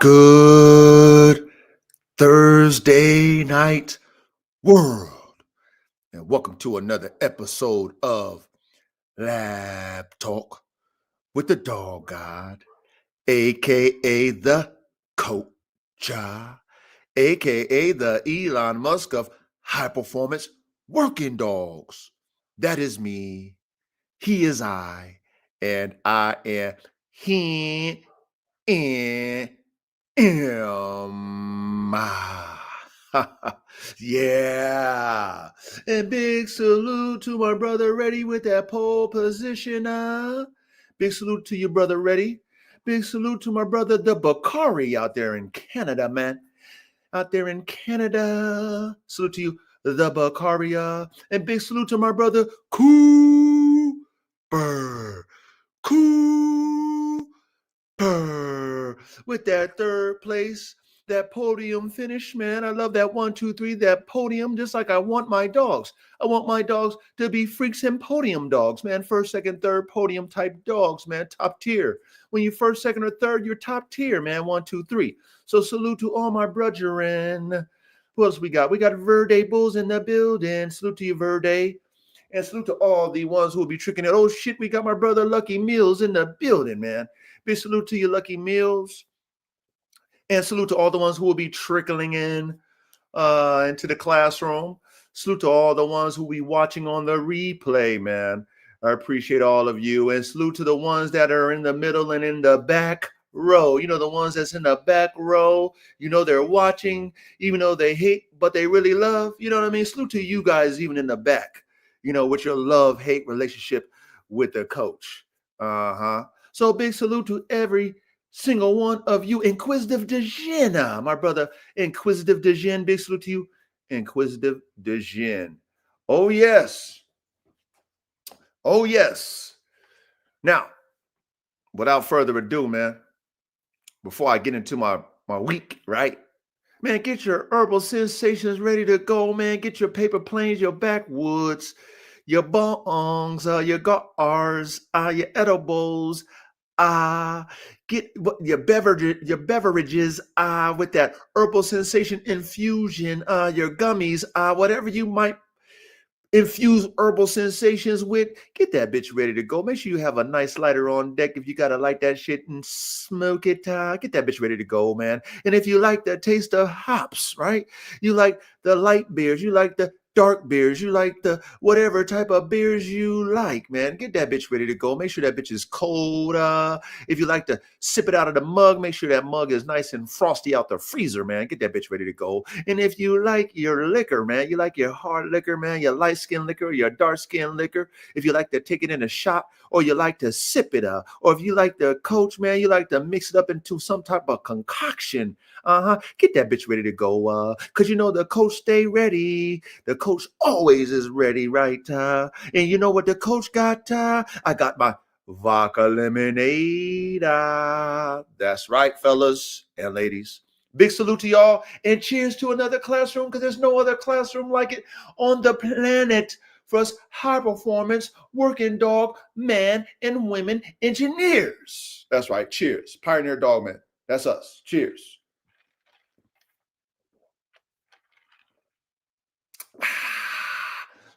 Good Thursday night, world, and welcome to another episode of Lab Talk with the Dog God, aka the Coach, aka the Elon Musk of high performance working dogs. That is me. He is I, and I am he and yeah. And big salute to my brother Ready with that pole position. Big salute to you, brother Ready. Big salute to my brother the Bakari out there in Canada, man. Out there in Canada. Salute to you, the Bakaria. And big salute to my brother Cooper. Cooper with that third place, that podium finish, man. I love that 1, 2, 3, that podium, just like I want my dogs. I want my dogs to be freaks and podium dogs, man. First, second, third podium type dogs, man. Top tier. When you first, second, or third, you're top tier, man. 1, 2, 3. So salute to all my brethren. Who else we got? We got Verde Bulls in the building. Salute to you, Verde. And salute to all the ones who will be tricking it. Oh shit, we got my brother Lucky Mills in the building, man. Big salute to you, Lucky Mills. And salute to all the ones who will be trickling in into the classroom. Salute to all the ones who will be watching on the replay, man. I appreciate all of you. And salute to the ones that are in the middle and in the back row. You know, the ones that's in the back row. You know, they're watching, even though they hate, but they really love. You know what I mean? Salute to you guys, even in the back, you know, with your love-hate relationship with the coach. So big salute to every single one of you. Inquisitive Dejin, my brother, Inquisitive Dejin, big salute to you, Inquisitive Dejin. Oh, yes. Oh, yes. Now, without further ado, man, before I get into my week, right? Man, get your herbal sensations ready to go, man. Get your paper planes, your backwoods, your bongs, your gars, your edibles, get your beverages with that herbal sensation infusion, your gummies, whatever you might infuse herbal sensations with. Get that bitch ready to go. Make sure you have a nice lighter on deck if you gotta light that shit and smoke it. Get that bitch ready to go, man. And if you like the taste of hops, right? You like the light beers, you like the dark beers, you like the whatever type of beers you like, man. Get that bitch ready to go. Make sure that bitch is cold. If you like to sip it out of the mug, make sure that mug is nice and frosty out the freezer, man. Get that bitch ready to go. And if you like your liquor, man, you like your hard liquor, man, your light skin liquor, your dark skin liquor, if you like to take it in a shot or you like to sip it out, or if you like the coach, man, you like to mix it up into some type of concoction, get that bitch ready to go. Because you know the coach stay ready. The coach always is ready, right? And you know what the coach got? I got my vodka lemonade. That's right, fellas and ladies. Big salute to y'all and cheers to another classroom, because there's no other classroom like it on the planet for us high performance working dog man and women engineers. That's right. Cheers. Pioneer Dogman. That's us. Cheers.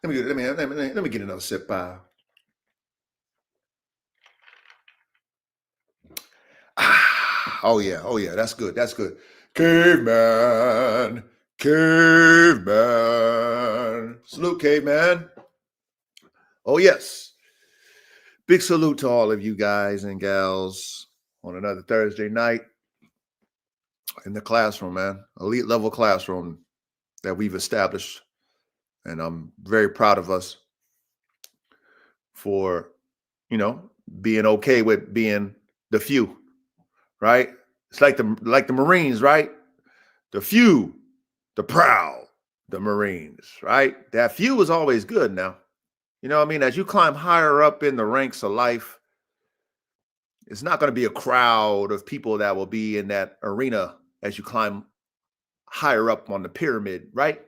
Let me get another sip. Oh yeah, that's good. That's good. Caveman, caveman. Salute, caveman. Oh yes. Big salute to all of you guys and gals on another Thursday night in the classroom, man. Elite level classroom that we've established. And I'm very proud of us for, you know, being okay with being the few, right? It's like the Marines, right? The few, the proud, the Marines, right? That few is always good now. You know what I mean? As you climb higher up in the ranks of life, it's not going to be a crowd of people that will be in that arena as you climb higher up on the pyramid, right?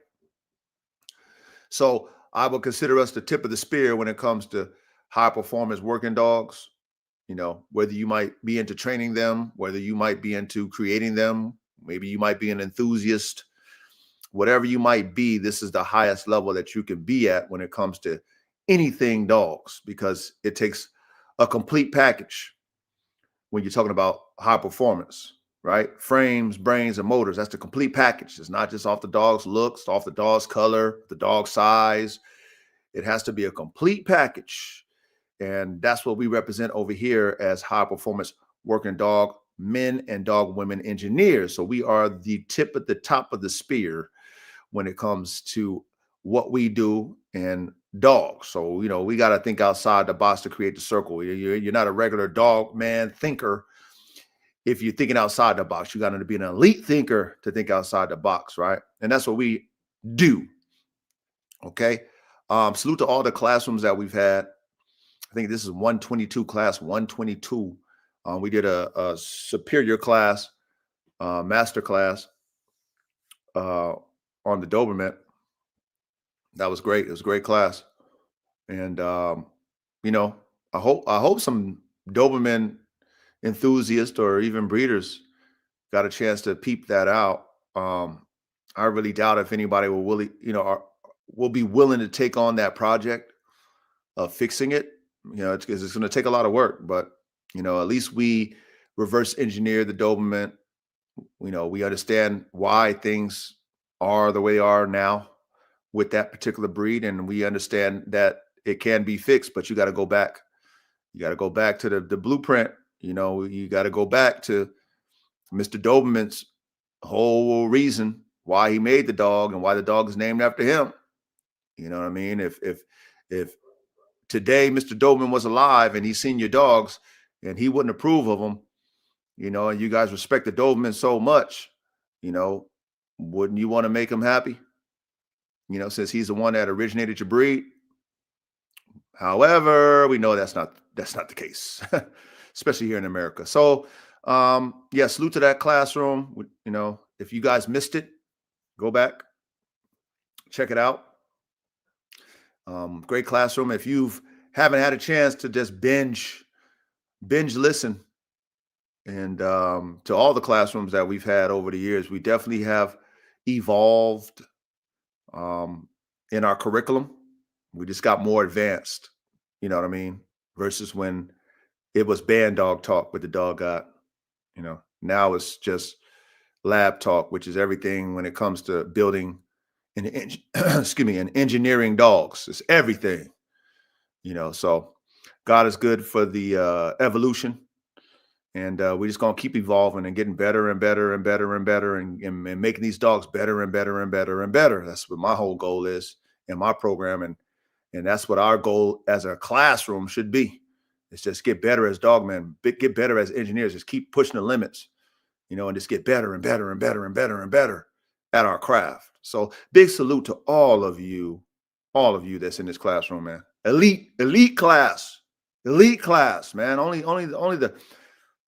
So I would consider us the tip of the spear when it comes to high performance working dogs. whether you might be into training them, whether you might be into creating them, maybe you might be an enthusiast, whatever you might be, this is the highest level that you can be at when it comes to anything dogs, because it takes a complete package when you're talking about high performance, right? Frames, brains, and motors. That's the complete package. It's not just off the dog's looks, off the dog's color, the dog's size. It has to be a complete package. And that's what we represent over here as high performance working dog men and dog women engineers. So we are the tip at the top of the spear when it comes to what we do and dogs. So, we got to think outside the box to create the circle. You're not a regular dog man thinker. If you're thinking outside the box, you got to be an elite thinker to think outside the box, right? And that's what we do. Okay. Salute to all the classrooms that we've had. I think this is 122, class 122. We did a superior class, master class on the Doberman. That was great. It was a great class. And, I hope some Doberman enthusiasts or even breeders got a chance to peep that out. I really doubt if anybody will be willing to take on that project of fixing it. It's going to take a lot of work, but at least we reverse engineer the Doberman. We understand why things are the way they are now with that particular breed, and we understand that it can be fixed, but you got to go back. You got to go back to the blueprint. You got to go back to Mr. Doberman's whole reason why he made the dog and why the dog is named after him. You know what I mean? If today Mr. Doberman was alive and he's seen your dogs and he wouldn't approve of them, and you guys respect the Doberman so much, wouldn't you want to make him happy? Since he's the one that originated your breed. However, we know that's not the case, especially here in America. So, salute to that classroom. If you guys missed it, go back, check it out. Great classroom. If you haven't had a chance to just binge listen, and to all the classrooms that we've had over the years, we definitely have evolved in our curriculum. We just got more advanced, you know what I mean? Versus when it was band dog talk with the dog got, now it's just lab talk, which is everything when it comes to building and and engineering dogs. It's everything, so God is good for the evolution. And we're just going to keep evolving and getting better and better and better and better and making these dogs better and better and better and better. That's what my whole goal is in my program. And that's what our goal as a classroom should be. It's just get better as dogmen, get better as engineers, just keep pushing the limits, and just get better and better and better and better and better at our craft. So big salute to all of you that's in this classroom, man. Elite class, man. Only the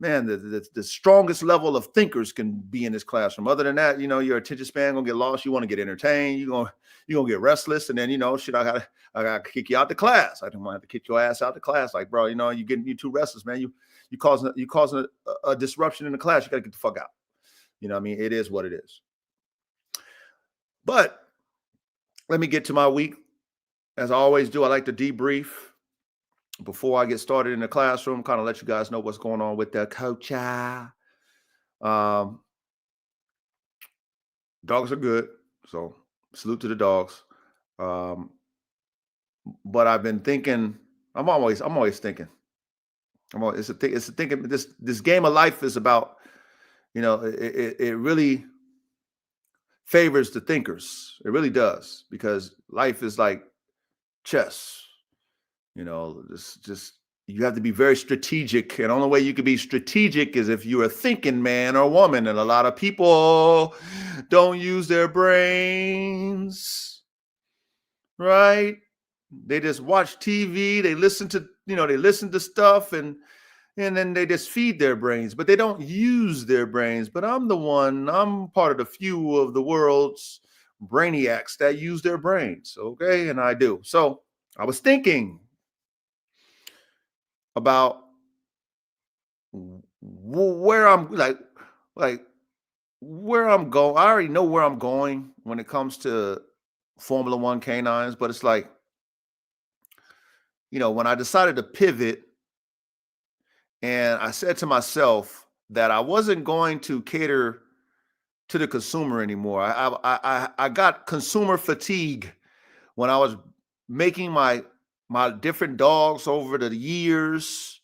man, the strongest level of thinkers can be in this classroom. Other than that, your attention span gonna get lost. You want to get entertained. You're gonna get restless, and then shit. I gotta kick you out the class. I don't want to have to kick your ass out the class. Like, bro, you too restless, man. You causing a disruption in the class. You gotta get the fuck out. I mean, it is what it is. But let me get to my week. As I always do, I like to debrief before I get started in the classroom, kind of let you guys know what's going on with the coach. Dogs are good, so salute to the dogs. But I've been thinking. I'm always thinking. It's a thinking. This game of life is about. It really favors the thinkers. It really does, because life is like chess. Just you have to be very strategic, and the only way you can be strategic is if you're a thinking man or woman. And a lot of people don't use their brains, right? They just watch TV, they listen to stuff, and then they just feed their brains, but they don't use their brains. But I'm part of the few of the world's brainiacs that use their brains, okay? And I do. So I was thinking about where I'm like where I'm going. I already know where I'm going when it comes to Formula One canines, but it's like, when I decided to pivot and I said to myself that I wasn't going to cater to the consumer anymore. I got consumer fatigue when I was making my different dogs over the years,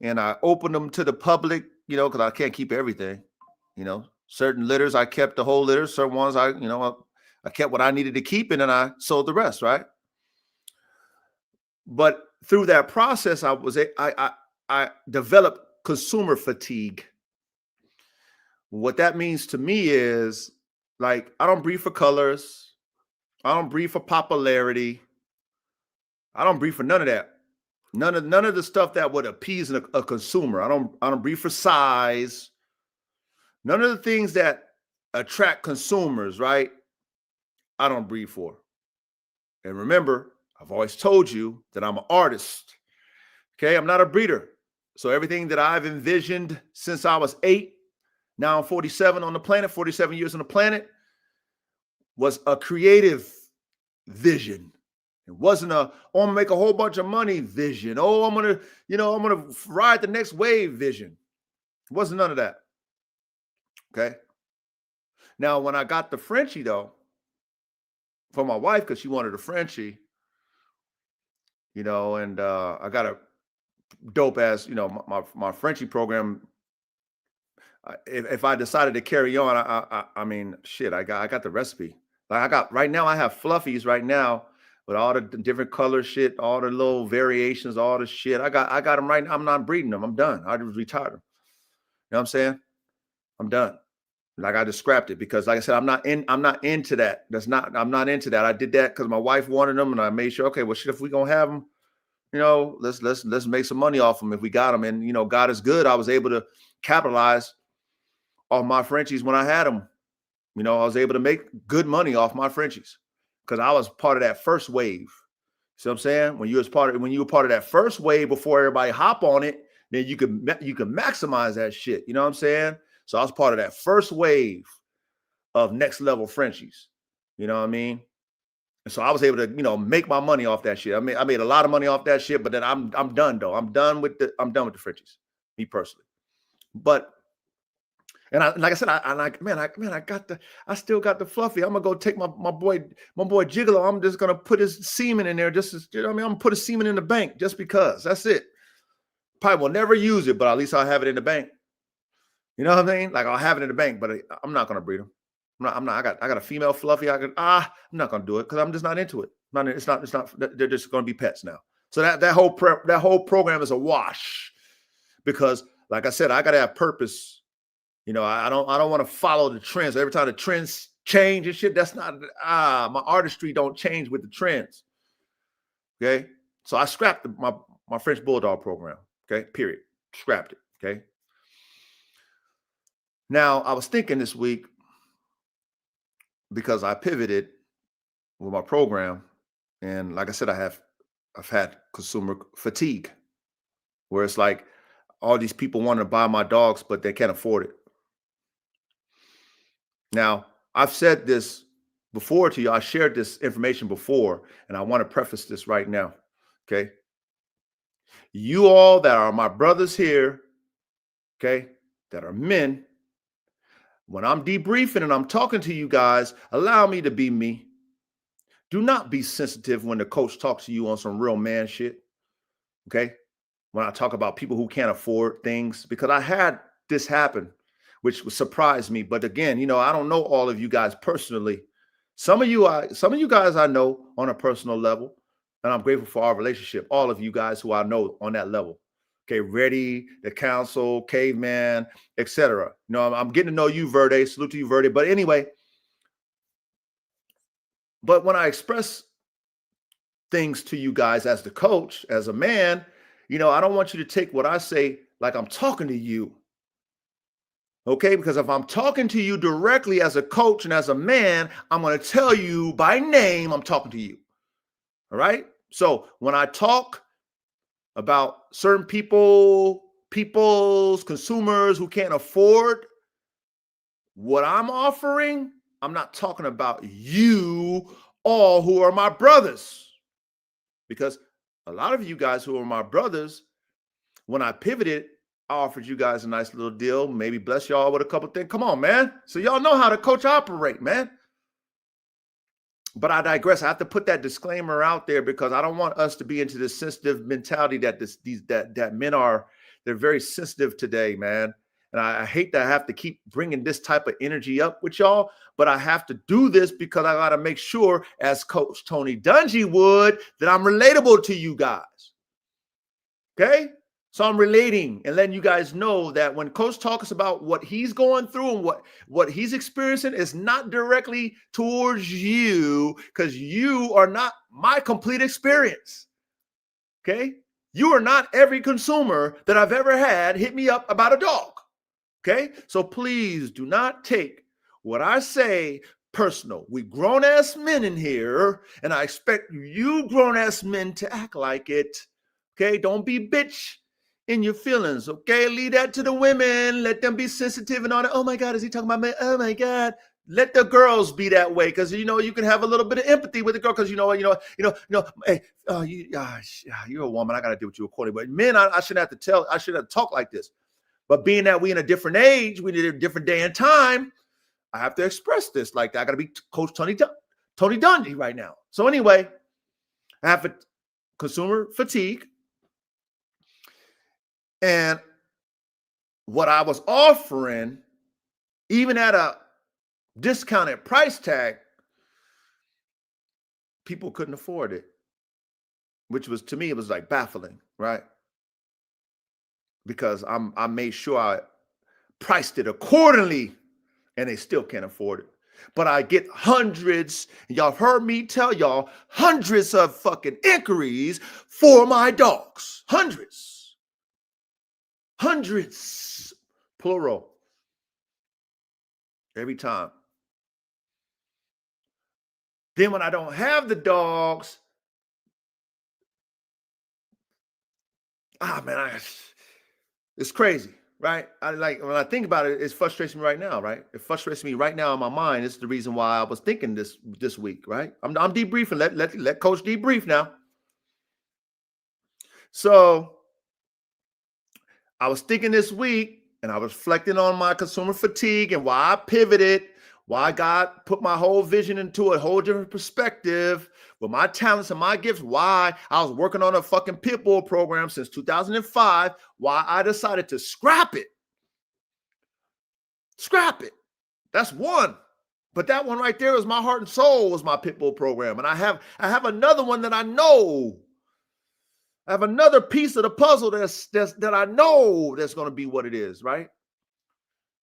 and I opened them to the public, because I can't keep everything. Certain litters I kept the whole litter. Certain ones I kept what I needed to keep, and then I sold the rest. Right. But through that process, I developed consumer fatigue. What that means to me is, like, I don't breed for colors. I don't breed for popularity. I don't breed for none of that. None of the stuff that would appease a consumer. I don't breed for size. None of the things that attract consumers, right? I don't breed for. And remember, I've always told you that I'm an artist. Okay, I'm not a breeder. So everything that I've envisioned since I was 8, now I'm 47 on the planet, 47 years on the planet, was a creative vision. It wasn't I'm gonna make a whole bunch of money vision. Oh, I'm gonna ride the next wave vision. It wasn't none of that. Okay. Now, when I got the Frenchie though, for my wife, because she wanted a Frenchie, and I got a dope ass, my Frenchie program. If I decided to carry on, I mean, shit, I got the recipe. Like, right now, I have fluffies right now with all the different color shit, all the little variations, all the shit. I got them right now. I'm not breeding them. I'm done. I just retired them. You know what I'm saying? I'm done. Like, I just scrapped it because, like I said, I'm not into that. I'm not into that. I did that because my wife wanted them, and I made sure, okay, well, shit, if we gonna have them, let's make some money off them if we got them. And God is good. I was able to capitalize off my Frenchies when I had them. I was able to make good money off my Frenchies because I was part of that first wave. See what I'm saying? When you were part of that first wave before everybody hop on it, then you could maximize that shit. You know what I'm saying? So I was part of that first wave of next level Frenchies. You know what I mean? And so I was able to, make my money off that shit. I made a lot of money off that shit, but then I'm done though. I'm done with the Frenchies, me personally. But like I said, I still got the fluffy. I'm gonna go take my boy Gigolo. I'm just gonna put his semen in there. I'm gonna put his semen in the bank just because. That's it. Probably will never use it, but at least I'll have it in the bank. You know what I mean? Like, I'll have it in the bank, but I'm not gonna breed them. I'm not. I got a female fluffy. I'm not gonna do it because I'm just not into it. It's not. They're just gonna be pets now. So that whole program is a wash because, like I said, I gotta have purpose. I don't want to follow the trends. Every time the trends change and shit, that's not my artistry don't change with the trends. Okay. So I scrapped my French Bulldog program. Okay. Period. Scrapped it. Okay. Now I was thinking this week, because I pivoted with my program, and like I said, I've had consumer fatigue where it's like all these people want to buy my dogs, but they can't afford it. Now, I've said this before to you. I shared this information before, and I want to preface this right now. Okay. You all that are my brothers here, okay, that are men, when I'm debriefing and I'm talking to you guys, allow me to be me. Do not be sensitive when the coach talks to you on some real man shit. Okay. When I talk about people who can't afford things, because I had this happen, which surprised me. But again, I don't know all of you guys personally. Some of you guys I know on a personal level, and I'm grateful for our relationship. All of you guys who I know on that level. Okay, Ready, the Council, Caveman, etc. I'm getting to know you, Verde. Salute to you, Verde. But anyway, but when I express things to you guys as the coach, as a man, I don't want you to take what I say like I'm talking to you. Okay, because if I'm talking to you directly as a coach and as a man, I'm going to tell you by name I'm talking to you. All right. So when I talk about certain people people's consumers who can't afford what I'm offering, I'm not talking about you all who are my brothers. Because a lot of you guys who are my brothers, when I pivoted, I offered you guys a nice little deal, maybe bless y'all with a couple things. Come on, man. So y'all know how the coach operate, man. But I digress. I have to put that disclaimer out there because I don't want us to be into this sensitive mentality that that men are. They're very sensitive today, man. And I hate that I have to keep bringing this type of energy up with y'all, but I have to do this because I got to make sure, as Coach Tony Dungy would, that I'm relatable to you guys. Okay? So I'm relating and letting you guys know that when Coach talks about what he's going through and what he's experiencing is not directly towards you, because you are not my complete experience. Okay? You are not every consumer that I've ever had hit me up about a dog. Okay? So please do not take what I say personal. We grown-ass men in here, and I expect you grown-ass men to act like it. Okay? Don't be bitch in your feelings. Okay? Leave that to the women. Let them be sensitive and all that. Oh my God, is he talking about me? Oh my God. Let the girls be that way, because you can have a little bit of empathy with the girl, because hey, you're a woman. I gotta deal with you accordingly. But men, I shouldn't have to I shouldn't have to talk like this. But being that we in a different age, we need a different day and time, I have to express this like that. I got to be Coach Tony Dungy right now. So anyway, I have consumer fatigue. And what I was offering, even at a discounted price tag, people couldn't afford it, which was, to me, it was like baffling, right? Because I made sure I priced it accordingly, and they still can't afford it. But I get hundreds, y'all heard me tell y'all, hundreds of fucking inquiries for my dogs. Hundreds, plural, every time. Then when I don't have the dogs, it's crazy. Right? When I think about it, it frustrates me right now, right? It frustrates me right now in my mind. It's the reason why I was thinking this week, right? I'm debriefing. Let Coach debrief now. So I was thinking this week, and I was reflecting on my consumer fatigue and why I pivoted, why God put my whole vision into a whole different perspective with my talents and my gifts, why I was working on a fucking pit bull program since 2005, why I decided to scrap it. Scrap it. That's one. But that one right there is my heart and soul, was my pit bull program. And I have another one that I know. I have another piece of the puzzle that I know that's going to be what it is, right?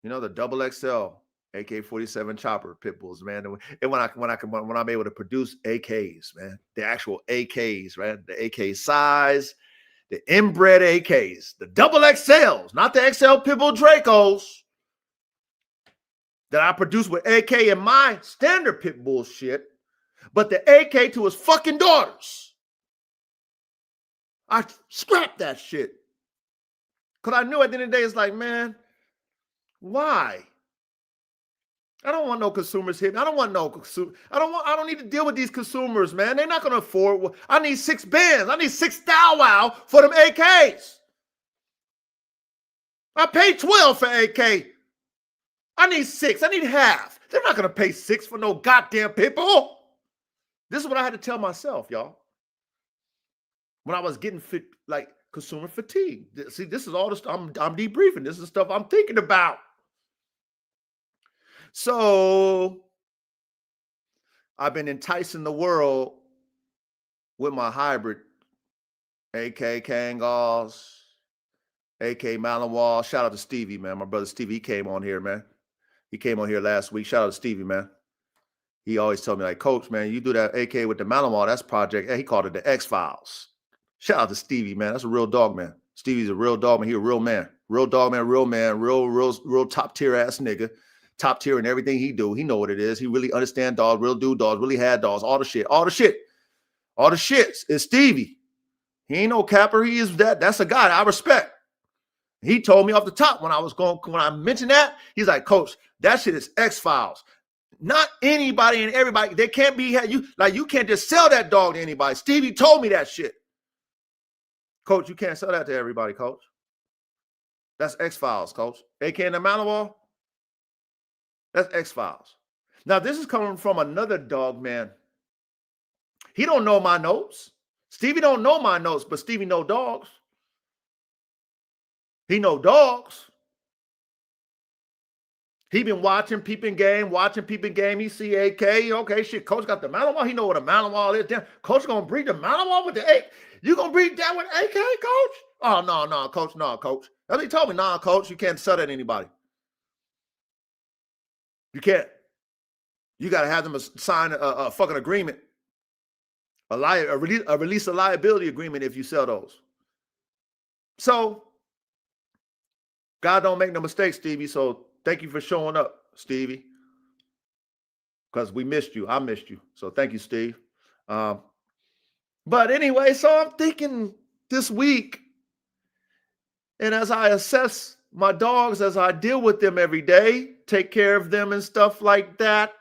The double XL AK-47 chopper pit bulls, man. And when I'm able to produce AKs, man, the actual AKs, right? The AK size, the inbred AKs, the double XLs, not the XL pit bull Dracos that I produce with AK in my standard pit bull shit, but the AK to his fucking daughters. I scrapped that shit. Because I knew at the end of the day, it's like, man, why? I don't want no consumers hitting. I don't need to deal with these consumers, man. They're not going to afford. I need 6 bands. I need 6 Thou Wow for them AKs. I paid 12 for AK. I need 6. I need half. They're not going to pay 6 for no goddamn pit bull. This is what I had to tell myself, y'all. When I was getting consumer fatigue. See, this is all the stuff I'm debriefing. This is stuff I'm thinking about. So I've been enticing the world with my hybrid AK Kangals, AK Malinois. Shout out to Stevie, man. My brother Stevie, he came on here, man. He came on here last week. Shout out to Stevie, man. He always told me, like, Coach, man, you do that AK with the Malinois, that's project. He called it the X-Files. Shout out to Stevie, man. That's a real dog, man. Stevie's a real dog, man. He a real man. Real dog, man. Real man. Real top tier ass nigga. Top tier in everything he do. He know what it is. He really understand dogs, real dude dogs, really had dogs, all the shit. All the shits is Stevie. He ain't no capper. He is that. That's a guy I respect. He told me off the top when I mentioned that, he's like, Coach, that shit is X-Files. Not anybody and everybody. They can't be you can't just sell that dog to anybody. Stevie told me that shit. Coach, you can't sell that to everybody, Coach. That's X-Files, Coach. AK in the Malinois, that's X-Files. Now, this is coming from another dog, man. He don't know my notes. Stevie don't know my notes, but Stevie know dogs. He know dogs. He been watching peeping game. He see AK. Okay, shit, Coach got the Malinois. He know what a Malinois is. Damn, Coach gonna breed the Malinois with the AK. You gonna breed that with AK, Coach? Oh, no, Coach, no, Coach. That's what he told me. Nah, Coach, you can't sell that to anybody. You can't. You got to have them sign a fucking agreement, a release a liability agreement if you sell those. So, God don't make no mistakes, Stevie. So, thank you for showing up, Stevie, because we missed you. I missed you. So, thank you, Steve. But anyway, so I'm thinking this week, and as I assess my dogs, as I deal with them every day, take care of them and stuff like that.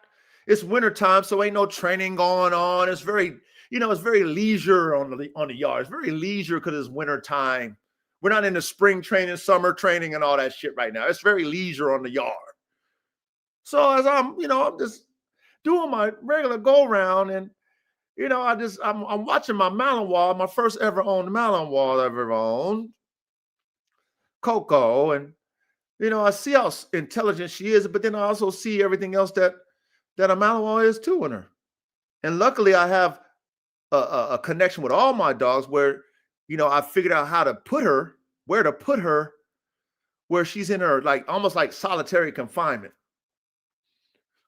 It's wintertime, so ain't no training going on. It's very, it's very leisure on the yard. It's very leisure because it's wintertime. We're not in the spring training, summer training, and all that shit right now. It's very leisure on the yard. So as I'm just doing my regular go round, and I'm watching my Malinois, my first ever owned Malinois I've ever owned, Coco, and I see how intelligent she is, but then I also see everything else that a Malinois is too in her. And luckily I have a connection with all my dogs where, I figured out how to put her, where to put her, where she's in her, almost like solitary confinement.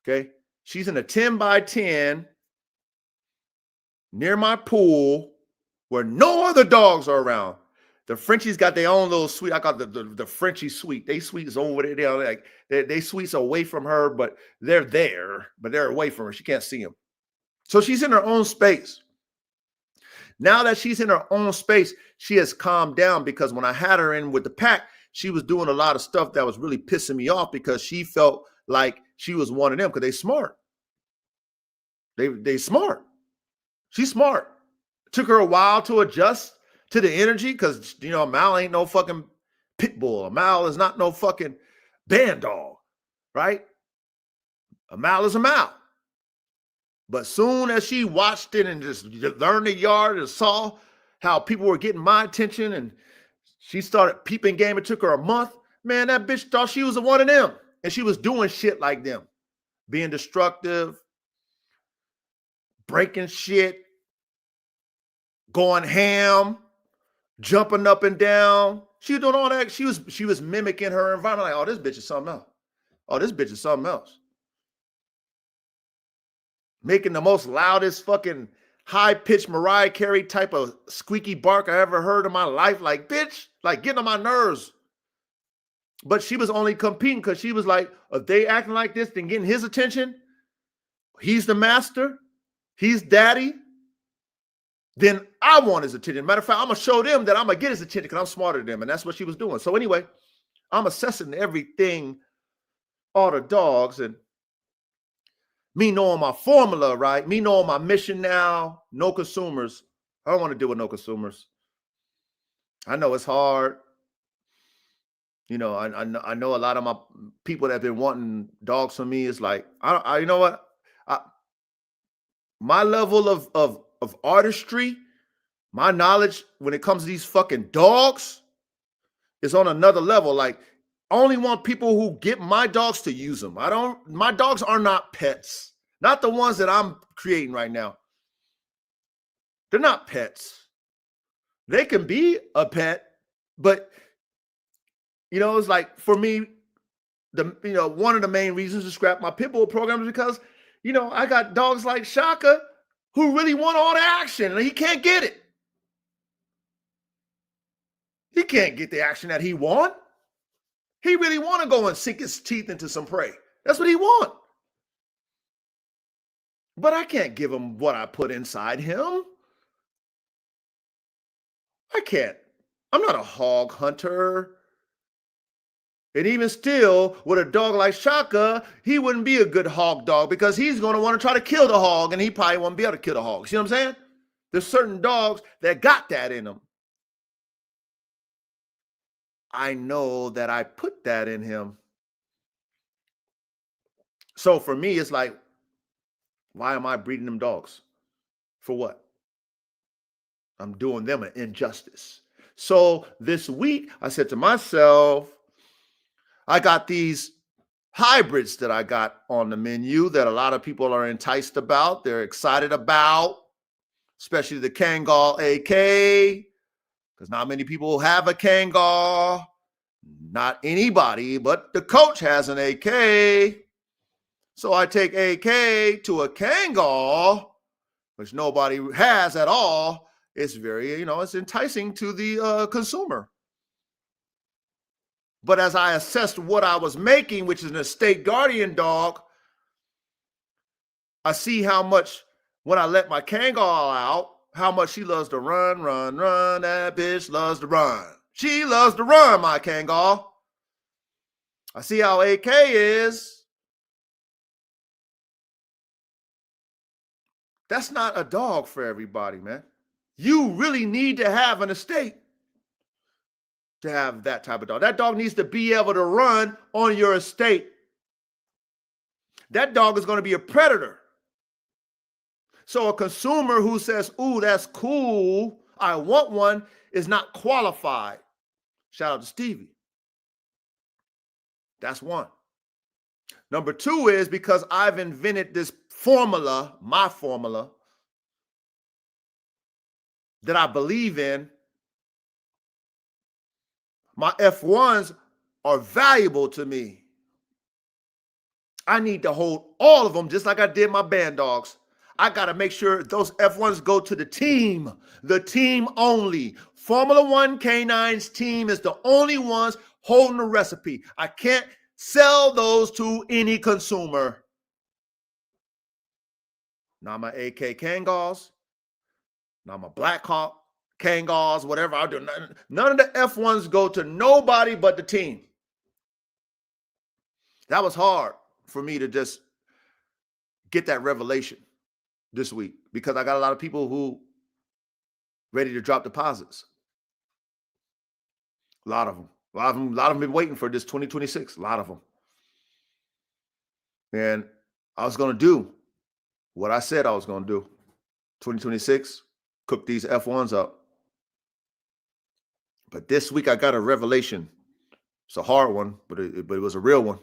Okay. She's in a 10 by 10 near my pool where no other dogs are around. The Frenchies got their own little suite. I got the Frenchie suite. They suites over there. They're like they suites away from her, but they're there, but they're away from her. She can't see them. So she's in her own space. Now that she's in her own space, she has calmed down, because when I had her in with the pack, she was doing a lot of stuff that was really pissing me off, because she felt like she was one of them, because they smart. They smart. She's smart. It took her a while to adjust to the energy, because Mal ain't no fucking pit bull. A Mal is not no fucking band dog, right? A Mal is a Mal. But soon as she watched it and just learned the yard and saw how people were getting my attention, and she started peeping game, it took her a month. Man, that bitch thought she was one of them, and she was doing shit like them, being destructive, breaking shit, going ham, jumping up and down. She was doing all that. She was mimicking her environment. Like, oh, this bitch is something else. Oh, this bitch is something else. Making the most loudest fucking high-pitched Mariah Carey type of squeaky bark I ever heard in my life. Like, bitch, like getting on my nerves. But she was only competing because she was like, if they acting like this, then getting his attention, he's the master, he's daddy, then I want his attention. Matter of fact, I'm going to show them that I'm going to get his attention because I'm smarter than them. And that's what she was doing. So anyway, I'm assessing everything, all the dogs, and me knowing my formula, right? Me knowing my mission now, no consumers. I don't want to deal with no consumers. I know it's hard. I know a lot of my people that have been wanting dogs from me is like, I you know what? My level of artistry, my knowledge when it comes to these fucking dogs is on another level. Like, I only want people who get my dogs to use them. My dogs are not pets. Not the ones that I'm creating right now. They're not pets. They can be a pet, but it's like, for me, one of the main reasons to scrap my pit bull program is because, I got dogs like Shaka who really want all the action, and he can't get it. He can't get the action that he want. He really want to go and sink his teeth into some prey. That's what he want. But I can't give him what I put inside him. I can't. I'm not a hog hunter. And even still, with a dog like Shaka, he wouldn't be a good hog dog because he's going to want to try to kill the hog, and he probably won't be able to kill the hog. See what I'm saying? There's certain dogs that got that in them. I know that I put that in him. So for me, it's like, why am I breeding them dogs? For what? I'm doing them an injustice. So this week, I said to myself, I got these hybrids that I got on the menu that a lot of people are enticed about. They're excited about, especially the Kangal AK, because not many people have a Kangal. Not anybody, but the coach has an AK. So I take AK to a Kangal, which nobody has at all. It's very, it's enticing to the consumer. But as I assessed what I was making, which is an estate guardian dog, I see how much, when I let my Kangal out, how much she loves to run. That bitch loves to run. She loves to run, my Kangal. I see how AK is. That's not a dog for everybody, man. You really need to have an estate to have that type of dog. That dog needs to be able to run on your estate. That dog is going to be a predator. So a consumer who says, ooh, that's cool, I want one, is not qualified. Shout out to Stevie. That's one. Number two is because I've invented this formula, my formula, that I believe in. My F1s are valuable to me. I need to hold all of them just like I did my band dogs. I got to make sure those F1s go to the team only. Formula One K9's team is the only ones holding the recipe. I can't sell those to any consumer. Not my AK Kangals, not my Black Hawk Kangals, whatever I do. None of the F1s go to nobody but the team. That was hard for me to just get that revelation this week because I got a lot of people who ready to drop deposits. A lot of them been waiting for this 2026. A lot of them. And I was going to do what I said I was going to do. 2026, cook these F1s up. But this week I got a revelation. It's a hard one, but it was a real one.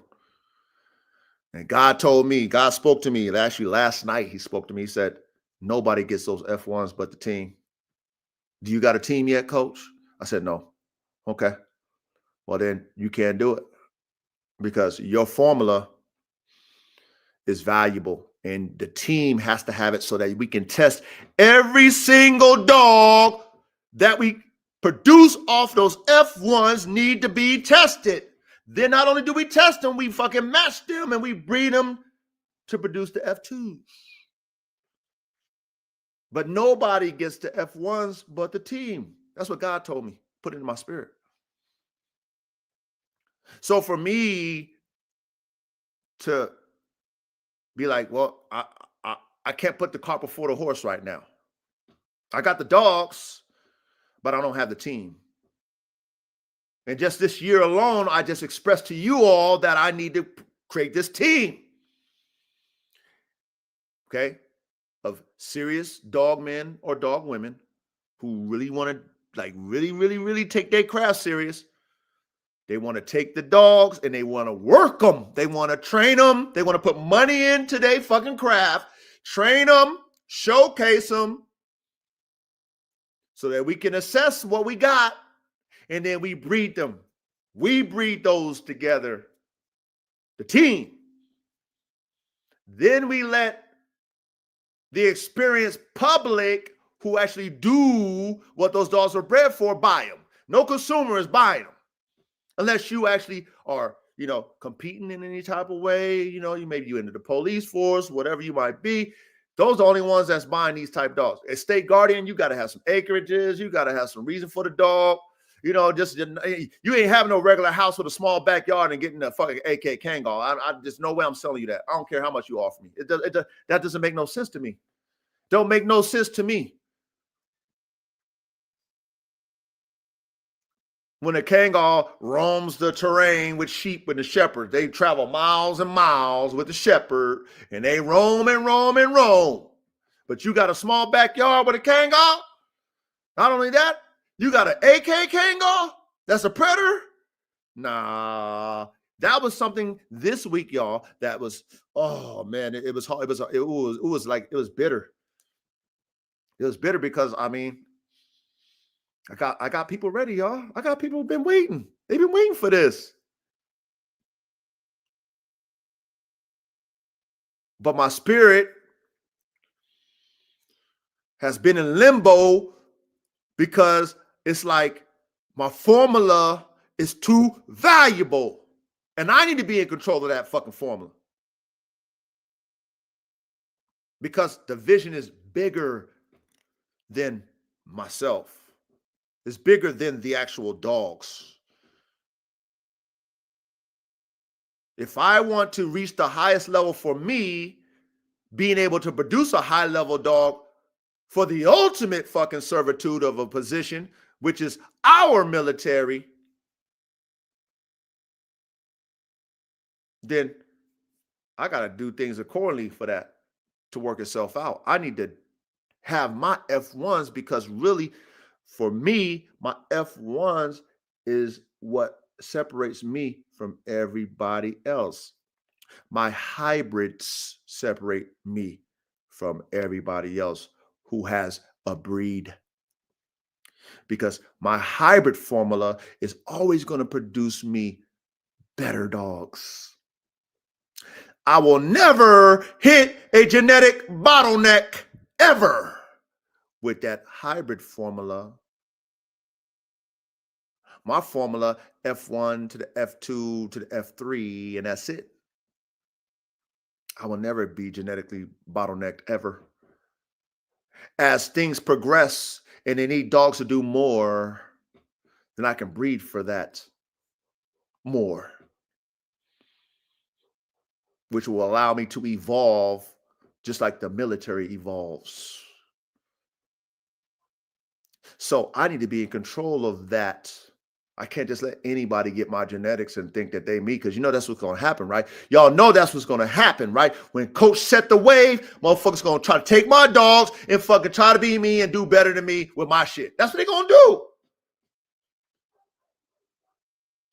And God spoke to me. Actually, last night he spoke to me. He said, nobody gets those F1s but the team. Do you got a team yet, coach? I said, no. Okay. Well, then you can't do it because your formula is valuable and the team has to have it so that we can test every single dog that we produce off those F1s need to be tested. Then not only do we test them, we fucking match them and we breed them to produce the F2s. But nobody gets the F1s but the team. That's what God told me. Put it in my spirit. So for me to be like, well, I can't put the cart before the horse right now. I got the dogs, but I don't have the team. And just this year alone, I just expressed to you all that I need to create this team. Okay? Of serious dog men or dog women who really want to really take their craft serious. They want to take the dogs and they want to work them. They want to train them. They want to put money into their fucking craft, train them, showcase them so that we can assess what we got and then we breed them. We breed those together, the team. Then we let the experienced public who actually do what those dogs are bred for buy them. No consumer is buying them. Unless you actually are, competing in any type of way, you maybe you into the police force, whatever you might be. Those are the only ones that's buying these type dogs. Estate guardian, you got to have some acreages. You got to have some reason for the dog. You know, just you ain't having no regular house with a small backyard and getting a fucking AK Kangol. I just no way I'm selling you that. I don't care how much you offer me. That doesn't make no sense to me. Don't make no sense to me. When the Kangol roams the terrain with sheep and the shepherd, they travel miles and miles with the shepherd, and they roam and roam and roam. But you got a small backyard with a Kangol. Not only that, you got an AK Kangol. That's a predator. Nah, that was something this week, y'all. That was, oh man, it was hard. It was like, it was bitter. It was bitter because I mean, I got people ready, y'all. I got people who've been waiting. They've been waiting for this. But my spirit has been in limbo because it's like my formula is too valuable. And I need to be in control of that fucking formula. Because the vision is bigger than myself. It's bigger than the actual dogs. If I want to reach the highest level for me, being able to produce a high level dog for the ultimate fucking servitude of a position, which is our military, then I got to do things accordingly for that to work itself out. I need to have my F1s because really, for me, my F1s is what separates me from everybody else. My hybrids separate me from everybody else who has a breed. Because my hybrid formula is always going to produce me better dogs. I will never hit a genetic bottleneck ever with that hybrid formula. My formula, F1 to the F2 to the F3, and that's it. I will never be genetically bottlenecked ever. As things progress and they need dogs to do more, then I can breed for that more, which will allow me to evolve just like the military evolves. So I need to be in control of that. I can't just let anybody get my genetics and think that they me, because you know that's what's going to happen, right? Y'all know that's what's going to happen, right? When coach set the wave, motherfuckers going to try to take my dogs and fucking try to be me and do better than me with my shit. That's what they're going to do.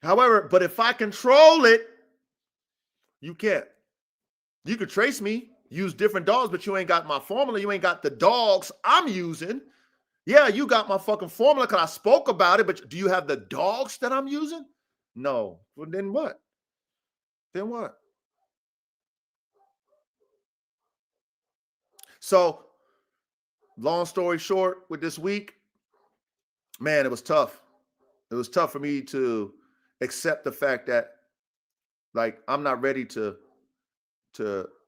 However, but if I control it, you can't. You could trace me, use different dogs, but you ain't got my formula. You ain't got the dogs I'm using. Yeah, you got my fucking formula because I spoke about it, but do you have the dogs that I'm using? No. Well, then what? Then what? So, long story short, with this week, man, it was tough. It was tough for me to accept the fact that, like, I'm not ready to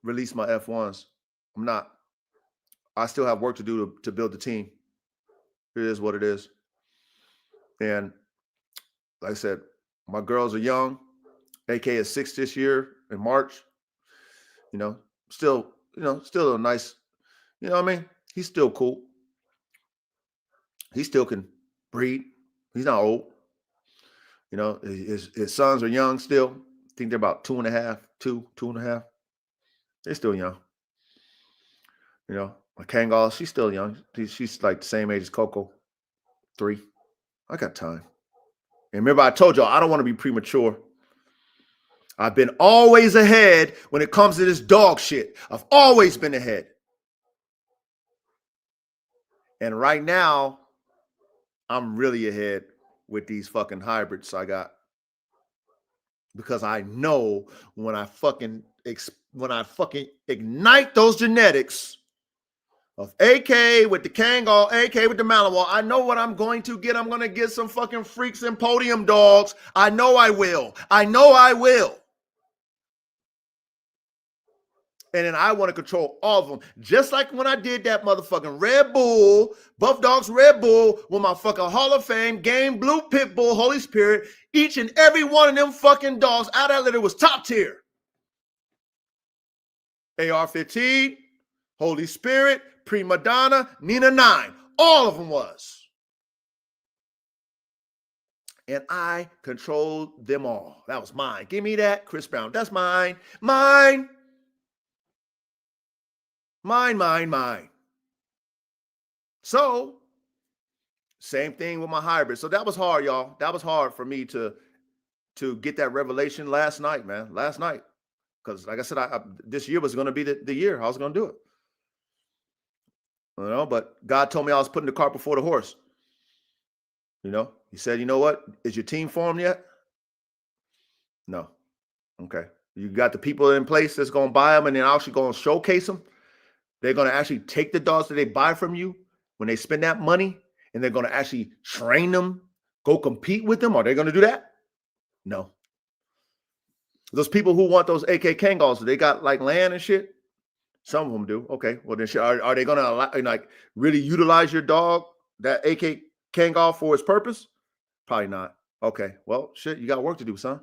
release my F1s. I'm not. I still have work to do to build the team. It is what it is. And like I said, my girls are young. AK is 6 this year in March. Still a nice, you know what I mean? He's still cool. He still can breed. He's not old. His sons are young still. I think they're about 2.5, 2.5. They're still young. My Kangol, she's still young. She's like the same age as Coco, 3. I got time. And remember, I told y'all, I don't want to be premature. I've been always ahead when it comes to this dog shit. I've always been ahead. And right now, I'm really ahead with these fucking hybrids I got. Because I know when I fucking ignite those genetics of AK with the Kangol, AK with the Malinois, I know what I'm going to get. I'm going to get some fucking freaks and podium dogs. I know I will. And then I want to control all of them. Just like when I did that motherfucking Red Bull, Buff Dogs Red Bull, with my fucking Hall of Fame, Game Blue Pit Bull, Holy Spirit, each and every one of them fucking dogs out of that litter was top tier. AR-15, Holy Spirit, Prima Donna, Nina 9. All of them was. And I controlled them all. That was mine. Give me that, Chris Brown. That's mine. Mine. Mine. So, same thing with my hybrid. So that was hard, y'all. That was hard for me to get that revelation last night, man. Last night. Because like I said, this year was going to be the year I was going to do it. You know, but God told me I was putting the cart before the horse. You know, he said, you know what? Is your team formed yet? No. Okay. You got the people in place that's going to buy them and then actually going to showcase them. They're going to actually take the dogs that they buy from you when they spend that money, and they're going to actually train them, go compete with them. Are they going to do that? No. Those people who want those AK Kangals, they got like land and shit. Some of them do. Okay. Well, then are they going to like really utilize your dog, that AK Kangal, for its purpose? Probably not. Okay. Well, shit, you got work to do, son.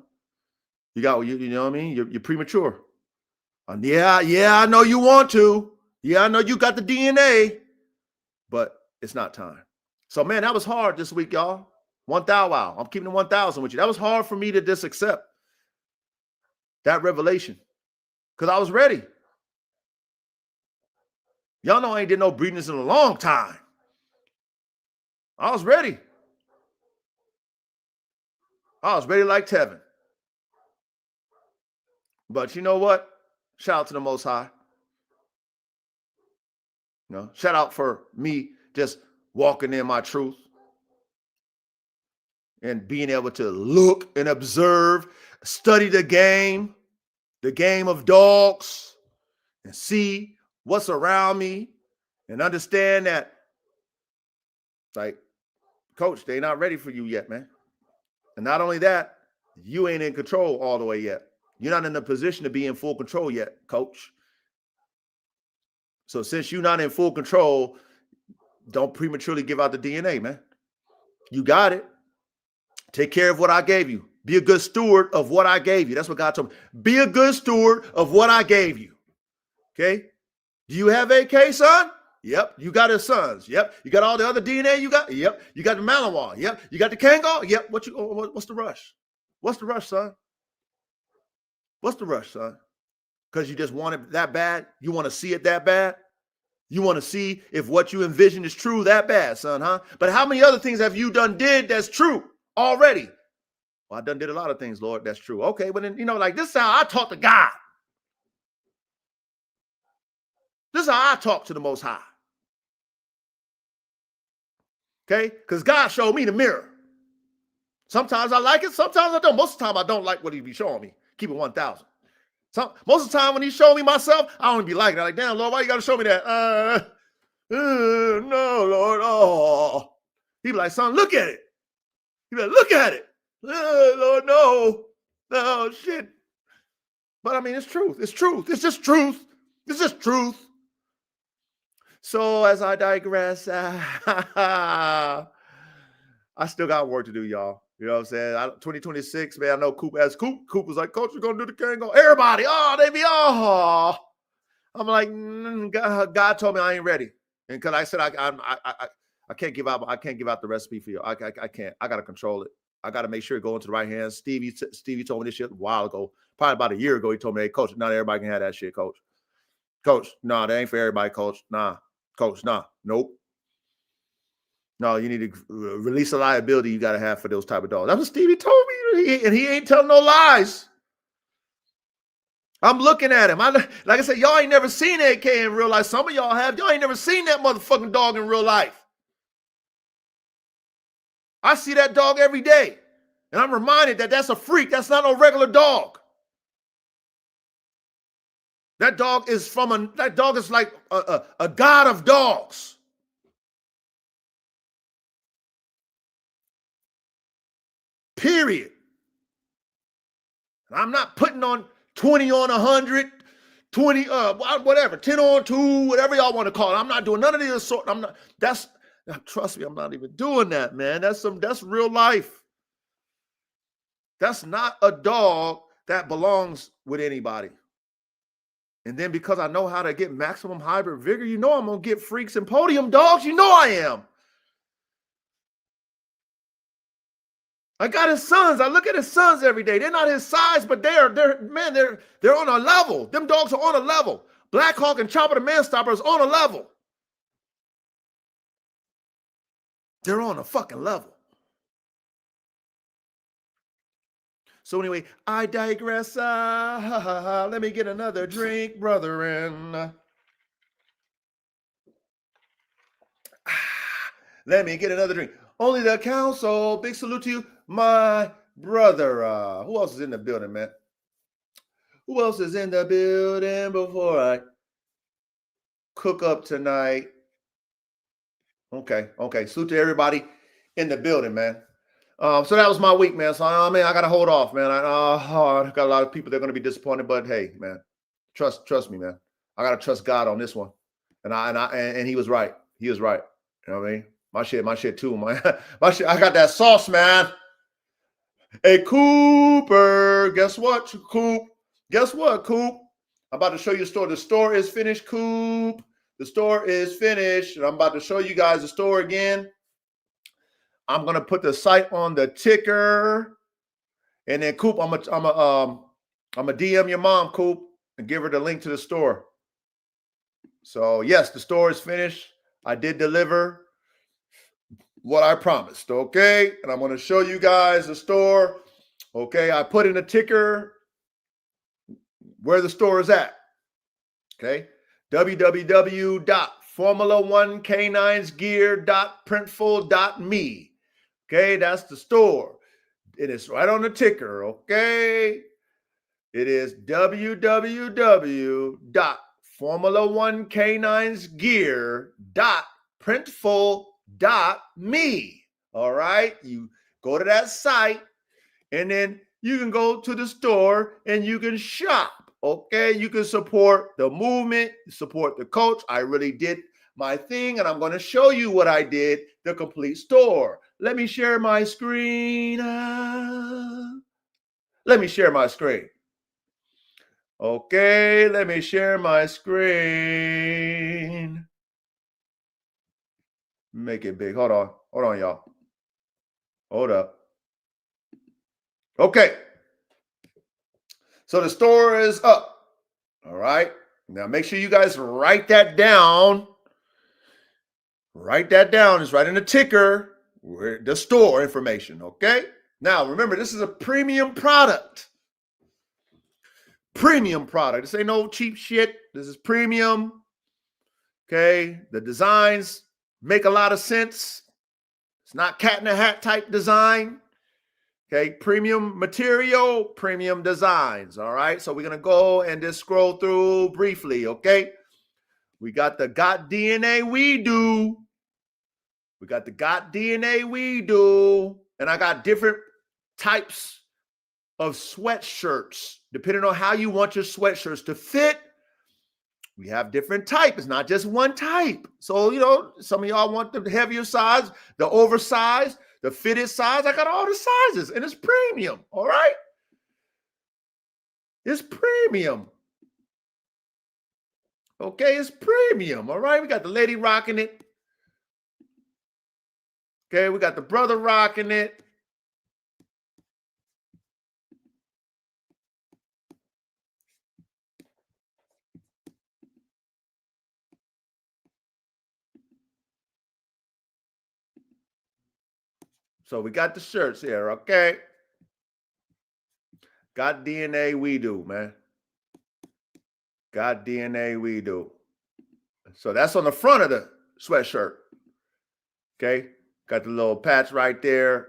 You know what I mean? You're premature. Yeah, I know you want to. Yeah, I know you got the DNA, but it's not time. So, man, that was hard this week, y'all. 1,000. Wow. I'm keeping the 1,000 with you. That was hard for me to just accept that revelation because I was ready. Y'all know I ain't did no breedings in a long time. I was ready. I was ready like Tevin. But you know what? Shout out to the Most High. You know, shout out for me just walking in my truth and being able to look and observe, study the game of dogs, and see what's around me and understand that, like, coach, they not ready for you yet, man. And not only that, you ain't in control all the way yet. You're not in a position to be in full control yet, coach. So since you're not in full control, don't prematurely give out the DNA, man. You got it. Take care of what I gave you. Be a good steward of what I gave you. That's what God told me. Be a good steward of what I gave you. Okay? Do you have AK, son? Yep. You got his sons. Yep. You got all the other DNA you got? Yep. You got the Malinois. Yep. You got the Kangal? Yep. What's the rush? What's the rush, son? What's the rush, son? Because you just want it that bad? You want to see it that bad? You want to see if what you envision is true that bad, son, huh? But how many other things have you did that's true already? Well, I did a lot of things, Lord, that's true. Okay, but then, like this is how I talk to God. This is how I talk to the Most High. Okay? Because God showed me the mirror. Sometimes I like it, sometimes I don't. Most of the time I don't like what he be showing me. Keep it 1,000. Most of the time when he showed me myself, I don't be liking it. Like, damn, Lord, why you got to show me that? No, Lord. Oh. He be like, son, look at it. He be like, look at it. Lord, no. No, shit. But I mean, it's truth. It's truth. It's just truth. It's just truth. So as I digress, I still got work to do, y'all. You know what I'm saying? 2026, man, I know Coop was like, coach, you're going to do the Kango. Everybody, they be, I'm like, God told me I ain't ready. And because I said, I can't give out the recipe for you. I can't. I got to control it. I got to make sure it goes into the right hands. Stevie told me this shit a while ago. Probably about a year ago, he told me, hey, coach, not everybody can have that shit, coach. Coach, no, that ain't for everybody, coach. Nah, coach, nah, nope. No, you need to release the liability you got to have for those type of dogs. That's what Stevie told me, and he ain't telling no lies. I'm looking at him. Like I said, y'all ain't never seen AK in real life. Some of y'all have. Y'all ain't never seen that motherfucking dog in real life. I see that dog every day, and I'm reminded that that's a freak. That's not no regular dog. That dog is like a god of dogs. Period. And I'm not putting on 20 on 100, 20, whatever, 10 on 2, whatever y'all want to call it. I'm not doing none of this sort. I'm not, trust me, I'm not even doing that, man. That's real life. That's not a dog that belongs with anybody. And then because I know how to get maximum hybrid vigor, you know I'm going to get freaks and podium dogs. You know I am. I got his sons. I look at his sons every day. They're not his size, but they're on a level. Them dogs are on a level. Black Hawk and Chopper the Man Stopper is on a level. They're on a fucking level. So anyway, I digress. Let me get another drink, brethren. Let me get another drink. Only the council. Big salute to you, my brother. Who else is in the building, man? Who else is in the building before I cook up tonight? Okay. Salute to everybody in the building, man. So that was my week, man. So I mean, I gotta hold off, man. I got a lot of people that are gonna be disappointed, but hey, man, trust me, man. I gotta trust God on this one, and he was right. He was right. You know what I mean? My shit too, man. My shit. I got that sauce, man. Hey, Cooper, guess what, Coop? Guess what, Coop? I'm about to show you the store. The store is finished, Coop. The store is finished, and I'm about to show you guys the store again. I'm gonna put the site on the ticker, and then Coop, I'm a DM your mom, Coop, and give her the link to the store. So yes, the store is finished. I did deliver what I promised, okay? And I'm gonna show you guys the store. Okay, I put in the ticker where the store is at. Okay, www.formula1k9sgear.printful.me. Okay, that's the store. It is right on the ticker, okay? It is www.formula1k9sgear.printful.me. All right, you go to that site, and then you can go to the store and you can shop. Okay, you can support the movement, support the coach. I really did my thing, and I'm going to show you what I did, the complete store. Let me share my screen. Let me share my screen. Okay, let me share my screen. Make it big. Hold on, y'all. Hold up. Okay. So the store is up. All right. Now make sure you guys write that down. Write that down. It's right in the ticker. The store information. Okay. Now remember, this is a premium product. Premium product. This ain't no cheap shit. This is premium. Okay. The designs make a lot of sense. It's not cat in a hat type design. Okay, premium material, premium designs. All right, so we're going to go and just scroll through briefly. Okay, we got the Got DNA We Do. We got the Got DNA We Do. And I got different types of sweatshirts, depending on how you want your sweatshirts to fit. We have different types. It's not just one type. So, you know, some of y'all want the heavier size, the oversized, the fitted size. I got all the sizes, and it's premium. All right. It's premium. Okay, it's premium. All right. We got the lady rocking it. Okay, we got the brother rocking it. So we got the shirts here, okay? Got DNA We Do, man. Got DNA We Do. So that's on the front of the sweatshirt. Okay? Got the little patch right there.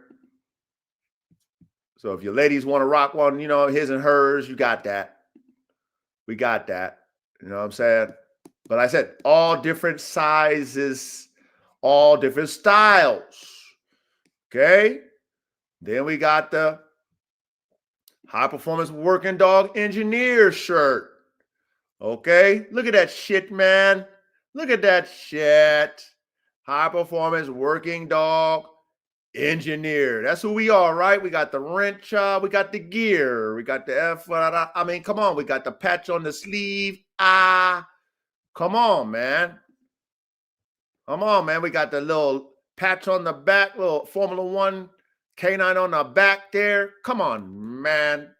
So if your ladies want to rock one, you know, his and hers, you got that. We got that. You know what I'm saying? But I said all different sizes, all different styles. Okay? Then we got the High Performance Working Dog Engineer shirt. Okay, look at that shit, man. Look at that shit. High performance working dog engineer. That's who we are, right? We got the wrench, we got the gear, we got the F. I mean, come on, we got the patch on the sleeve. Come on, man. Come on, man. We got the little patch on the back, little Formula One canine on the back there. Come on, man.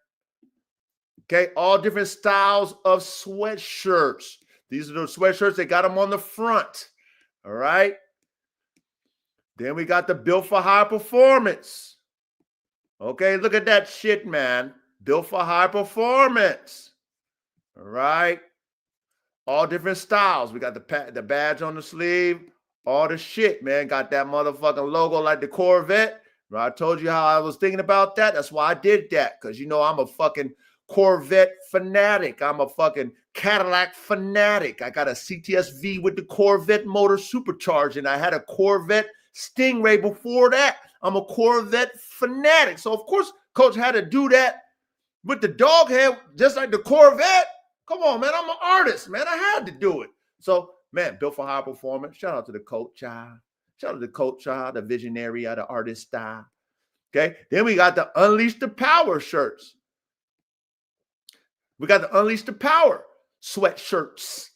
Okay, all different styles of sweatshirts. These are the sweatshirts. They got them on the front. All right. Then we got the built for high performance. Okay, look at that shit, man. Built for high performance. All right. All different styles. We got the badge on the sleeve. All the shit, man. Got that motherfucking logo like the Corvette. I told you how I was thinking about that. That's why I did that. Because, you know, I'm a fucking Corvette fanatic. I'm a fucking Cadillac fanatic. I got a CTS-V with the Corvette motor supercharged, and I had a Corvette Stingray before that. I'm a Corvette fanatic. So, of course, Coach had to do that with the dog head, just like the Corvette. Come on, man. I'm an artist, man. I had to do it. So, man, built for high performance. Shout out to the coach, Shout out to the coach, the visionary, the artist. Okay. Then we got the Unleash the Power shirts. We got the Unleash the Power sweatshirts.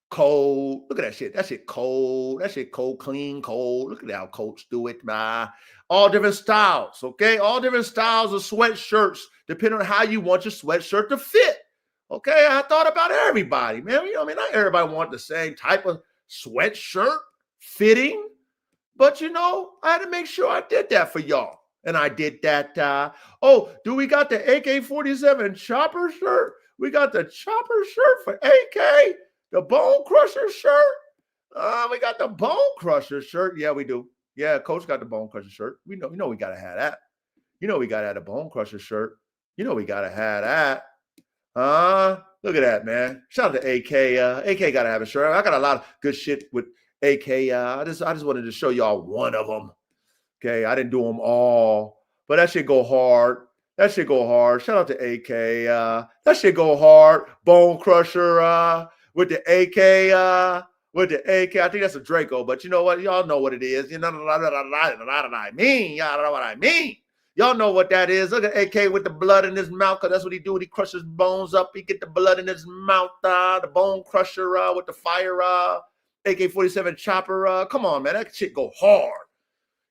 Cold. Look at that shit. That shit cold. That shit cold, clean, cold. Look at how coach do it, man. All different styles, okay? All different styles of sweatshirts, depending on how you want your sweatshirt to fit. Okay, I thought about everybody, man. You know, I mean, not everybody want the same type of sweatshirt fitting, but you know, I had to make sure I did that for y'all. And I did that. Oh, do we got the AK-47 chopper shirt? We got the chopper shirt for AK, the Bone Crusher shirt. We got the Bone Crusher shirt. Yeah, we do. Yeah, Coach got the Bone Crusher shirt. We know we gotta have that. You know we gotta have the Bone Crusher shirt. You know we gotta have that. Look at that, man. Shout out to AK. AK gotta have a shirt. I got a lot of good shit with AK. I just wanted to show y'all one of them. Okay, I didn't do them all, but that shit go hard. That shit go hard. Shout out to AK. That shit go hard. Bone Crusher with the AK. With the AK, I think that's a Draco, but you know what? Y'all know what it is. You know what I mean. Y'all know what I mean. Y'all know what that is. Look at AK with the blood in his mouth, because that's what he do when he crushes bones up. He get the blood in his mouth. The Bone Crusher with the fire. AK-47 chopper. Come on, man. That shit go hard.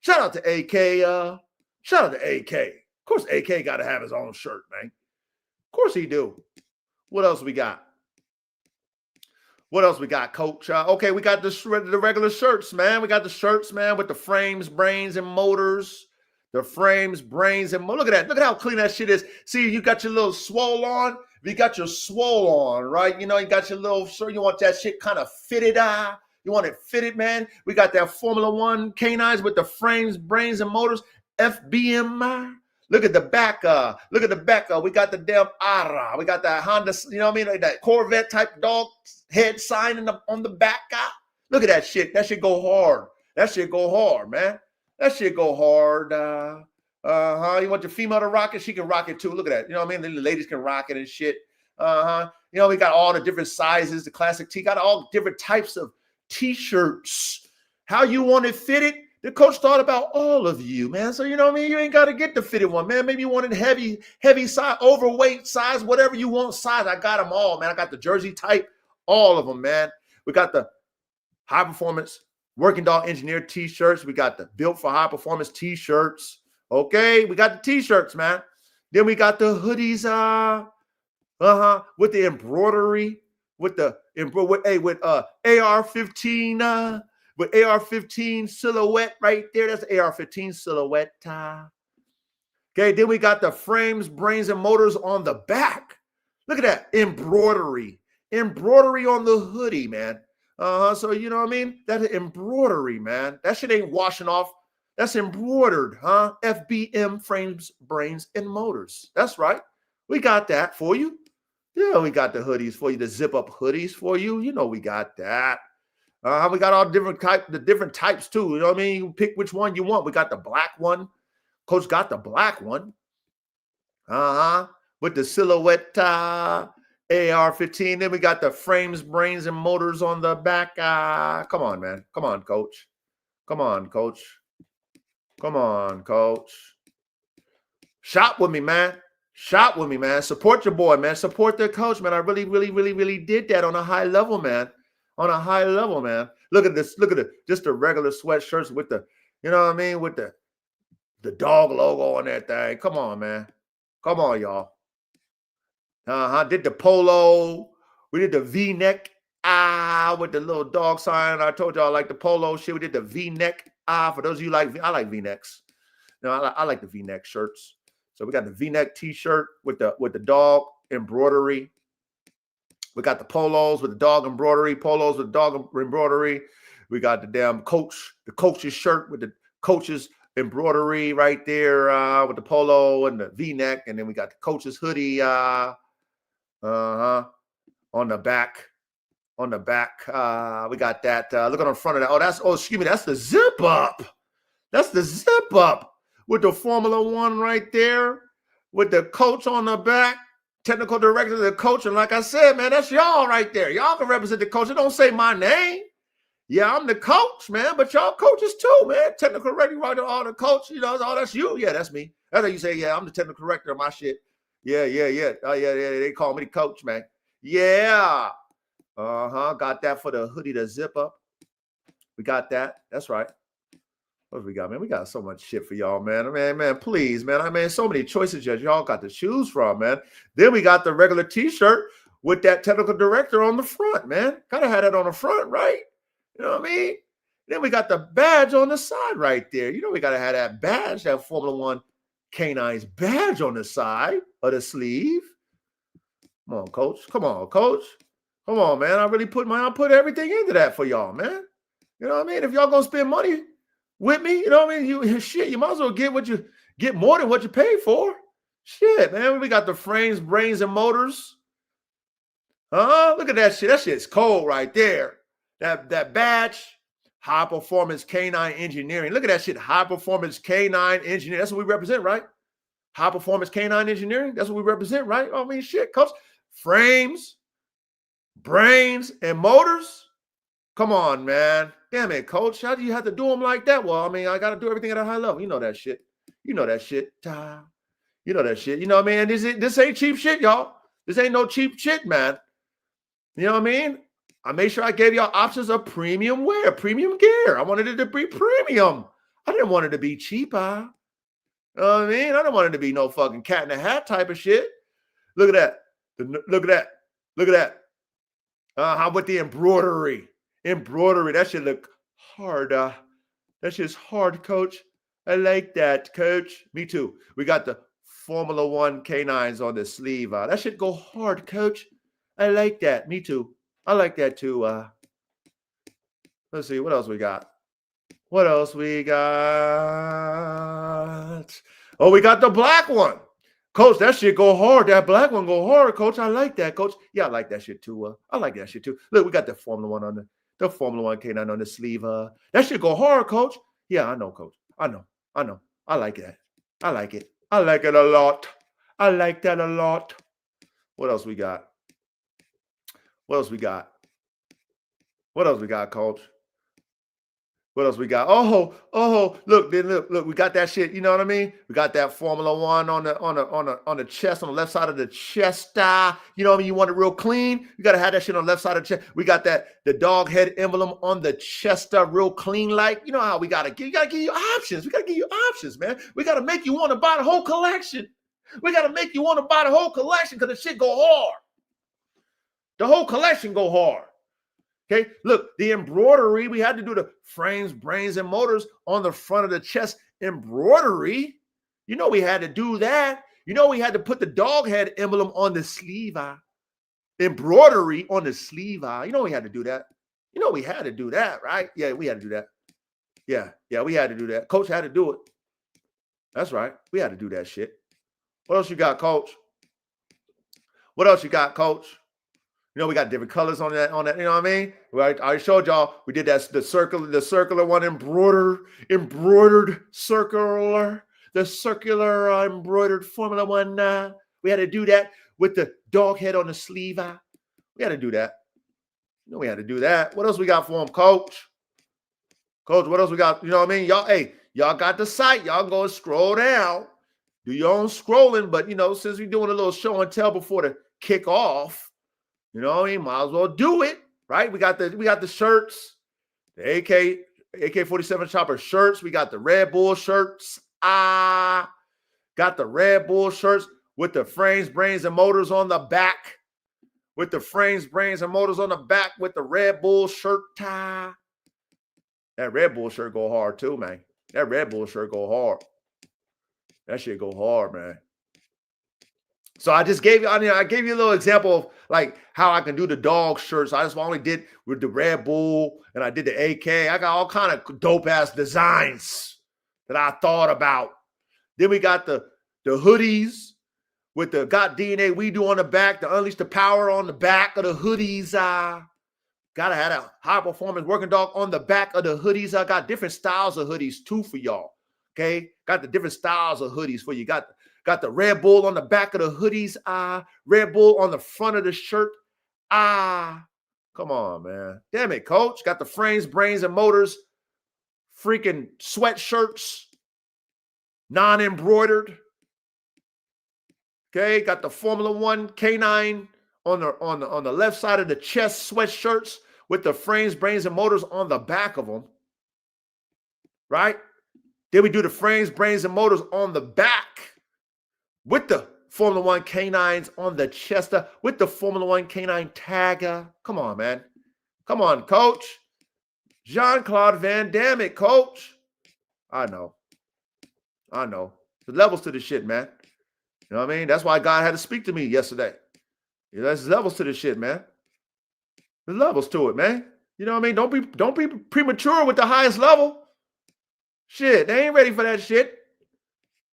Shout out to AK. Shout out to AK. Of course, AK got to have his own shirt, man. Of course he do. What else we got? What else we got, Coach? Okay, we got the regular shirts, man. We got the shirts, man, with the frames, brains, and motors. The frames, brains, and motors. Look at that. Look at how clean that shit is. See, you got your little swole on. You got your swole on, right? You know, you got your little shirt. You want that shit kind of fitted. You want it fitted, man. We got that Formula One canines with the frames, brains, and motors. FBM. Look at the back. Look at the back. We got the damn ARA. We got that Honda, you know what I mean? Like that Corvette type dog head sign on the back. Look at that shit. That shit go hard. That shit go hard, man. That shit go hard. You want your female to rock it? She can rock it too. Look at that. You know what I mean? The ladies can rock it and shit. You know, we got all the different sizes, the classic tee. Got all different types of t-shirts. How you want it fitted? The coach thought about all of you, man. So, you know what I mean? You ain't got to get the fitted one, man. Maybe you want it heavy size, overweight size, whatever you want size. I got them all, man. I got the jersey type, all of them, man. We got the high performance working dog engineer t-shirts. We got the built for high performance t-shirts. Okay, we got the t-shirts, man. Then we got the hoodies, with the embroidery, with AR-15, with AR-15 silhouette right there. That's the AR-15 silhouette. Okay, then we got the frames, brains, and motors on the back. Look at that embroidery on the hoodie, man. So you know what I mean? That embroidery, man. That shit ain't washing off. That's embroidered, FBM, frames, brains, and motors. That's right. We got that for you. Yeah, we got the hoodies for you, the zip-up hoodies for you. You know we got that. We got all different types too. You know what I mean? You pick which one you want. We got the black one. Coach got the black one. With the silhouette. AR-15. Then we got the frames, brains, and motors on the back. Come on, man. Come on, coach. Come on, coach. Come on, coach. Shop with me, man. Shop with me, man. Support your boy, man. Support the coach, man. I really, really, really, really did that on a high level, man. On a high level, man. Look at this. Look at it. Just the regular sweatshirts with the, you know what I mean? With the dog logo on that thing. Come on, man. Come on, y'all. Did the polo. We did the V-neck. With the little dog sign. I told y'all I like the polo shit. We did the V-neck. For those of you like, I like V-necks. No, I like the V-neck shirts. So we got the V-neck T-shirt with the dog embroidery. We got the polos with the dog embroidery. Polos with dog embroidery. We got the damn the coach's shirt with the coach's embroidery right there with the polo and the V-neck, and then we got the coach's hoodie. On the back. On the back, we got that. Look on the front of that. Excuse me, that's the zip up. That's the zip up with the Formula One right there, with the coach on the back, technical director of the coach. And like I said, man, that's y'all right there. Y'all can represent the coach. It don't say my name. Yeah, I'm the coach, man, but y'all coaches too, man. Technical director, all the coach, you know, that's you. Yeah, that's me. That's how you say, yeah, I'm the technical director of my shit. Yeah. Oh, yeah, they call me the coach, man. Yeah. Got that for the hoodie, the zip up. We got that. That's right. What we got, man? We got so much shit for y'all, man. Man, please, man. I mean, so many choices that y'all got to choose from, man. Then we got the regular T-shirt with that technical director on the front, man. Gotta have that on the front, right? You know what I mean? Then we got the badge on the side right there. You know, we gotta have that badge, that Formula One K9's badge on the side of the sleeve. Come on, coach. Come on, coach. Come on, man. I put everything into that for y'all, man. You know what I mean? If y'all gonna spend money with me, you know what I mean? You might as well get more than what you paid for. Shit, man. We got the frames, brains, and motors. Look at that shit. That shit's cold right there. That badge, high performance K9 engineering. Look at that shit. High performance K9 engineering. That's what we represent, right? High performance K9 engineering. That's what we represent, right? I mean, shit, coach. Frames, brains, and motors. Come on, man. Damn it, coach. How do you have to do them like that? Well, I mean, I got to do everything at a high level. You know that shit. You know that shit. You know that shit. You know what I mean? This ain't cheap shit, y'all. This ain't no cheap shit, man. You know what I mean? I made sure I gave y'all options of premium wear, premium gear. I wanted it to be premium. I didn't want it to be cheaper. You know what I mean? I didn't want it to be no fucking cat in the hat type of shit. Look at that. Look at that. Look at that. How about the embroidery? Embroidery. That should look hard. That shit's hard, coach. I like that, coach. Me too. We got the Formula One K9s on the sleeve. That should go hard, coach. I like that. Me too. I like that too. Let's see. What else we got? What else we got? Oh, we got the black one. Coach, that shit go hard. That black one go hard, coach. I like that, coach. Yeah, I like that shit too. I like that shit too. Look, we got the Formula One on the Formula One K9 on the sleeve. That shit go hard, coach. Yeah, I know, coach. I know. I like that. I like it. I like it a lot. I like that a lot. What else we got? What else we got? What else we got, coach? What else we got? Look, we got that shit. You know what I mean? We got that Formula One on the chest, on the left side of the chest. You know what I mean? You want it real clean. You gotta have that shit on the left side of the chest. We got the dog head emblem on the chest, real clean. Like, you know how we gotta give you options. We gotta give you options, man. We gotta make you want to buy the whole collection. We gotta make you want to buy the whole collection because the shit go hard. The whole collection go hard. Okay, look, the embroidery, we had to do the frames, brains, and motors on the front of the chest embroidery. You know we had to do that. You know we had to put the dog head emblem on the sleeve. Embroidery on the sleeve. You know we had to do that. You know we had to do that, right? Yeah, we had to do that. Yeah, we had to do that. Coach had to do it. That's right. We had to do that shit. What else you got, coach? What else you got, coach? You know, we got different colors on that, you know what I mean? Right? I showed y'all, we did that, the circular one, embroidered circular, the circular embroidered Formula One. We had to do that with the dog head on the sleeve. We had to do that. We had to do that. What else we got for them, Coach? Coach, what else we got? You know what I mean? Y'all got the site. Y'all go and scroll down. Do your own scrolling. But, since we're doing a little show and tell before the kick off, you know what I mean? Might as well do it, right? We got the shirts, the AK-47 chopper shirts. We got the Red Bull shirts. Got the Red Bull shirts with the frames, brains, and motors on the back. With the frames, brains, and motors on the back with the Red Bull shirt tie. That Red Bull shirt go hard too, man. That Red Bull shirt go hard. That shit go hard, man. So I just gave you, I gave you a little example of like how I can do the dog shirts. I just only did with the Red Bull and I did the AK. I got all kind of dope ass designs that I thought about. Then we got the hoodies with the got DNA we do on the back, the unleash the power on the back of the hoodies. Gotta have a high performance working dog on the back of the hoodies. I got different styles of hoodies too for y'all. Okay, got the different styles of hoodies for you. Got the Red Bull on the back of the hoodies. Red Bull on the front of the shirt. Come on, man. Damn it, Coach. Got the frames, brains, and motors. Freaking sweatshirts, non-embroidered. Okay, got the Formula One K9 on the left side of the chest sweatshirts with the frames, brains, and motors on the back of them. Right? Then we do the frames, brains, and motors on the back with the Formula One K9s on the chest, with the Formula One K9 tagger. Come on, man. Come on, Coach. Jean-Claude Van Damme, Coach. I know. The levels to this shit, man. You know what I mean? That's why God had to speak to me yesterday. There's levels to this shit, man. There's levels to it, man. You know what I mean? Don't be premature with the highest level. Shit, they ain't ready for that shit.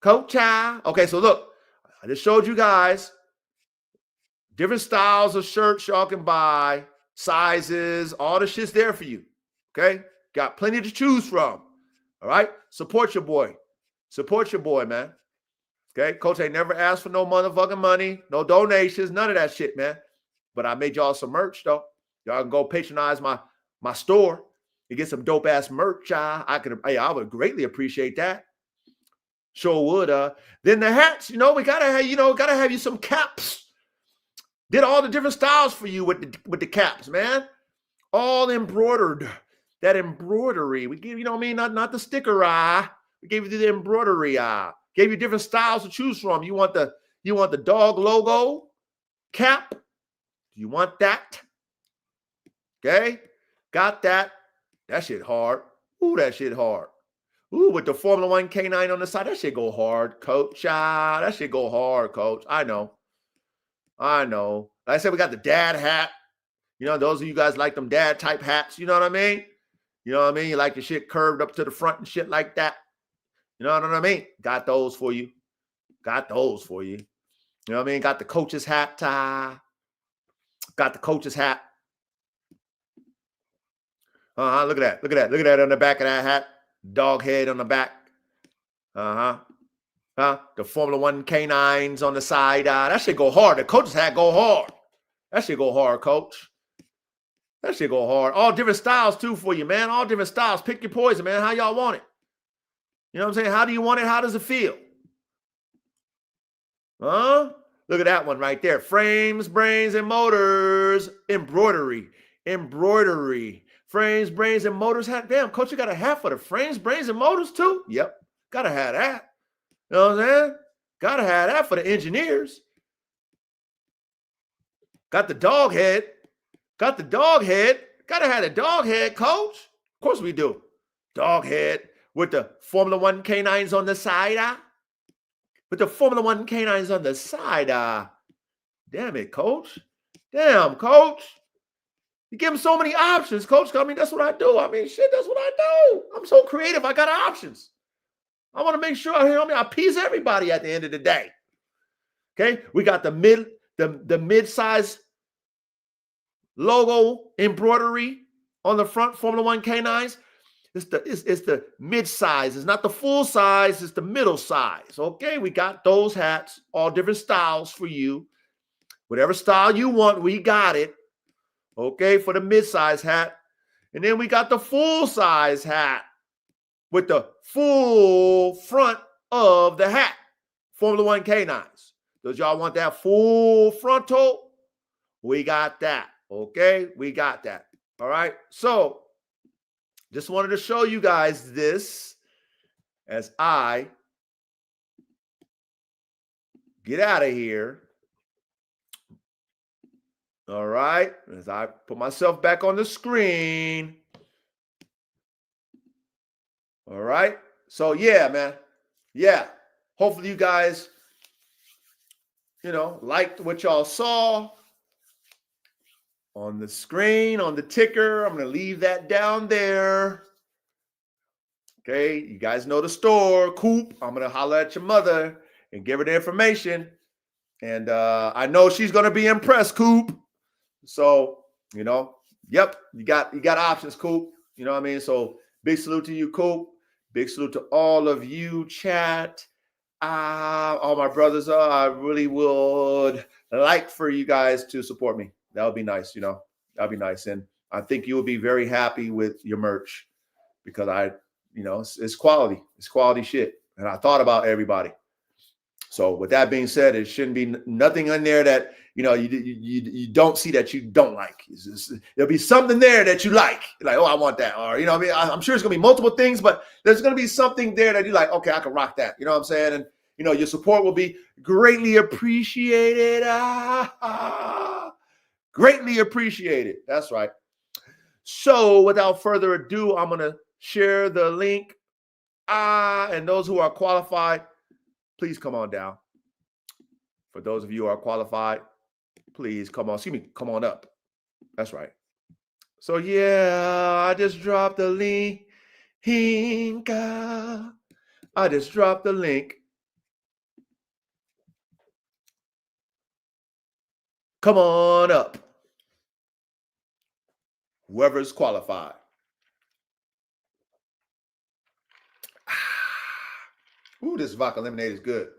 Coach. Okay, so look, I just showed you guys different styles of shirts y'all can buy, sizes, all the shit's there for you. Okay? Got plenty to choose from. All right? Support your boy. Support your boy, man. Okay? Coach ain't never asked for no motherfucking money, no donations, none of that shit, man. But I made y'all some merch, though. Y'all can go patronize my store and get some dope ass merch. I would greatly appreciate that. Sure would. Then the hats, we gotta have you some caps. Did all the different styles for you with the caps, man. All embroidered. That embroidery. We give, not the sticker we gave you the embroidery Gave you different styles to choose from. You want the dog logo cap? Do you want that? Okay, got that. That shit hard. Ooh, that shit hard. Ooh, with the Formula One K9 on the side, that shit go hard, Coach. That shit go hard, Coach. I know. Like I said, we got the dad hat. Those of you guys like them dad type hats. You know what I mean? You like your shit curved up to the front and shit like that. You know what I mean? Got those for you. You know what I mean? Got the coach's hat. Got the coach's hat. Look at that on the back of that hat. Dog head on the back. The Formula One K9s on the side. That shit go hard. The coach's hat go hard. That shit go hard, Coach. That shit go hard. All different styles too for you, man. All different styles. Pick your poison, man. How y'all want it? You know what I'm saying? How do you want it? How does it feel? Look at that one right there. Frames, brains, and motors. Embroidery. Frames, brains, and motors hat. Damn, Coach, you got a hat for the frames, brains, and motors too? Yep. Gotta have that. You know what I'm saying? Gotta have that for the engineers. Got the dog head. Gotta have the dog head, Coach. Of course we do. Dog head with the Formula One K9s on the side. Damn it, Coach. Damn, Coach. You give them so many options, Coach. That's what I do. That's what I do. I'm so creative. I got options. I want to make sure I appease everybody at the end of the day. Okay, we got the mid-size logo embroidery on the front Formula One K9s. It's the mid size. It's not the full size. It's the middle size. Okay, we got those hats, all different styles for you. Whatever style you want, we got it. Okay, for the mid size hat, and then we got the full size hat with the full front of the hat. Formula One canines. Does y'all want that full frontal? We got that. Okay, we got that. All right. So just wanted to show you guys this as I get out of here. All right. As I put myself back on the screen. All right. So yeah, man. Yeah. Hopefully you guys, liked what y'all saw on the screen, on the ticker. I'm going to leave that down there. Okay. You guys know the store, Coop. I'm going to holler at your mother and give her the information. And I know she's going to be impressed, Coop. So, yep, you got options, Coop. You know what I mean? So big salute to you, Coop. Big salute to all of you, chat. All my brothers, I really would like for you guys to support me. That would be nice, that'd be nice. And I think you will be very happy with your merch because it's quality. It's quality shit. And I thought about everybody. So with that being said, it shouldn't be nothing in there that, you don't see that you don't like. There'll be something there that you like. Like, oh, I want that. Or, I'm sure it's going to be multiple things, but there's going to be something there that you're like, okay, I can rock that. You know what I'm saying? And, your support will be greatly appreciated. Greatly appreciated. That's right. So without further ado, I'm going to share the link. And those who are qualified, please come on down. For those of you who are qualified, please come on up. That's right. So yeah, I just dropped the link. I just dropped the link. Come on up. Whoever's qualified. Ooh, this vodka lemonade is good.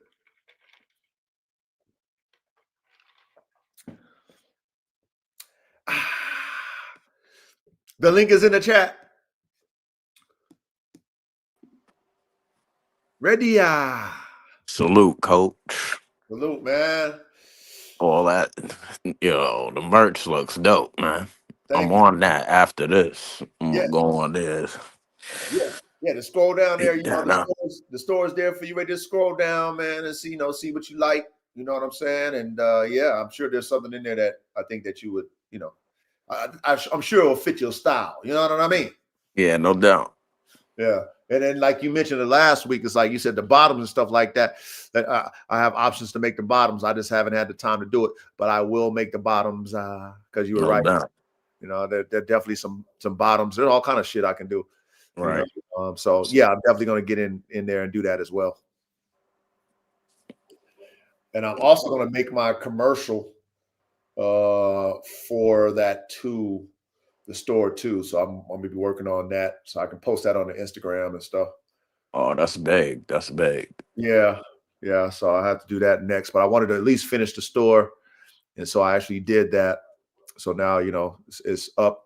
The link is in the chat. Ready? Salute, coach. Salute, man. All that, the merch looks dope, man. Thank I'm you. on that after this. I'm Yeah. gonna go on this. Yeah, to scroll down there, Yeah, the store's there for you. Right, just scroll down, man, and see what you like. You know what I'm saying? And yeah, I'm sure there's something in there that I think that you would, I'm sure it will fit your style. You know what I mean? Yeah, no doubt. Yeah. And then, like you mentioned the last week, it's like you said, the bottoms and stuff like that. That I have options to make the bottoms. I just haven't had the time to do it, but I will make the bottoms because you were right. Doubt. There definitely some bottoms. There's all kind of shit I can do. Right. So yeah, I'm definitely going to get in there and do that as well. And I'm also going to make my commercial for that too. The store too, so I'm gonna be working on that, so I can post that on the Instagram and stuff. Oh, that's big. That's big. Yeah. So I have to do that next, but I wanted to at least finish the store, and so I actually did that. So now it's up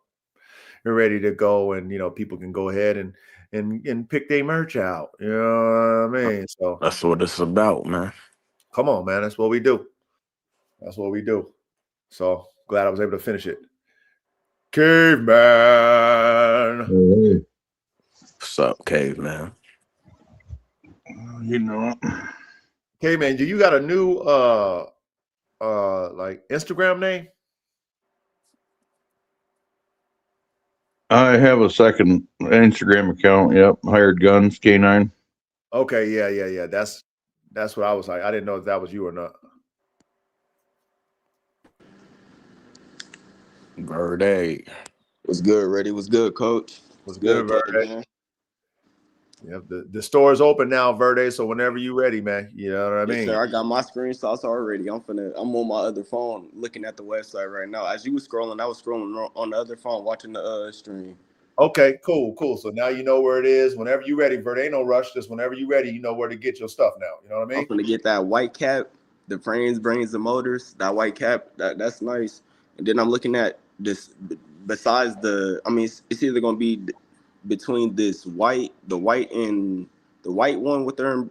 and ready to go, and people can go ahead and pick their merch out. You know what I mean? So That's what it's about, man. come on, man. That's what we do. That's what we do. So glad I was able to finish it. Caveman. Hey. What's up, caveman? Caveman, do you got a new like Instagram name? I have a second Instagram account. Yep, Hired Guns K9. Okay, yeah. That's what I was like. I didn't know if that was you or not. Verde. What's good, Ready? What's good, coach? What's good, Verde? Man? Yep, the store is open now, Verde. So whenever you ready, man, you know what I mean. Sir, I got my screenshots already. I'm on my other phone looking at the website right now. As you were scrolling, I was scrolling on the other phone watching the stream. Okay, cool. So now you know where it is. Whenever you're ready, Vert, ain't no rush. Just whenever you're ready, you know where to get your stuff now. You know what I I'm mean? gonna get that white cap, the frames, brains, and motors. That white cap, that's nice. And then I'm looking at this. Besides the, I mean, it's either gonna be between this the white and the white one with their.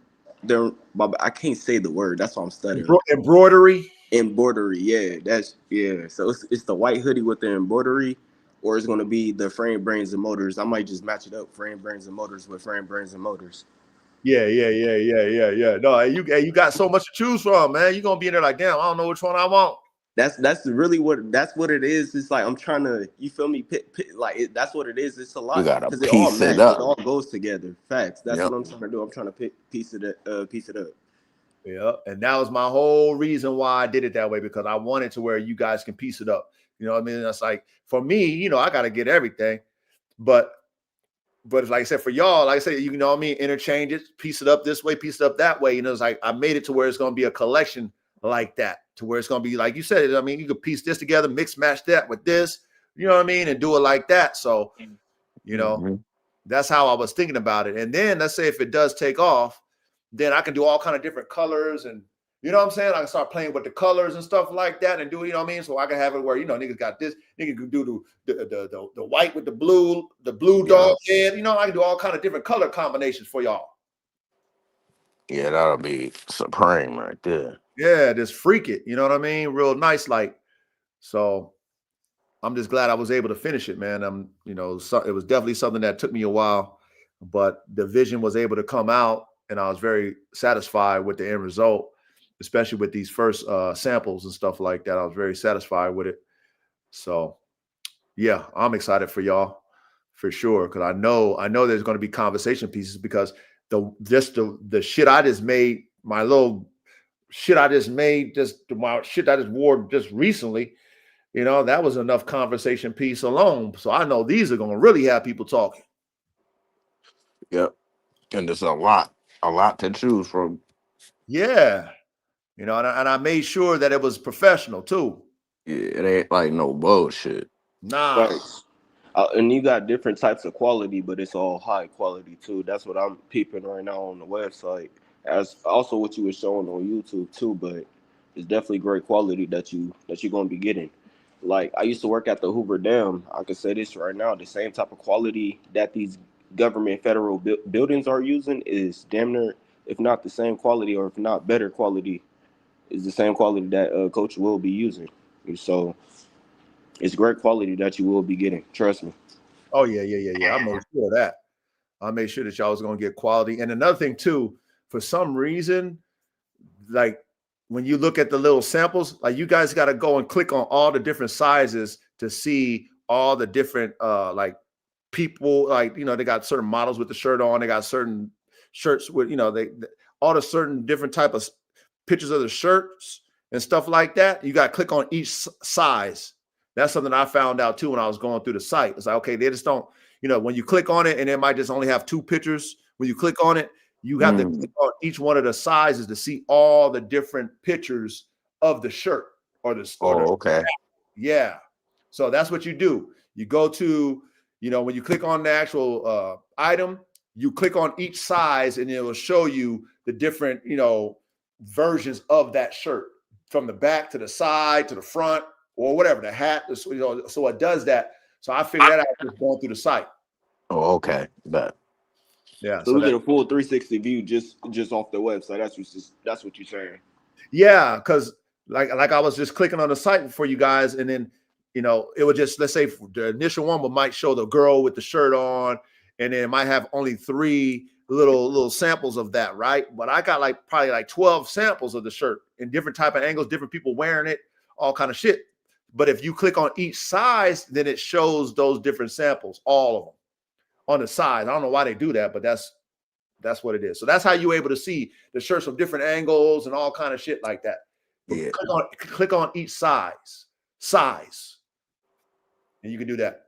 I can't say the word. That's why I'm stuttering. Embroidery. Embroidery, yeah, yeah. So it's the white hoodie with the embroidery, or it's gonna be the frame, brains, and motors. I might just match it up, frame, brains, and motors with frame, brains, and motors. Yeah. No, you got so much to choose from, man. You're gonna be in there like, damn, I don't know which one I want. That's really what it is. It's like I'm trying to, you feel me? That's what it is. It's a You lot gotta because it all piece it meshed. It up. all goes together. Facts. That's Yep. what I'm trying to do. I'm trying to piece it up. Yeah, and that was my whole reason why I did it that way, because I wanted to where you guys can piece it up. You know what I mean? That's like, for me, I got to get everything, but it's like I said, for y'all, like I said, you know what I mean, interchange it, piece it up this way, piece it up that way. It's like I made it to where it's going to be a collection like that, to where it's going to be like you said. I mean, you could piece this together, mix match that with this, you know what I mean, and do it like that. So, that's how I was thinking about it. And then let's say if it does take off, then I can do all kind of different colors, and you know what I'm saying? I can start playing with the colors and stuff like that, and do, you know what I mean? So I can have it where, niggas got this, nigga can do the white with the blue dog head. I can do all kind of different color combinations for y'all. Yeah, that'll be supreme right there. Yeah, just freak it. You know what I mean? Real nice, like. So I'm just glad I was able to finish it, man. It was definitely something that took me a while, but the vision was able to come out, and I was very satisfied with the end result, especially with these first samples and stuff like that. I was very satisfied with it. So, yeah, I'm excited for y'all for sure, because I know there's going to be conversation pieces, because the shit I just made, my little shit I just made, my shit I just wore just recently. That was enough conversation piece alone. So I know these are going to really have people talking. Yep. And there's a lot to choose from. Yeah. And I made sure that it was professional too. Yeah, it ain't like no bullshit. Nah. Right. And you got different types of quality, but it's all high quality too. That's what I'm peeping right now on the website. As also what you were showing on YouTube too, but it's definitely great quality that you're gonna be getting. Like I used to work at the Hoover Dam. I can say this right now: the same type of quality that these government federal buildings are using is damn near, if not the same quality, or if not better quality, is the same quality that Coach will be using. So it's great quality that you will be getting. Trust me. Oh, yeah. I made sure of that. I made sure that y'all was going to get quality. And another thing too, for some reason, like when you look at the little samples, like you guys got to go and click on all the different sizes to see all the different like people, like they got certain models with the shirt on, they got certain shirts with they all the certain different type of pictures of the shirts and stuff like that. You got to click on each size. That's something I found out too when I was going through the site. It's like, okay, they just don't, when you click on it and it might just only have 2 pictures. When you click on it, you have to click on each one of the sizes to see all the different pictures of the shirt or the Okay. yeah. So that's what you do. You go to, when you click on the actual item, you click on each size and it will show you the different, versions of that shirt, from the back to the side to the front or whatever, the hat. So it does that. So I figured that out just going through the site. Oh, okay. But Yeah. So we get a full 360 view just off the website. That's what you're saying. Yeah, because like I was just clicking on the site for you guys, and then it would just, let's say the initial one might show the girl with the shirt on, and then it might have only 3 little samples of that, right? But I got probably 12 samples of the shirt in different type of angles, different people wearing it, all kind of shit. But if you click on each size, then it shows those different samples, all of them on the size. I don't know why they do that, but that's what it is. So that's how you're able to see the shirts from different angles and all kind of shit like that. But yeah. click on each size, and you can do that.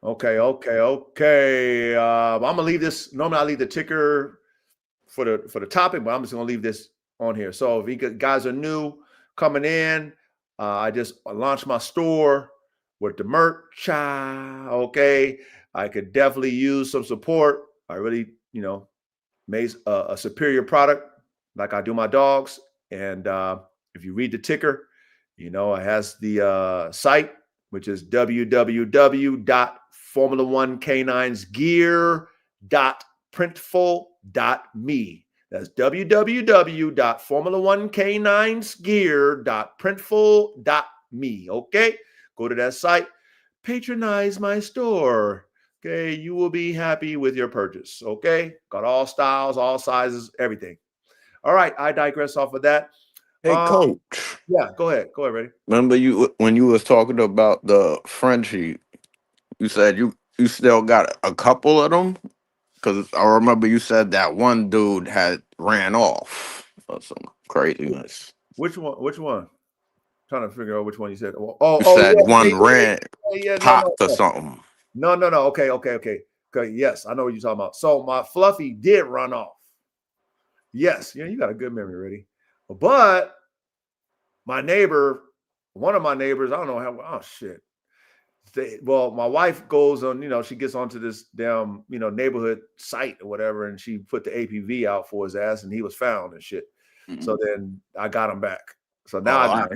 Okay. I'm gonna leave this. Normally, I leave the ticker for the topic, but I'm just gonna leave this on here. So if you guys are new coming in, I just launched my store. with the merch. Okay, I could definitely use some support. I really, made a superior product like I do my dogs. And if you read the ticker, it has the site, which is www.formula1caninesgear.printful.me. That's www.formula1caninesgear.printful.me. Okay, go to that site, patronize my store. Okay, you will be happy with your purchase. Okay, got all styles, all sizes, everything. All right, I digress off of that. Hey, Coach. Yeah, go ahead, Reddy. Remember when you was talking about the Frenchie? You said you still got a couple of them, because I remember you said that one dude had ran off or some craziness. Which one? Trying to figure out which one you said. You Oh, said one yeah, ran yeah, popped or something. No. Okay. Yes, I know what you're talking about. So my Fluffy did run off. Yes, you got a good memory, Reddy. But my neighbor, one of my neighbors, I don't know how. Oh shit. My wife goes on, she gets onto this damn, neighborhood site or whatever, and she put the APV out for his ass, and he was found and shit. Mm-hmm. So then I got him back. So now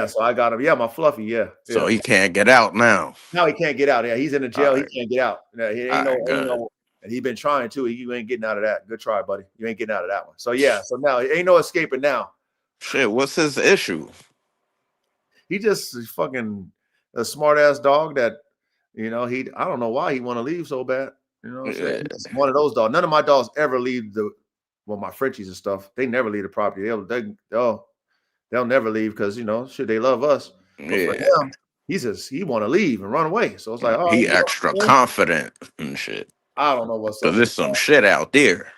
so I got him. Yeah, my Fluffy. Yeah. So he can't get out now. Now he can't get out. Yeah, he's in the jail. He can't get out. Yeah, he ain't no. And he's been trying to. You ain't getting out of that. Good try, buddy. You ain't getting out of that one. So yeah. So now ain't no escaping now. Shit, what's his issue? He just fucking a smart ass dog that, I don't know why he want to leave so bad. He's one of those dogs. None of my dogs ever leave my Frenchies and stuff. They never leave the property. They'll never leave because should they love us. But for him, he want to leave and run away. So it's like, oh, he extra confident and shit. I don't know what's up. Because there's some shit out there.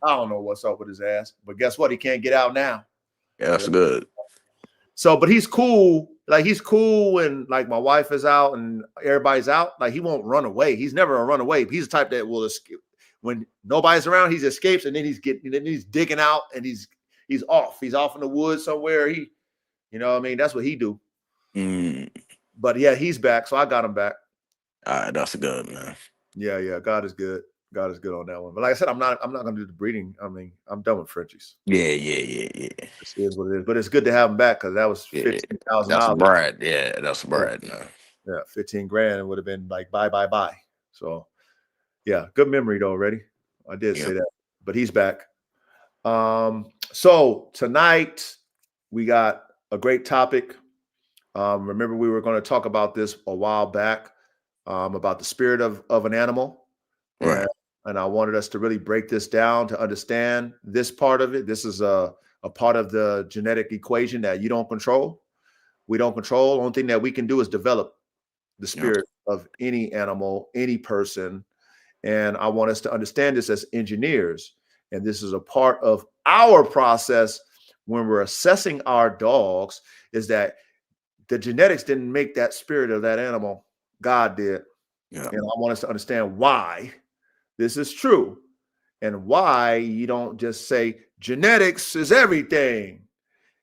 I don't know what's up with his ass. But guess what? He can't get out now. Yeah, that's good. So, but he's cool. Like, he's cool when, like, my wife is out and everybody's out. Like, he won't run away. He's never a run away. He's the type that will escape. When nobody's around, he escapes, and then he's digging out, and he's off. He's off in the woods somewhere. That's what he do. But yeah, he's back. So I got him back. All right, that's good, man. Yeah. God is good. God is good on that one. But like I said, I'm not gonna do the breeding. I'm done with Frenchies. Yeah. This is what it is. But it's good to have him back because that was $15,000. That's bread. Yeah, that's bread. Yeah, $15,000 would have been like bye. So yeah, good memory though, Reddy. I did say that. But he's back. So tonight we got a great topic. Remember, we were going to talk about this a while back, about the spirit of an animal. Right. And I wanted us to really break this down to understand this part of it. This is a part of the genetic equation that you don't control. We don't control. The only thing that we can do is develop the spirit of any animal, any person. And I want us to understand this as engineers. And this is a part of our process when we're assessing our dogs, is that the genetics didn't make that spirit of that animal. God did. Yeah. And I want us to understand why this is true and why you don't just say genetics is everything,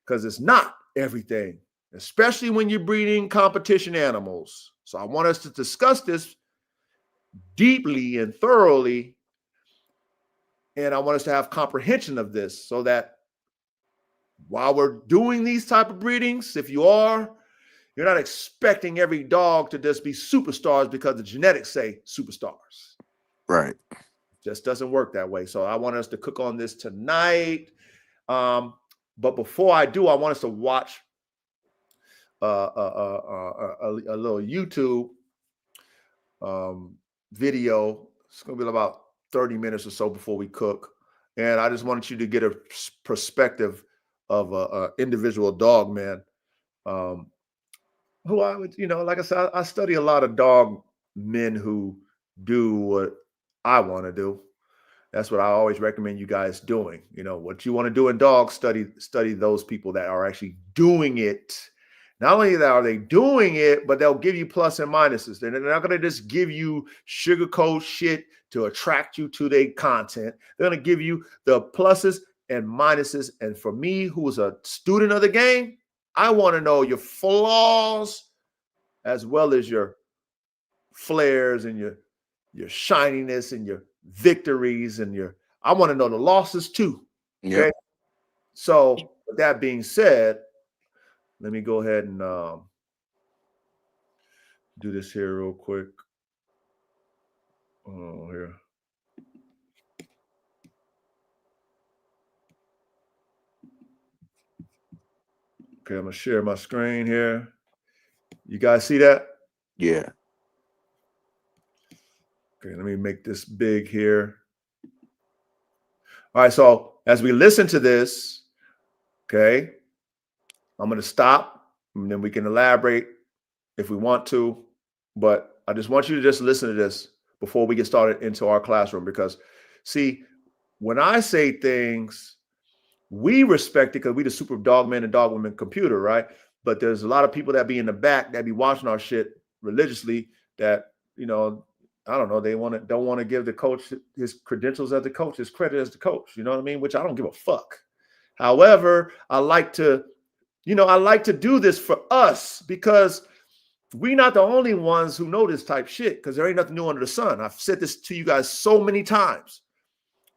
because it's not everything, especially when you're breeding competition animals. So I want us to discuss this deeply and thoroughly. And I want us to have comprehension of this so that while we're doing these type of breedings, if you're not expecting every dog to just be superstars because the genetics say superstars. Right. Just doesn't work that way. So I want us to cook on this tonight. But before I do, I want us to watch a little YouTube video. It's going to be about 30 minutes or so before we cook. And I just wanted you to get a perspective of an individual dog man. Who I would, like I said, I study a lot of dog men who do what I want to do. That's what I always recommend you guys doing. What you want to do in dogs, study those people that are actually doing it. Not only that are they doing it, but they'll give you plus and minuses. They're not going to just give you sugarcoat shit to attract you to their content. They're going to give you the pluses and minuses. And for me, who is a student of the game, I want to know your flaws as well as your flares and your shininess and your victories and I want to know the losses too. Okay. Yep. So with that being said, let me go ahead and do this here real quick. Oh, here. Okay, I'm gonna share my screen here. You guys see that? Yeah. Okay, let me make this big here. All right, so as we listen to this, okay, I'm gonna stop and then we can elaborate if we want to, but I just want you to just listen to this before we get started into our classroom, because see, when I say things, we respect it because we the super dog man and dog woman computer, right? But there's a lot of people that be in the back that be watching our shit religiously that, I don't know, don't want to give the coach his credentials as the coach, his credit as the coach, you know what I mean? Which I don't give a fuck. However, I like to do this for us because we're not the only ones who know this type shit, because there ain't nothing new under the sun. I've said this to you guys so many times.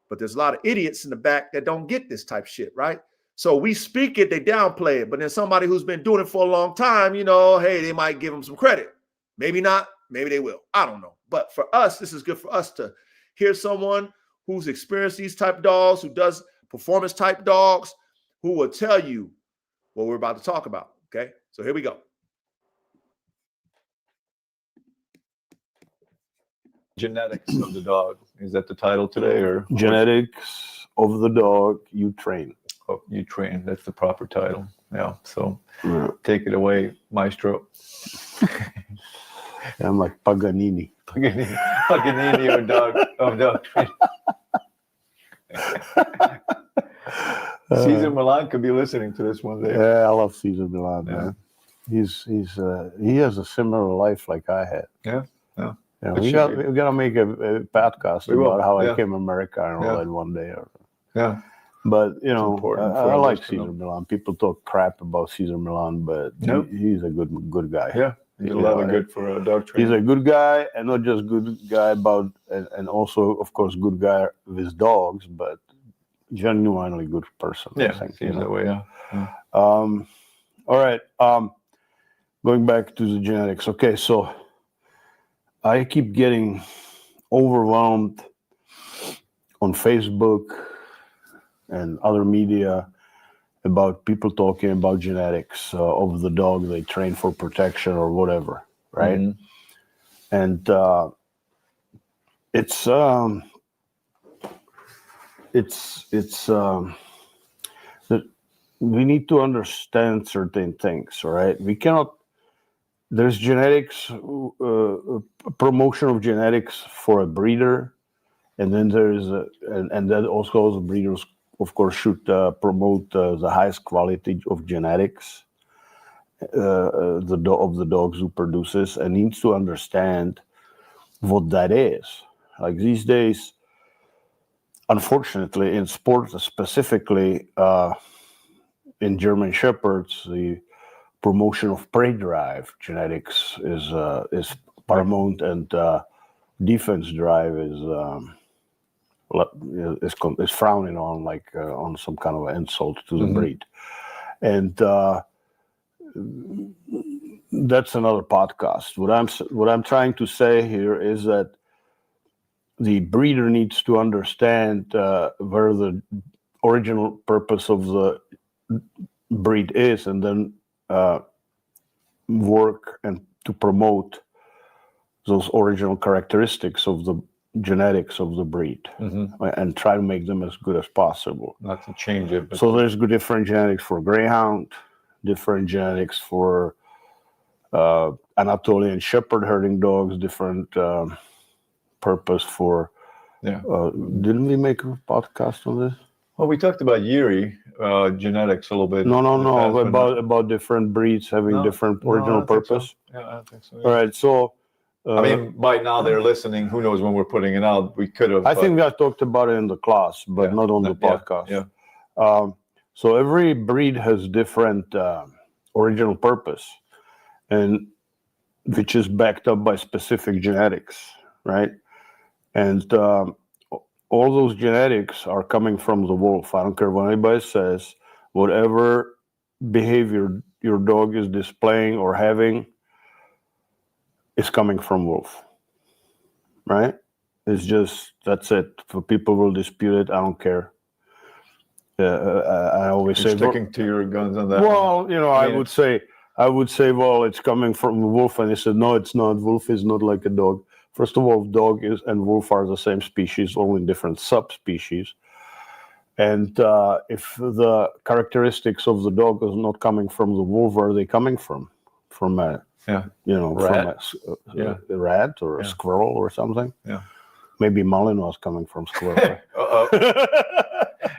But there's a lot of idiots in the back that don't get this type shit, right? So we speak it, they downplay it. But then somebody who's been doing it for a long time, hey, they might give them some credit. Maybe not, maybe they will. I don't know. But for us, this is good for us to hear someone who's experienced these type of dogs, who does performance type dogs, who will tell you what we're about to talk about. Okay, so here we go. Genetics of the dog. Is that the title today, or Genetics of the dog you train? Oh, you train. That's the proper title. Yeah. So Yeah. take it away, Maestro. I'm like Paganini. Paganini of dog training. Cesar Milan could be listening to this one day. Yeah, I love Cesar Milan, Yeah. man. He has a similar life like I had. Yeah. Yeah, It we should be. gotta make a podcast We will, about how yeah. I came America and all Yeah. that one day. Yeah. But important for I others like to know. Cesar Milan. People talk crap about Cesar Milan, but Nope. he's a good guy. Yeah. He did a You lot know, of good for a dog He's trainer. a good guy, and not just good guy and also, of course, good guy with dogs, but genuinely good person. I Yeah. think, Seems that way. Yeah. All right. Going back to the genetics. Okay, so I keep getting overwhelmed on Facebook and other media about people talking about genetics of the dog they train for protection or whatever, right? Mhm. And that we need to understand certain things, right? We cannot. There's genetics, promotion of genetics for a breeder, and then there's and that also the breeders, of course, should promote the highest quality of genetics of the dogs who produces, and needs to understand what that is. Like these days, unfortunately, in sports specifically, in German Shepherds, the promotion of prey drive genetics is paramount, and defense drive is frowning on, like on some kind of insult to the breed. And that's another podcast. What I'm trying to say here is that the breeder needs to understand where the original purpose of the breed is, and then work and to promote those original characteristics of the genetics of the breed, and try to make them as good as possible. Not to change it. But So there's different genetics for greyhound, different genetics for Anatolian Shepherd herding dogs, different purpose for. Yeah. Didn't we make a podcast on this? Well, we talked about Realy genetics a little bit. No. in the past, but About different breeds having different I original don't think so. purpose. Yeah, I don't think so. Yeah. All right, so. I mean, by now they're listening. Who knows when we're putting it out? We could have. I think I talked about it in the class, but not on the podcast. Yeah. So every breed has different original purpose, and which is backed up by specific genetics, right? And all those genetics are coming from the wolf. I don't care what anybody says. Whatever behavior your dog is displaying or having is coming from wolf, right? It's just, that's it. For people will dispute it, I don't care. I always You're say, sticking to your guns on that. well, one. you know, I would say, well, it's coming from a wolf, and they said, no, it's not. Wolf is not like a dog. First of all, dog is and wolf are the same species, only different subspecies. And if the characteristics of the dog is not coming from the wolf, where are they coming from? From a, you know, Rat. from a rat or a squirrel or something. Yeah. Maybe Malinois coming from squirrel.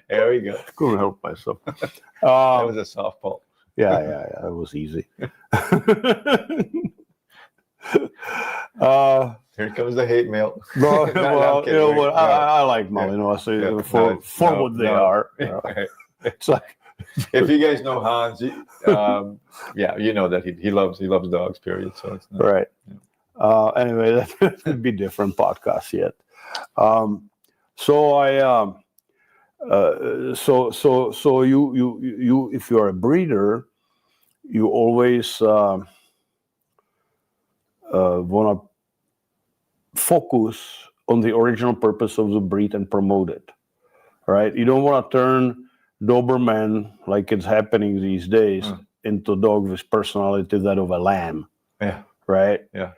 There we go. Couldn't help myself. That was a softball. Yeah, it was easy. Here comes the hate mail. No, No, well, I'm you know kidding. what? No. I like Malinois for what they are. You know. It's like, If you guys know Hans, yeah, you know that he loves dogs. Period. So it's not, right. Anyway, that would be different podcast yet. So I so you if you're a breeder, you always want to focus on the original purpose of the breed and promote it, right? You don't want to turn Doberman, like it's happening these days, into a dog with personality that of a lamb. Yeah. Right? Yeah.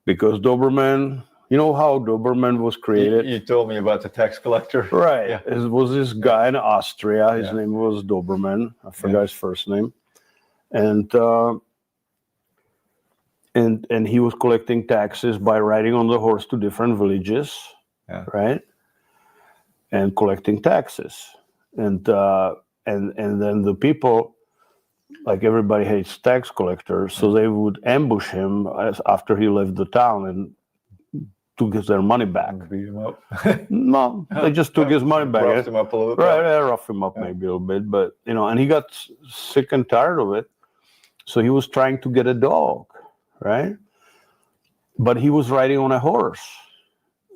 Because Doberman, you know how Doberman was created? You told me about the tax collector. Right. Yeah. It was this guy in Austria. His name was Doberman. I forgot his first name. And he was collecting taxes by riding on the horse to different villages, right? And collecting taxes. And then the people, like everybody hates tax collectors, so they would ambush him after he left the town and to get their money back. Beat him up. No, they just took his money back. Roughed him up a little bit. Right, rough him up maybe a little bit, but you know, and he got sick and tired of it, so he was trying to get a dog, right? But he was riding on a horse,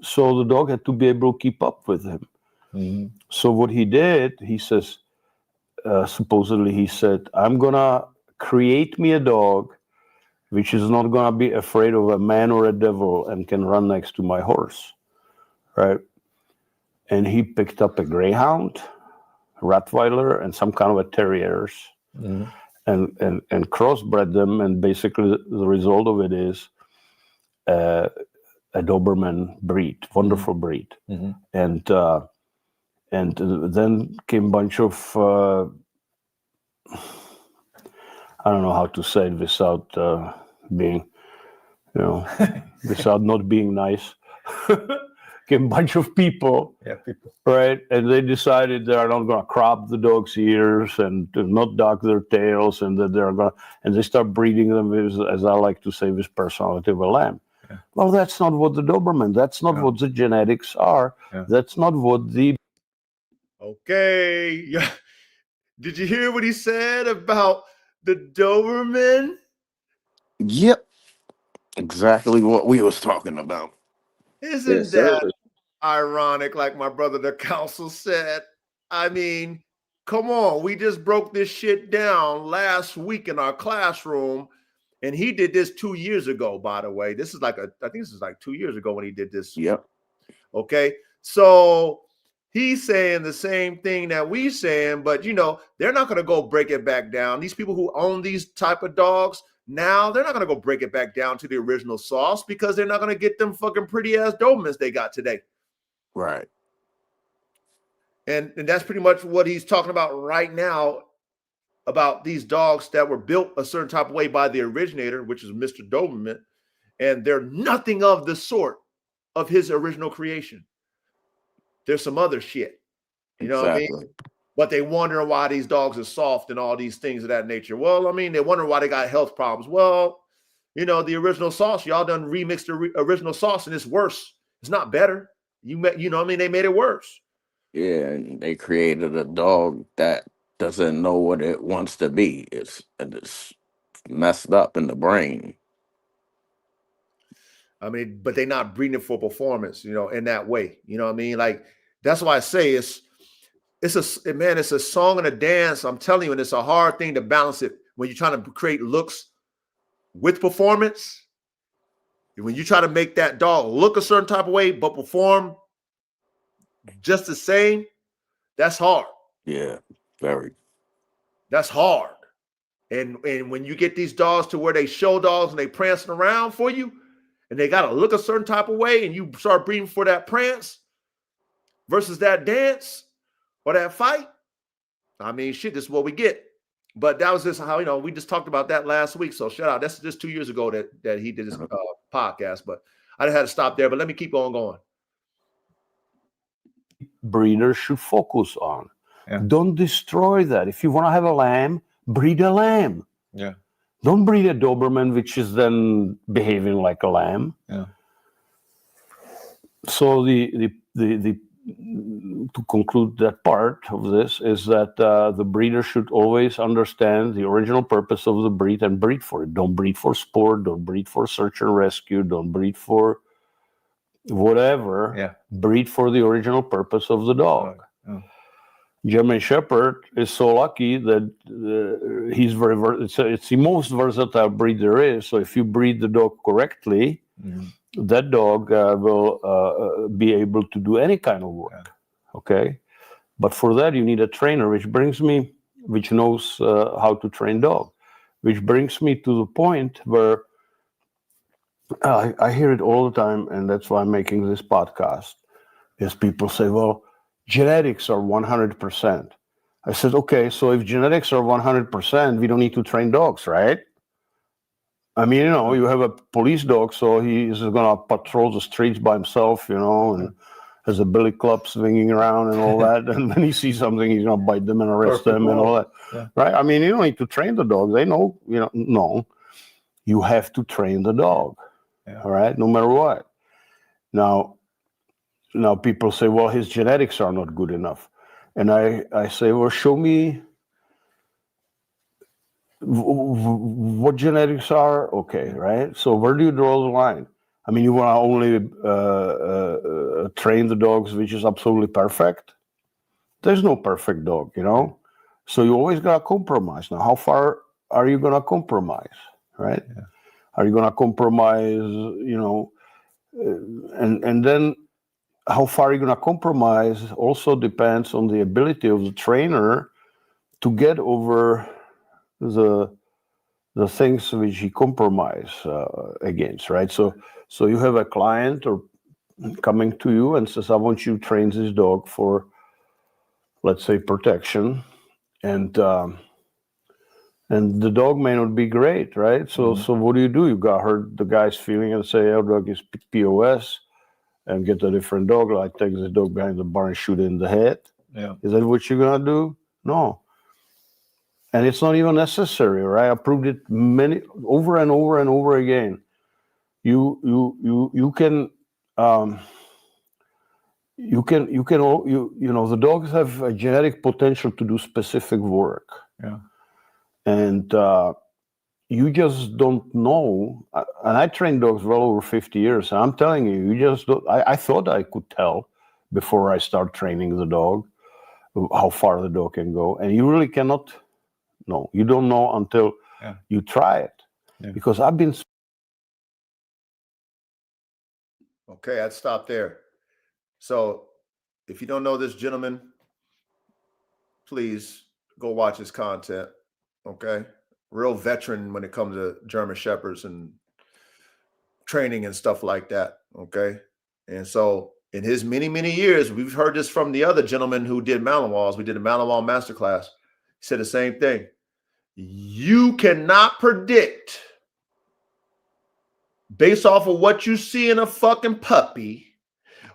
so the dog had to be able to keep up with him. Mm-hmm. So what he did, he says, supposedly he said, I'm gonna create me a dog which is not gonna be afraid of a man or a devil and can run next to my horse, right? And he picked up a greyhound, Rottweiler, and some kind of a terriers, and crossbred them, and basically the result of it is a Doberman breed, wonderful breed. And then came a bunch of I don't know how to say it without being, you know, without not being nice. Came a bunch of people, right? And they decided they are not going to crop the dog's ears and not dock their tails, and that they're going to, and they start breeding them with, as I like to say, with personality of a lamb. Well, that's not what the Doberman, that's not what the genetics are. That's not what the... Okay. Yeah. Did you hear what he said about the Doberman? Yep. Exactly what we was talking about. Isn't that ironic, like my brother the council said? I mean, come on. We just broke this shit down last week in our classroom, and he did this 2 years ago, by the way. This is I think this is like 2 years ago when he did this. Yep. Okay. So he's saying the same thing that we saying, but you know, they're not going to go break it back down. These people who own these type of dogs, now they're not going to go break it back down to the original sauce because they're not going to get them fucking pretty ass Dobermans they got today. Right. And that's pretty much what he's talking about right now, about these dogs that were built a certain type of way by the originator, which is Mr. Doberman, and they're nothing of the sort of his original creation. There's some other shit, you know what I mean? But they wonder why these dogs are soft and all these things of that nature. Well, I mean, they wonder why they got health problems. Well, you know, the original sauce, y'all done remixed the original sauce and it's worse. It's not better. You know what I mean? They made it worse. Yeah, and they created a dog that doesn't know what it wants to be. It's messed up in the brain. I mean, but they're not breeding for performance, you know, in that way. You know what I mean? Like, that's why I say it's a song and a dance. I'm telling you, and it's a hard thing to balance it when you're trying to create looks with performance. When you try to make that dog look a certain type of way, but perform just the same, that's hard. Yeah, very. That's hard. And when you get these dogs to where they show dogs and they prancing around for you, and they got to look a certain type of way, and you start breeding for that prance versus that dance or that fight, I mean, shit, this is what we get. But that was just how, you know, we just talked about that last week. So shout out. That's just 2 years ago that he did this podcast. But I just had to stop there. But let me keep on going. Breeders should focus on. Yeah. Don't destroy that. If you want to have a lamb, breed a lamb. Yeah. Don't breed a Doberman, which is then behaving like a lamb. Yeah. So the to conclude that part of this is that the breeder should always understand the original purpose of the breed and breed for it. Don't breed for sport. Don't breed for search and rescue. Don't breed for whatever. Yeah. Breed for the original purpose of the dog. Yeah. German Shepherd is so lucky that he's it's the most versatile breed there is. So if you breed the dog correctly, that dog will be able to do any kind of work. Yeah. Okay, but for that you need a trainer, which knows how to train dog, which brings me to the point where I hear it all the time, and that's why I'm making this podcast. Is people say, well, genetics are 100%. I said, okay, so if genetics are 100%, we don't need to train dogs, right? I mean, you know, you have a police dog, so he's going to patrol the streets by himself, you know, and has a billy club swinging around and all that. And when he sees something, he's going to bite them and arrest them and all that, right? I mean, you don't need to train the dog. They know, you know, no. You have to train the dog, all right, no matter what. Now people say, well, his genetics are not good enough. And I say, well, show me what genetics are okay, right? So where do you draw the line? I mean, you want to only train the dogs which is absolutely perfect? There's no perfect dog, you know? So you always got to compromise. Now, how far are you going to compromise, right? Yeah. Are you going to compromise, you know, and then how far you're going to compromise also depends on the ability of the trainer to get over the things which he compromise against, right? So you have a client or coming to you and says, I want you to train this dog for, let's say, protection, and the dog may not be great, right? So what do? You got to hurt the guy's feeling and say, our dog is POS, and get a different dog, like take this dog behind the bar and shoot it in the head. Yeah. Is that what you're going to do? No. And it's not even necessary, right? I proved it over and over and over again. You can the dogs have a genetic potential to do specific work. Yeah. And you just don't know. And I trained dogs well over 50 years. And I'm telling you, you just don't. I thought I could tell before I start training the dog how far the dog can go. And you really cannot know. You don't know until you try it. Yeah. Because I've been. Okay, I'd stop there. So if you don't know this gentleman, please go watch his content. Okay. Real veteran when it comes to German Shepherds and training and stuff like that. Okay. And so in his many, many years, we've heard this from the other gentleman who did Malinois. We did a Malinois masterclass. He said the same thing. You cannot predict based off of what you see in a fucking puppy,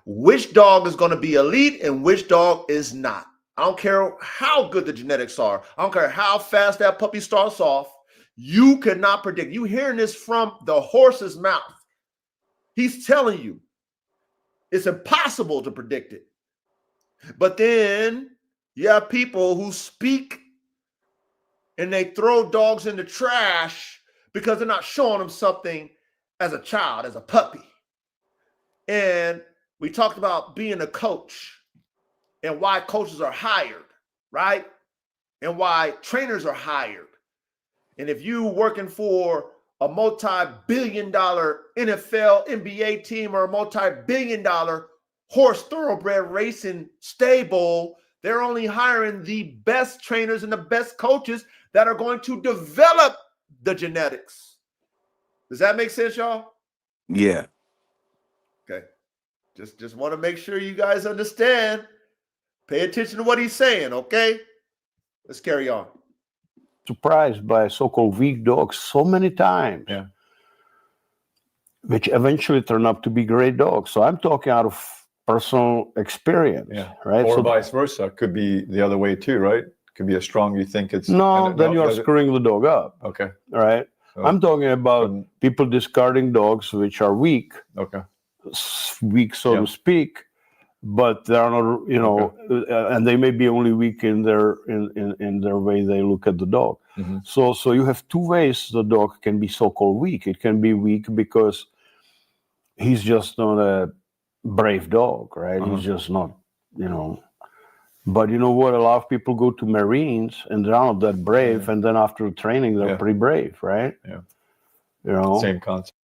which dog is going to be elite and which dog is not. I don't care how good the genetics are. I don't care how fast that puppy starts off. You cannot predict. You hearing this from the horse's mouth. He's telling you it's impossible to predict it. But then you have people who speak and they throw dogs in the trash because they're not showing them something as a child, as a puppy. And we talked about being a coach and why coaches are hired, right? And why trainers are hired. And if you working for a multi-billion-dollar NFL, NBA team or a multi-billion-dollar horse thoroughbred racing stable, they're only hiring the best trainers and the best coaches that are going to develop the genetics. Does that make sense, y'all? Yeah. Okay. Just want to make sure you guys understand. Pay attention to what he's saying, okay? Let's carry on. Surprised by so-called weak dogs so many times, Yeah. which eventually turn up to be great dogs. So I'm talking out of personal experience, right? Or So vice versa. Could be the other way too, right? Could be a strong you think it's then you are screwing the dog up. Okay. All right. So, I'm talking about people discarding dogs which are weak, okay. To speak, but they are not, and they may be only weak in their way they look at the dog. Mm-hmm. So you have two ways the dog can be so-called weak. It can be weak because he's just not a brave dog, right? Uh-huh. He's just not, But you know what? A lot of people go to Marines and they're not that brave, and then after training, they're pretty brave, right? Yeah. Same concept.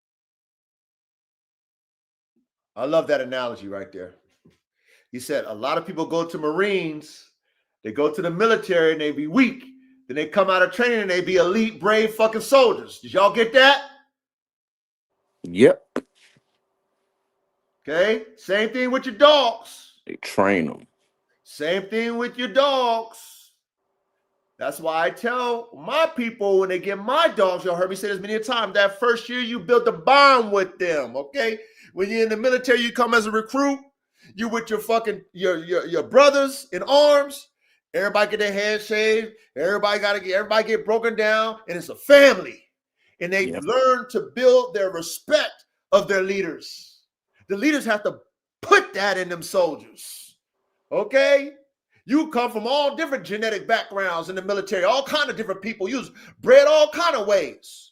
I love that analogy right there. He said a lot of people go to Marines, they go to the military and they be weak. Then they come out of training and they be elite, brave fucking soldiers. Did y'all get that? Yep. Okay. Same thing with your dogs. They train them. Same thing with your dogs. That's why I tell my people when they get my dogs, y'all heard me say this many times, that first year you build a bond with them, okay? When you're in the military, you come as a recruit, you with your fucking, your brothers in arms, everybody get their head shaved, everybody get broken down, and it's a family. And they learn to build their respect of their leaders. The leaders have to put that in them soldiers, okay? You come from all different genetic backgrounds in the military, all kind of different people. You was bred all kind of ways.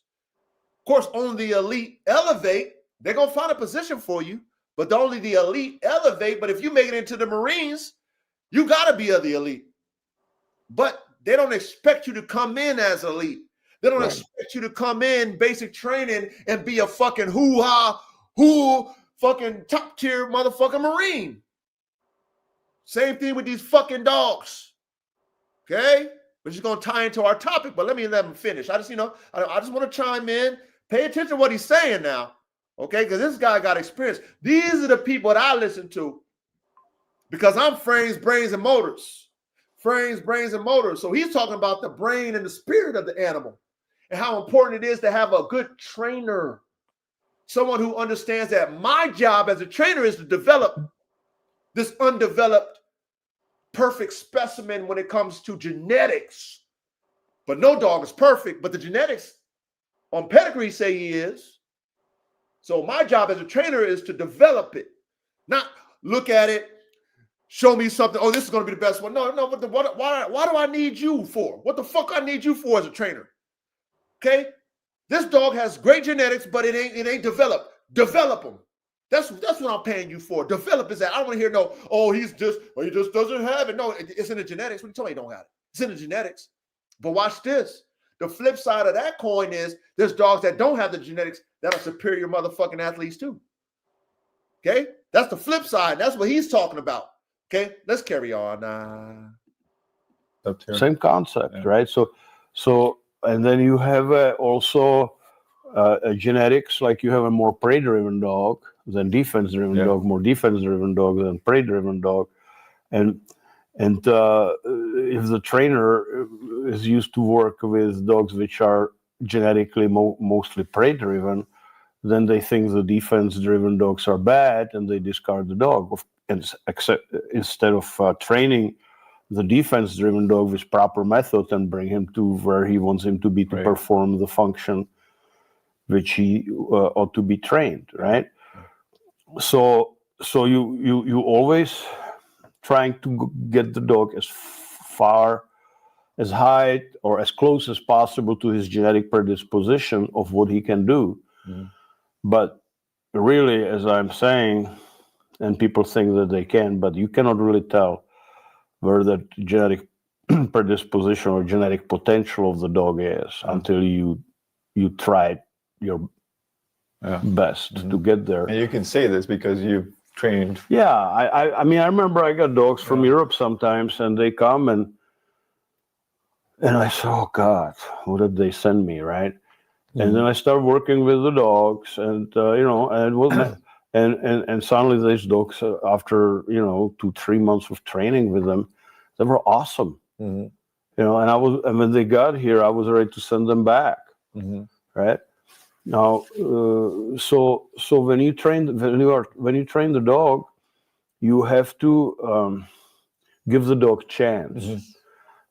Of course, only the elite elevate. They're going to find a position for you, but only the elite elevate. But if you make it into the Marines, you got to be of the elite. But they don't expect you to come in as elite. They don't expect you to come in basic training and be a fucking fucking top tier motherfucking Marine. Same thing with these fucking dogs. Okay? We're just going to tie into our topic, but let him finish. I just want to chime in. Pay attention to what he's saying now. Okay? Because this guy got experience. These are the people that I listen to because I'm frames, brains, and motors. Frames, brains, and motors. So he's talking about the brain and the spirit of the animal and how important it is to have a good trainer. Someone who understands that my job as a trainer is to develop this undeveloped perfect specimen when it comes to genetics. But no dog is perfect, but the genetics on Pedigree say he is. So my job as a trainer is to develop it, not look at it, show me something. Oh, this is going to be the best one. No. Why do I need you for? What the fuck I need you for as a trainer? Okay, this dog has great genetics, but it ain't developed. Develop them. That's what I'm paying you for. Develop is that. I don't want to hear he just doesn't have it. No, it's in the genetics. What are you talking about? He don't have it. It's in the genetics. But watch this. The flip side of that coin is there's dogs that don't have the genetics that are superior motherfucking athletes too. Okay? That's the flip side. That's what he's talking about. Okay? Let's carry on. Same concept, right? So, and then you have also genetics, like you have a more prey-driven dog than defense-driven dog, more defense-driven dog than prey-driven dog, and if the trainer is used to work with dogs which are genetically mostly prey-driven, then they think the defense-driven dogs are bad and they discard the dog. Instead of training the defense-driven dog with proper method and bring him to where he wants him to be to perform the function which he ought to be trained, right? So you always trying to get the dog as far, as high, or as close as possible to his genetic predisposition of what he can do. Mm-hmm. But really, as I'm saying, and people think that they can, but you cannot really tell where the genetic predisposition or genetic potential of the dog is until you try your best to get there. And you can say this because you've trained. Yeah, I mean, I remember I got dogs from Europe sometimes, and they come and I say, oh God, what did they send me, right? And then I start working with the dogs, and and it was, and suddenly these dogs, after 2-3 months of training with them, they were awesome. And and when they got here, I was ready to send them back, right? Now, so when you train the dog, you have to give the dog chance,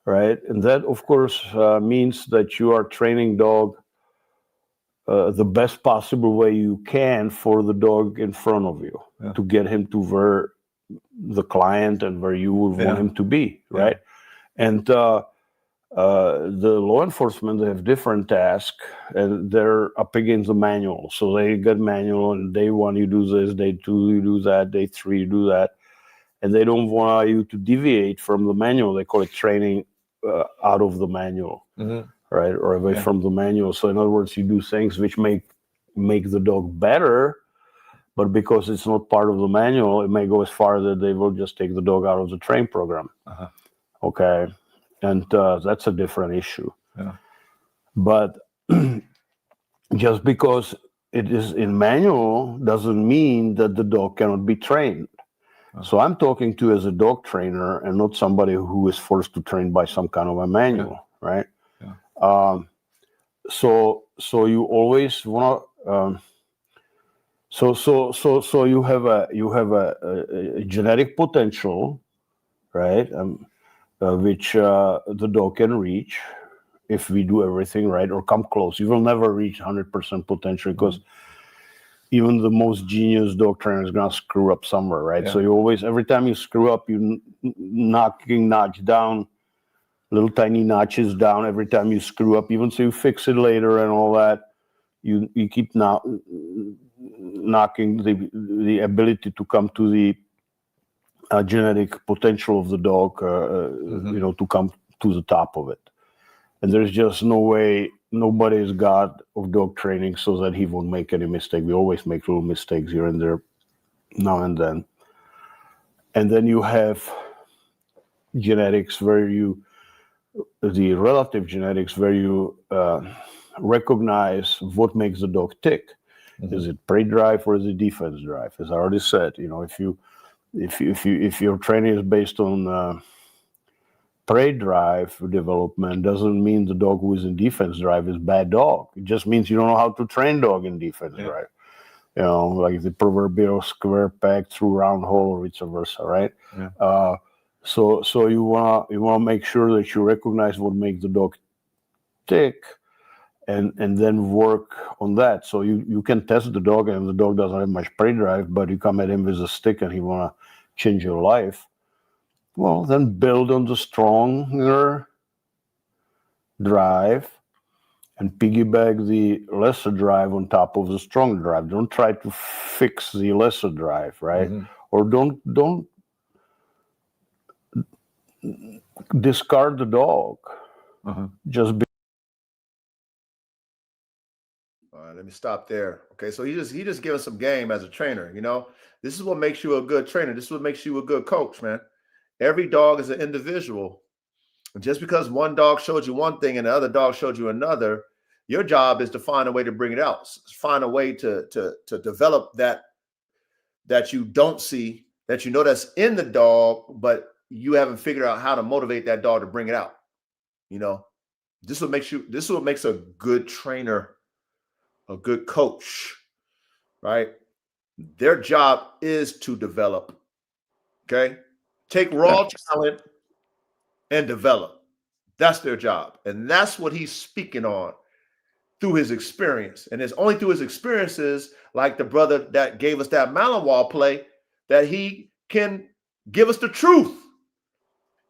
right? And that, of course, means that you are training dog the best possible way you can for the dog in front of you to get him to where the client and where you would want him to be, right? And the law enforcement, they have different tasks, and they're up against the manual. So they get manual, and day 1 you do this, day 2 you do that, day 3 you do that, and they don't want you to deviate from the manual. They call it training out of the manual. Right, or away from the manual. So in other words, you do things which make the dog better, but because it's not part of the manual, it may go as far that they will just take the dog out of the train program. Okay, and that's a different issue. But just because it is in manual doesn't mean that the dog cannot be trained. So I'm talking to you as a dog trainer and not somebody who is forced to train by some kind of a manual, right? So you always want to. So you have a genetic potential, right? Which the dog can reach if we do everything right or come close. You will never reach 100% potential because even the most genius dog trainer is gonna screw up somewhere, right? So you always, every time you screw up, you notch down. Little tiny notches down every time you screw up, even so you fix it later and all that. You keep knocking the ability to come to the genetic potential of the dog, to come to the top of it. And there's just no way, nobody's God of dog training so that he won't make any mistake. We always make little mistakes here and there, now and then. And then you have genetics where the relative genetics where you recognize what makes the dog tick. Is it prey drive or is it defense drive? As I already said, if your training is based on prey drive development, doesn't mean the dog who is in defense drive is bad dog. It just means you don't know how to train dog in defense drive. Like the proverbial square peg through round hole or vice versa, right? So you wanna make sure that you recognize what makes the dog tick, and then work on that. So you can test the dog, and the dog doesn't have much prey drive, but you come at him with a stick and he wanna change your life. Well, then build on the stronger drive and piggyback the lesser drive on top of the strong drive. Don't try to fix the lesser drive, right? Or don't discard the dog. Just be. All right, let me stop there. Okay, so he just giving some game as a trainer. This is what makes you a good trainer. This is what makes you a good coach, man. Every dog is an individual. And just because one dog showed you one thing and the other dog showed you another, your job is to find a way to bring it out. Find a way to develop that you don't see, that that's in the dog, but you haven't figured out how to motivate that dog to bring it out. This is what makes a good trainer, a good coach, right? Their job is to develop. Okay? Take raw talent and develop. That's their job. And that's what he's speaking on through his experience. And it's only through his experiences, like the brother that gave us that Malinois play, that he can give us the truth.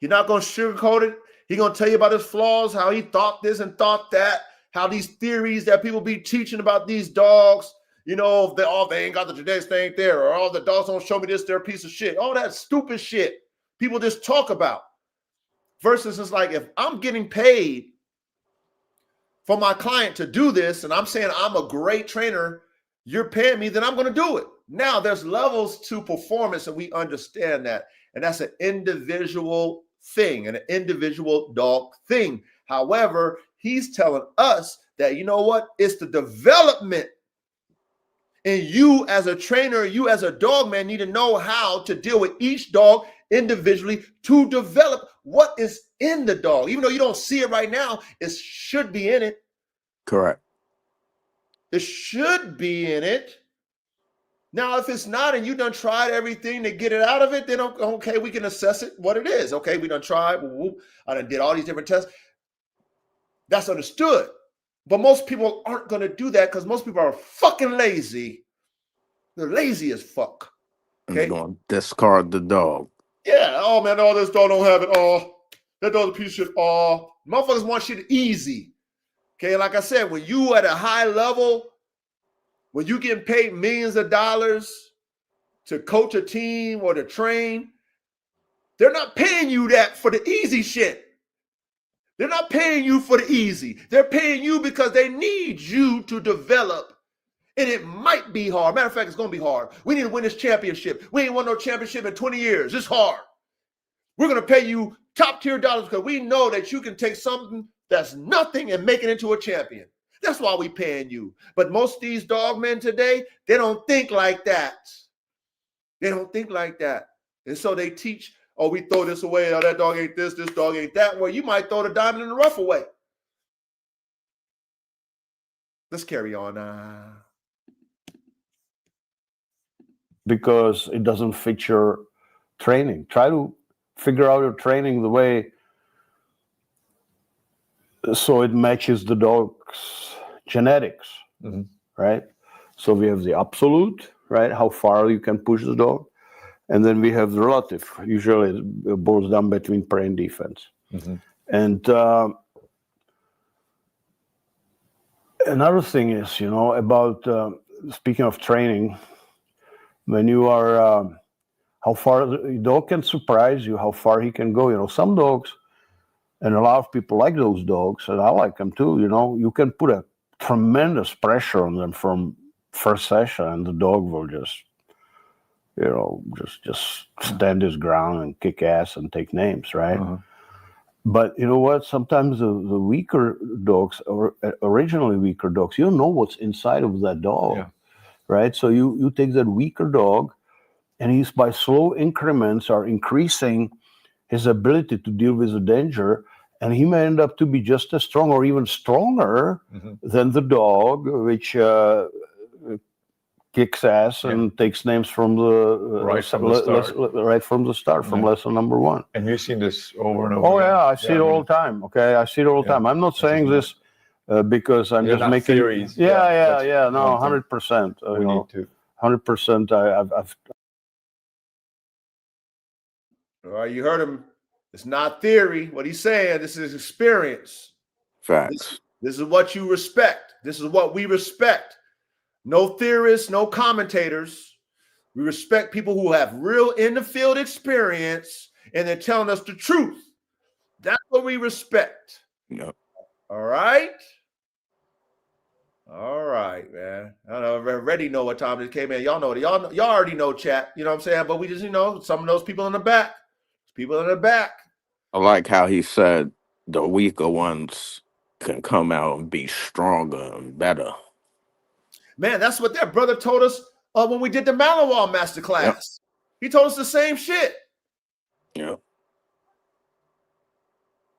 He's not going to sugarcoat it. He's going to tell you about his flaws, how he thought this and thought that, how these theories that people be teaching about these dogs, you know, they ain't got the genetics, they ain't there, or all the dogs don't show me this, they're a piece of shit. All that stupid shit people just talk about. Versus it's like, if I'm getting paid for my client to do this, and I'm saying I'm a great trainer, you're paying me, then I'm going to do it. Now, there's levels to performance, and we understand that. And that's an individual thing, an individual dog thing. However, he's telling us that, you know what? It's the development. And you as a trainer, you as a dog man need to know how to deal with each dog individually to develop what is in the dog. Even though you don't see it right now, it should be in it. Correct. It should be in it. Now, if it's not and you done tried everything to get it out of it, then okay, we can assess it what it is. Okay, we done tried. I done did all these different tests. That's understood. But most people aren't going to do that because most people are fucking lazy. They're lazy as fuck. And Okay? going to discard the dog. Yeah. Oh, man, oh, this dog don't have it. Oh, that dog's a piece of shit. Oh, motherfuckers want shit easy. Okay, like I said, when you at a high level, when you getting paid millions of dollars to coach a team or to train, they're not paying you that for the easy shit. They're not paying you for the easy. They're paying you because they need you to develop. And it might be hard. Matter of fact, it's going to be hard. We need to win this championship. We ain't won no championship in 20 years. It's hard. We're going to pay you top tier dollars because we know that you can take something that's nothing and make it into a champion. That's why we paying you. But most of these dog men today, they don't think like that. They don't think like that. And so they teach, oh, we throw this away. Oh, that dog ain't this dog ain't that. Well, you might throw the diamond in the rough away. Let's carry on. Because it doesn't fit your training. Try to figure out your training the way so it matches the dog's genetics, right? So we have the absolute, right? How far you can push the dog. And then we have the relative. Usually it boils down between prey and defense. And another thing is, you know, about speaking of training, when you are, how far the dog can surprise you, how far he can go. You know, some dogs, and a lot of people like those dogs, and I like them too, you know, you can put a tremendous pressure on them from first session, and the dog will just, you know, just stand his ground and kick ass and take names, right? But you know what? Sometimes the weaker dogs, or originally weaker dogs, you don't know what's inside of that dog, right? So you take that weaker dog, and he's by slow increments are increasing his ability to deal with the danger, and he may end up to be just as strong or even stronger than the dog, which kicks ass and takes names from the right from the start. From lesson number one. And you've seen this over and over. Oh yeah, I see it all the time. Okay, I see it all the time. I'm not saying this because I'm just making theories. No, 100%. We need to 100%. I've. All right, you heard him. It's not theory. What he's saying, this is experience. Facts. This is what you respect. This is what we respect. No theorists, no commentators. We respect people who have real in the field experience and they're telling us the truth. That's what we respect. Yep. All right. All right, man. I don't know. I already know what time it came in. Y'all know it. Y'all already know, chat. You know what I'm saying? But we just, you know, some of those people in the back. People in the back. I like how he said the weaker ones can come out and be stronger and better. Man, that's what that brother told us when we did the Malawal masterclass. Yep. He told us the same shit. Yeah.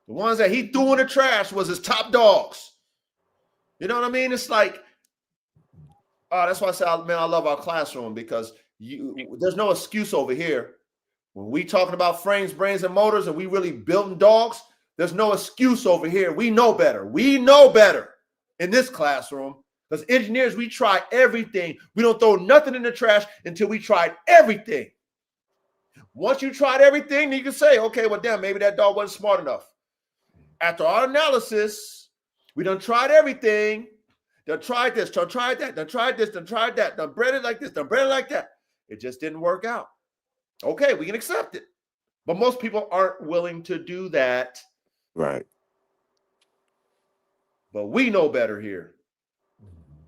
The ones that he threw in the trash was his top dogs. You know what I mean? It's like, that's why I said, man, I love our classroom because there's no excuse over here. When we talking about frames, brains, and motors, and we really building dogs, there's no excuse over here. We know better. We know better in this classroom. Because engineers, we try everything. We don't throw nothing in the trash until we tried everything. Once you tried everything, then you can say, okay, well, damn, maybe that dog wasn't smart enough. After our analysis, we done tried everything. Done tried this, done tried that, done tried this, done tried that, done bred it like this, done bred it like that. It just didn't work out. Okay, we can accept it. But most people aren't willing to do that. Right. But we know better here.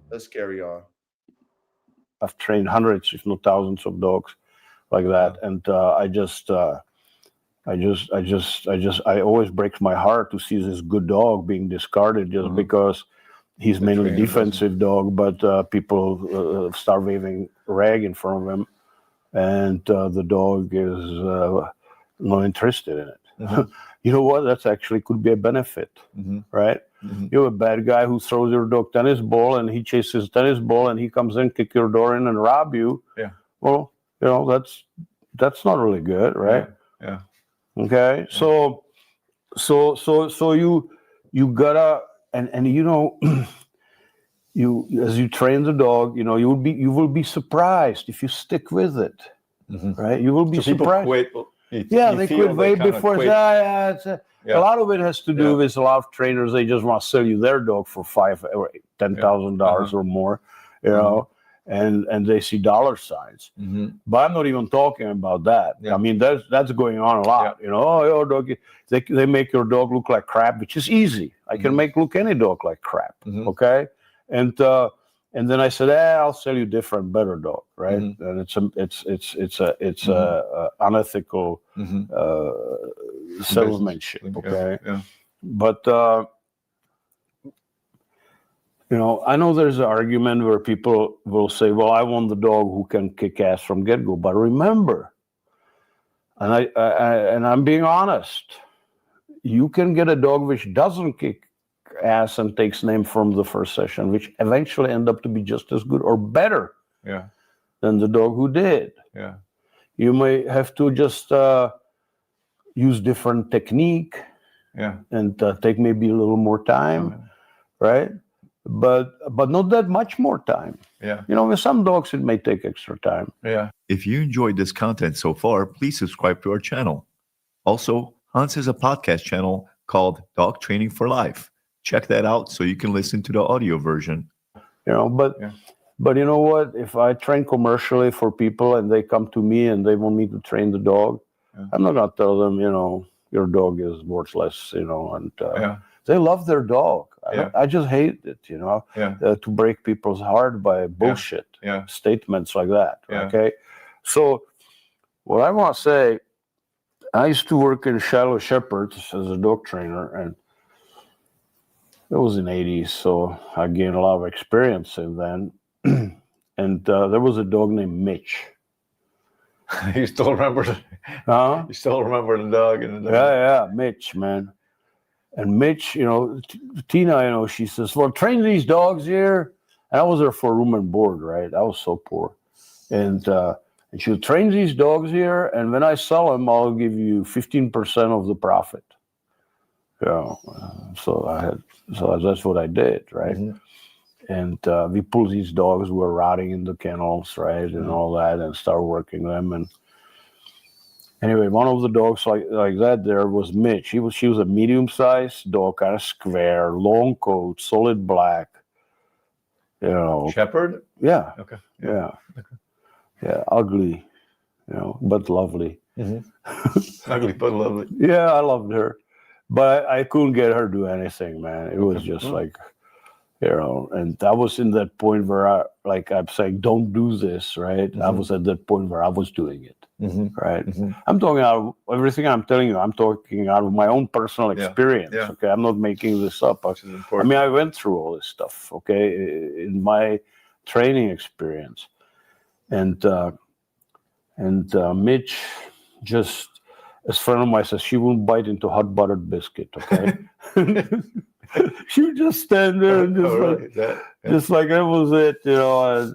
Let's carry on. I've trained hundreds, if not thousands, of dogs like that, and I always breaks my heart to see this good dog being discarded just because he's mainly defensive dog, but people start waving rag in front of him, and the dog is not interested in it. You know what? That's actually could be a benefit, right? You're a bad guy who throws your dog tennis ball, and he chases tennis ball, and he comes in, kick your door in, and rob you. Yeah. Well, that's not really good, right? Yeah. Okay. Yeah. So you gotta and you as you train the dog, you will be surprised if you stick with it, right? You will be surprised. People quit. They quit way before. A lot of it has to do with a lot of trainers. They just want to sell you their dog for $5,000 or $10,000 or more, and they see dollar signs. But I'm not even talking about that. I mean, that's going on a lot. Your dog. They make your dog look like crap, which is easy. I can make look any dog like crap. Okay, and then I said, I'll sell you different, better dog, right? And it's a unethical salesmanship, okay? But I know there's an argument where people will say, well, I want the dog who can kick ass from get-go. But remember, and I'm being honest, you can get a dog which doesn't kick ass and takes name from the first session, which eventually end up to be just as good or better than the dog who did. You may have to just use different technique and take maybe a little more time, right? But not that much more time. With some dogs it may take extra time. If you enjoyed this content so far, please subscribe to our channel. Also, Hans has a podcast channel called Dog Training for Life. Check that out so you can listen to the audio version. But you know what? If I train commercially for people and they come to me and they want me to train the dog, I'm not going to tell them, your dog is worthless, and they love their dog. I just hate it, to break people's heart by bullshit statements like that. Okay. So what I want to say, I used to work in Shiloh Shepherds as a dog trainer, and it was in the 80s, so I gained a lot of experience in then. And there was a dog named Mitch. You still remember the You still remember the dog? Yeah, Mitch, man. And Mitch, Tina, she says, well, train these dogs here. And I was there for room and board, right? I was so poor. And she'll train these dogs here, and when I sell them, I'll give you 15% of the profit. So that's what I did, right? And we pulled these dogs who were rotting in the kennels, right, and all that, and start working them. And anyway, one of the dogs like that there was Mitch. She was a medium-sized dog, kind of square, long coat, solid black. Shepherd? Yeah. Okay. Yeah. Yeah, ugly, but lovely. Ugly but lovely. Yeah, I loved her. But I couldn't get her to do anything, man. It was just like, and I was in that point where I'm saying, don't do this, right? I was at that point where I was doing it, right? I'm talking out of everything I'm telling you. I'm talking out of my own personal experience, okay? I'm not making this up. I mean, I went through all this stuff, okay, in my training experience. And Mitch just, as a friend of mine says, she wouldn't bite into hot buttered biscuit, okay? She would just stand there and just like that was it,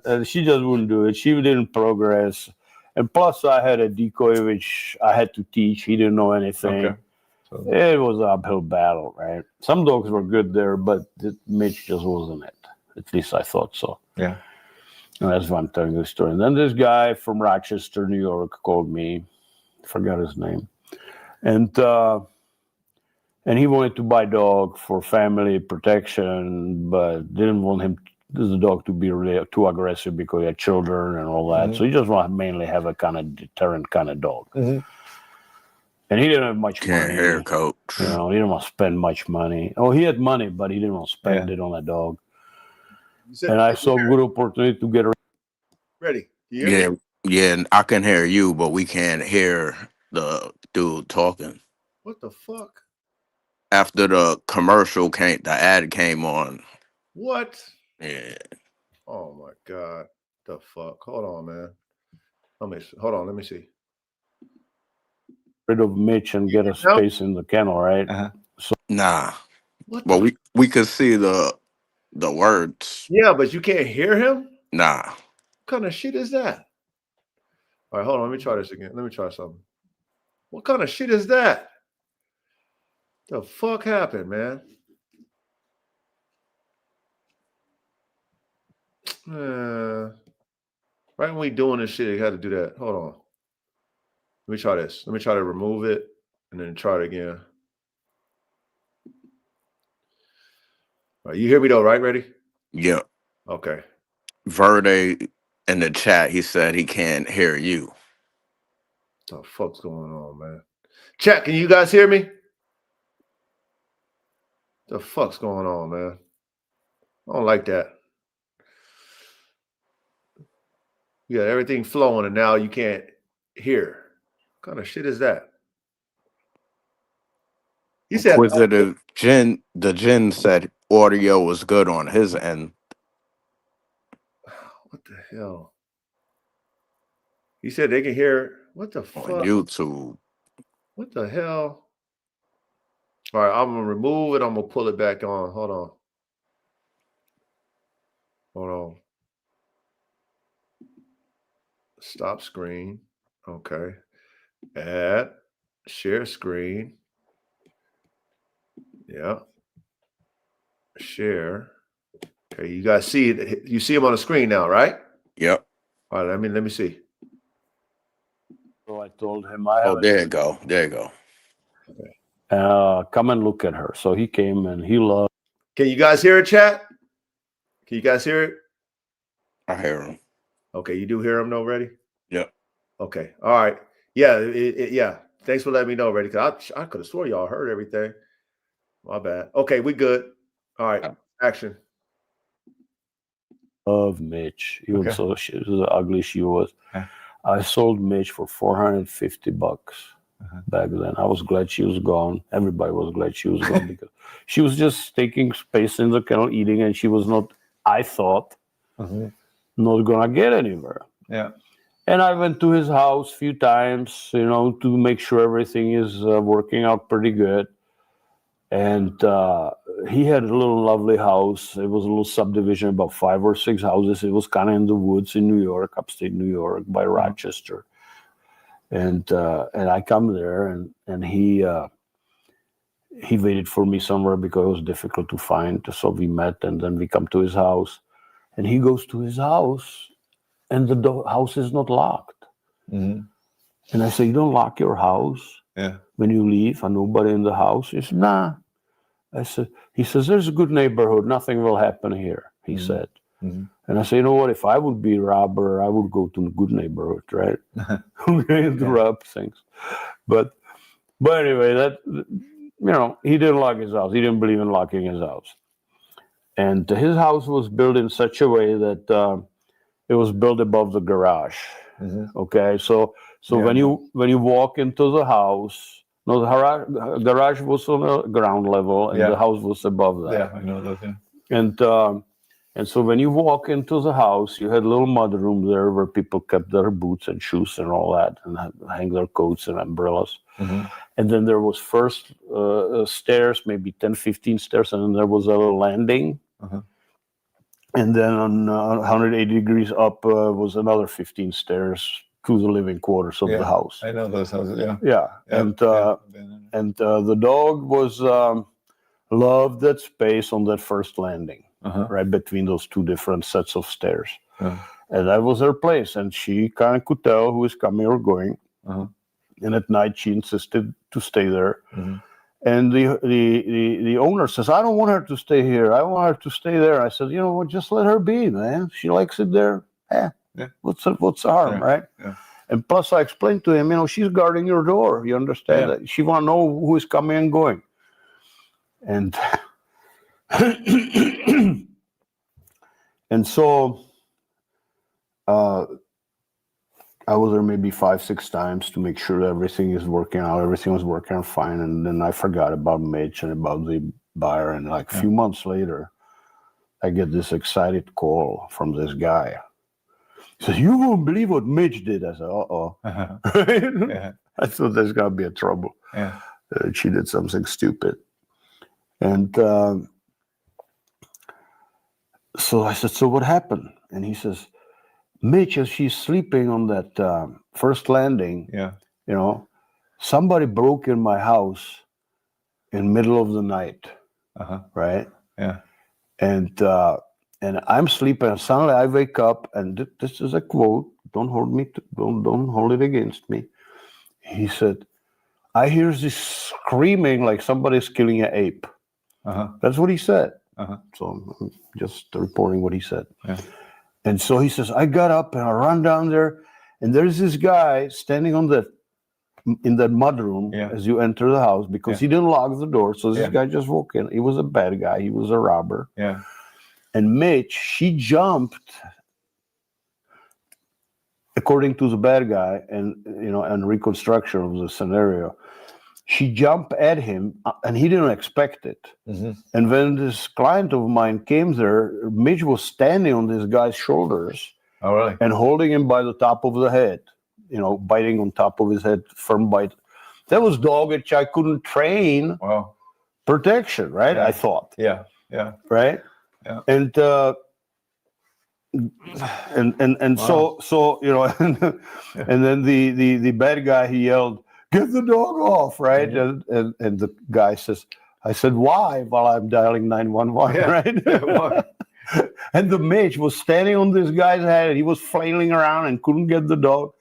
and she just wouldn't do it. She didn't progress. And plus I had a decoy which I had to teach. He didn't know anything. Okay. So it was an uphill battle, right? Some dogs were good there, but Mitch just wasn't it. At least I thought so. Yeah. And that's why I'm telling this story. And then this guy from Rochester, New York, called me. I forgot his name. And he wanted to buy a dog for family protection, but didn't want him the dog to be really too aggressive because he had children and all that. So he just want to mainly have a kind of deterrent kind of dog. And he didn't have much Can't money. hear, coach. You know, he didn't want to spend much money. Oh, he had money, but he didn't want to spend it on that dog. And I saw a good opportunity to get Ready? You hear me? Yeah, I can hear you, but we can't hear the dude talking. What the fuck? After the commercial the ad came on. What? Yeah. Oh my god. The fuck? Hold on, man. Hold on, let me see. rid of Mitch and get a space in the kennel, right? Nah. What But we could see the words. Yeah, but you can't hear him? Nah. What kind of shit is that? All right, hold on. Let me try this again. Let me try something. What kind of shit is that? The fuck happened, man? Right when we doing this shit, you had to do that. Hold on. Let me try this. Let me try to remove it and then try it again. All right, you hear me though, right? Ready? Yeah. Okay. Verde in the chat, he said he can't hear you. What the fuck's going on, man? Chat, can you guys hear me? The fuck's going on, man? I don't like that. You got everything flowing and now you can't hear. What kind of shit is that? He said, Inquisitive the Jin said audio was good on his end. what the hell? He said they can hear. What the fuck? On YouTube. What the hell? All right, I'm gonna remove it. I'm gonna pull it back on. Hold on. Hold on. Stop screen. Okay. Add. Share screen. Yeah. Share. Okay, you guys see it. You see him on the screen now, right? Yep. All right, let me see. So I told him I have there you go. There you go. come and look at her. So he came and he loved. Can you guys hear it, chat? Can you guys hear it? I hear him. Okay, you do hear him though, Ready? Yep. Okay. All right. Yeah, yeah. Thanks for letting me know, Ready, because I could have swore y'all heard everything. My bad. Okay, we good. All right. Action. Of Mitch, even so she was ugly she was. I sold Mitch for $450 back then. I was glad she was gone. Everybody was glad she was gone because she was just taking space in the kennel, eating, and she was not. I thought not gonna get anywhere. Yeah. And I went to his house a few times, you know, to make sure everything is working out pretty good. And he had a little lovely house. It was a little subdivision, about 5 or 6 houses. It was kind of in the woods in New York, upstate New York, by Rochester. And I come there, and he waited for me somewhere because it was difficult to find. So we met, and then we come to his house. And he goes to his house, and the house is not locked. And I say, "You don't lock your house when you leave, and nobody in the house?" He said, "Nah." He says, "There's a good neighborhood. Nothing will happen here," he said. And I say, "You know what? If I would be a robber, I would go to a good neighborhood, right? To rob things." But anyway, that, you know, he didn't lock his house. He didn't believe in locking his house. And his house was built in such a way that it was built above the garage. Okay, so when you walk into the house. No, the garage was on the ground level, and the house was above that. Yeah, I know that. Yeah. And so when you walk into the house, you had a little mud room there where people kept their boots and shoes and all that, and hang their coats and umbrellas. And then there was first stairs, maybe 10, 15 stairs, and then there was a landing. And then on 180 degrees up was another 15 stairs to the living quarters of the house. I know those houses. Yeah. Yeah. And the dog was loved that space on that first landing, right between those two different sets of stairs. And that was her place. And she kind of could tell who was coming or going. And at night, she insisted to stay there. And the owner says, I don't want her to stay here. I want her to stay there. I said, you know what, just let her be, man. She likes it there. Yeah. What's the harm, Yeah. right? Yeah. And plus I explained to him, you know, she's guarding your door. You understand that? She want to know who is coming and going. And and so I was there maybe 5-6 times to make sure that everything is working out. Everything was working out fine. And then I forgot about Mitch and about the buyer. And like a few months later, I get this excited call from this guy. He says, you won't believe what Mitch did. I said, uh-oh. Yeah. I thought there's going to be a trouble. Yeah. She did something stupid. And so I said, so what happened? And he says, Mitch, as she's sleeping on that first landing, Yeah. you know, somebody broke in my house in middle of the night, right? Yeah. And I'm sleeping, and suddenly I wake up, and this is a quote. Don't hold it against me. He said, I hear this screaming like somebody's killing an ape. That's what he said. So I'm just reporting what he said. Yeah. And so he says, I got up and I run down there, and there's this guy standing in that mudroom as you enter the house because he didn't lock the door. So this guy just walked in. He was a bad guy. He was a robber. Yeah. And Mitch, she jumped, according to the bad guy, and and reconstruction of the scenario, she jumped at him, and he didn't expect it. And when this client of mine came there, Mitch was standing on this guy's shoulders. Oh, really? And holding him by the top of the head, biting on top of his head, firm bite. That was dog which I couldn't train. Wow. Protection, right? Yeah. I thought. Yeah. Yeah. Right? Yeah. And Wow. so and then the bad guy, he yelled, get the dog off, right? And the guy says, I said, why? While I'm dialing 911, right? Why? And the Mitch was standing on this guy's head, and he was flailing around and couldn't get the dog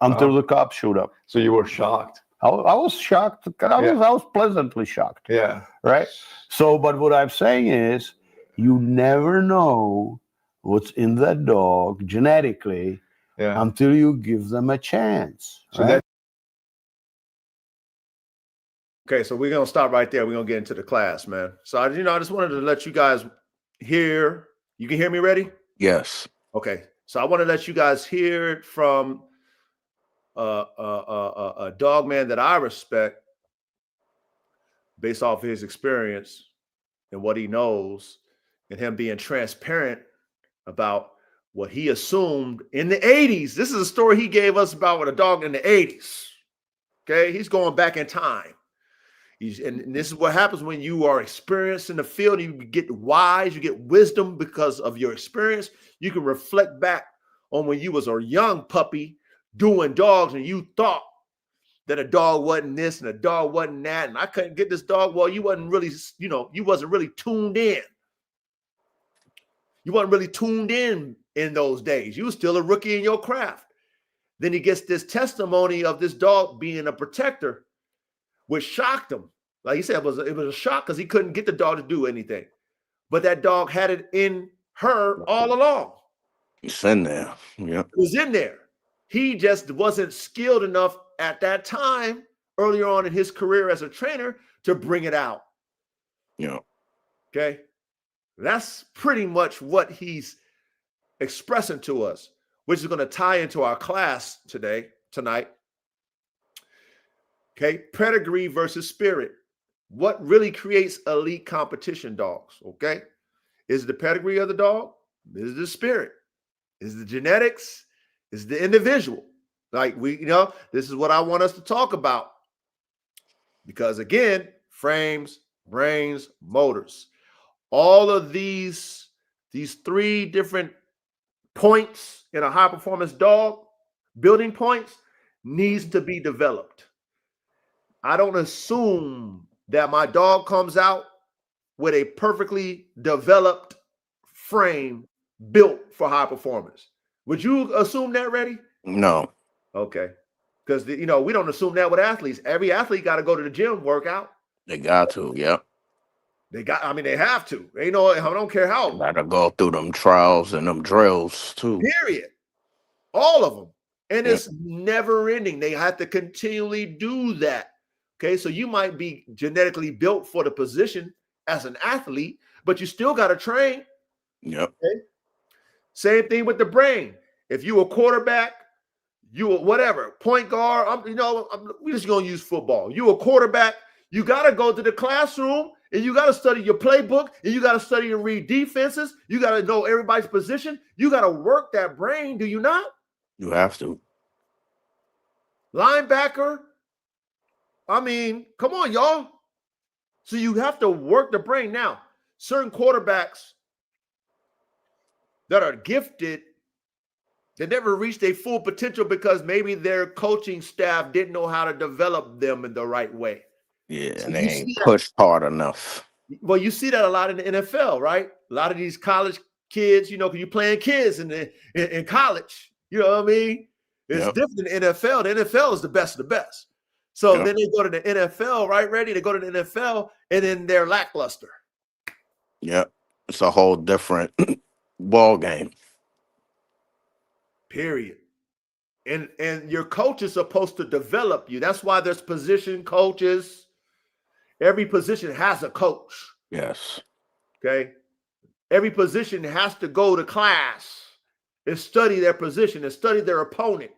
until the cops showed up. So you were shocked. I was shocked. I was pleasantly shocked. Yeah. Right? So, but what I'm saying is, you never know what's in that dog genetically until you give them a chance. Right? Okay, so we're gonna stop right there. We're gonna get into the class, man. So I just wanted to let you guys hear. You can hear me ready? Yes. Okay. So I want to let you guys hear it from a dog man that I respect based off his experience and what he knows, and him being transparent about what he assumed in the 80s. This is a story he gave us about with a dog in the 80s. Okay, he's going back in time. And this is what happens when you are experienced in the field. You get wise, you get wisdom because of your experience. You can reflect back on when you was a young puppy doing dogs, and you thought that a dog wasn't this and a dog wasn't that, and I couldn't get this dog. Well, you wasn't really, you wasn't really tuned in. You weren't really tuned in those days. You were still a rookie in your craft. Then he gets this testimony of this dog being a protector, which shocked him. Like he said, it was a shock because he couldn't get the dog to do anything. But that dog had it in her all along. It's in there. Yep. It was in there. He just wasn't skilled enough at that time, earlier on in his career as a trainer, to bring it out. Yeah. Okay. That's pretty much what he's expressing to us, which is going to tie into our class tonight. Okay. Pedigree versus spirit. What really creates elite competition dogs? Okay. Is it the pedigree of the dog? Is it the spirit? Is it the genetics? Is it the individual? Like this is what I want us to talk about. Because again, frames, brains, motors. All of these three different points in a high performance dog, building points, needs to be developed. I don't assume that my dog comes out with a perfectly developed frame built for high performance. Would you assume that, Reddy? No. Okay. Because, we don't assume that with athletes. Every athlete got to go to the gym, work out. They got to, yep. They have to. I don't care how. Gotta go through them trials and them drills too. Period. All of them. And Yep. it's never ending. They have to continually do that. Okay, so you might be genetically built for the position as an athlete, but you still got to train. Yep. Okay? Same thing with the brain. If you a quarterback, you a whatever, point guard, we're just going to use football. You a quarterback, you got to go to the classroom and you got to study your playbook and you got to study and read defenses. You got to know everybody's position. You got to work that brain, do you not? You have to. Linebacker. Come on, y'all. So you have to work the brain. Now, certain quarterbacks that are gifted, they never reach their full potential because maybe their coaching staff didn't know how to develop them in the right way. Yeah, So and they ain't pushed hard enough. Well, you see that a lot in the NFL, right? A lot of these college kids, because you're playing kids in college. You know what I mean? It's different than the NFL. The NFL is the best of the best. So then they go to the NFL, right? Ready? They go to the NFL, and then they're lackluster. Yep. It's a whole different ball game. Period. And your coach is supposed to develop you. That's why there's position coaches. Every position has a coach. Yes. Okay. Every position has to go to class and study their position and study their opponent.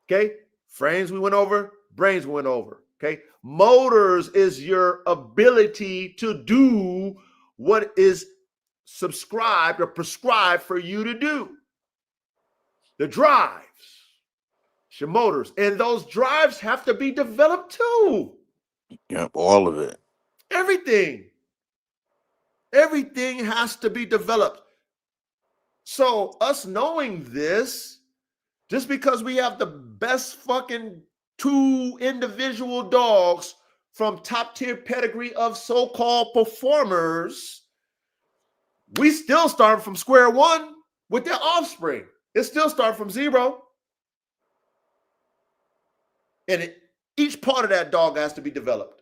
Okay. Frames we went over, brains we went over. Okay. Motors is your ability to do what is subscribed or prescribed for you to do. The drives, your motors, and those drives have to be developed too. Yep, all of it. Everything has to be developed. So us knowing this, just because we have the best fucking 2 individual dogs from top tier pedigree of so-called performers, we still start from square one with their offspring. It still starts from 0. And each part of that dog has to be developed.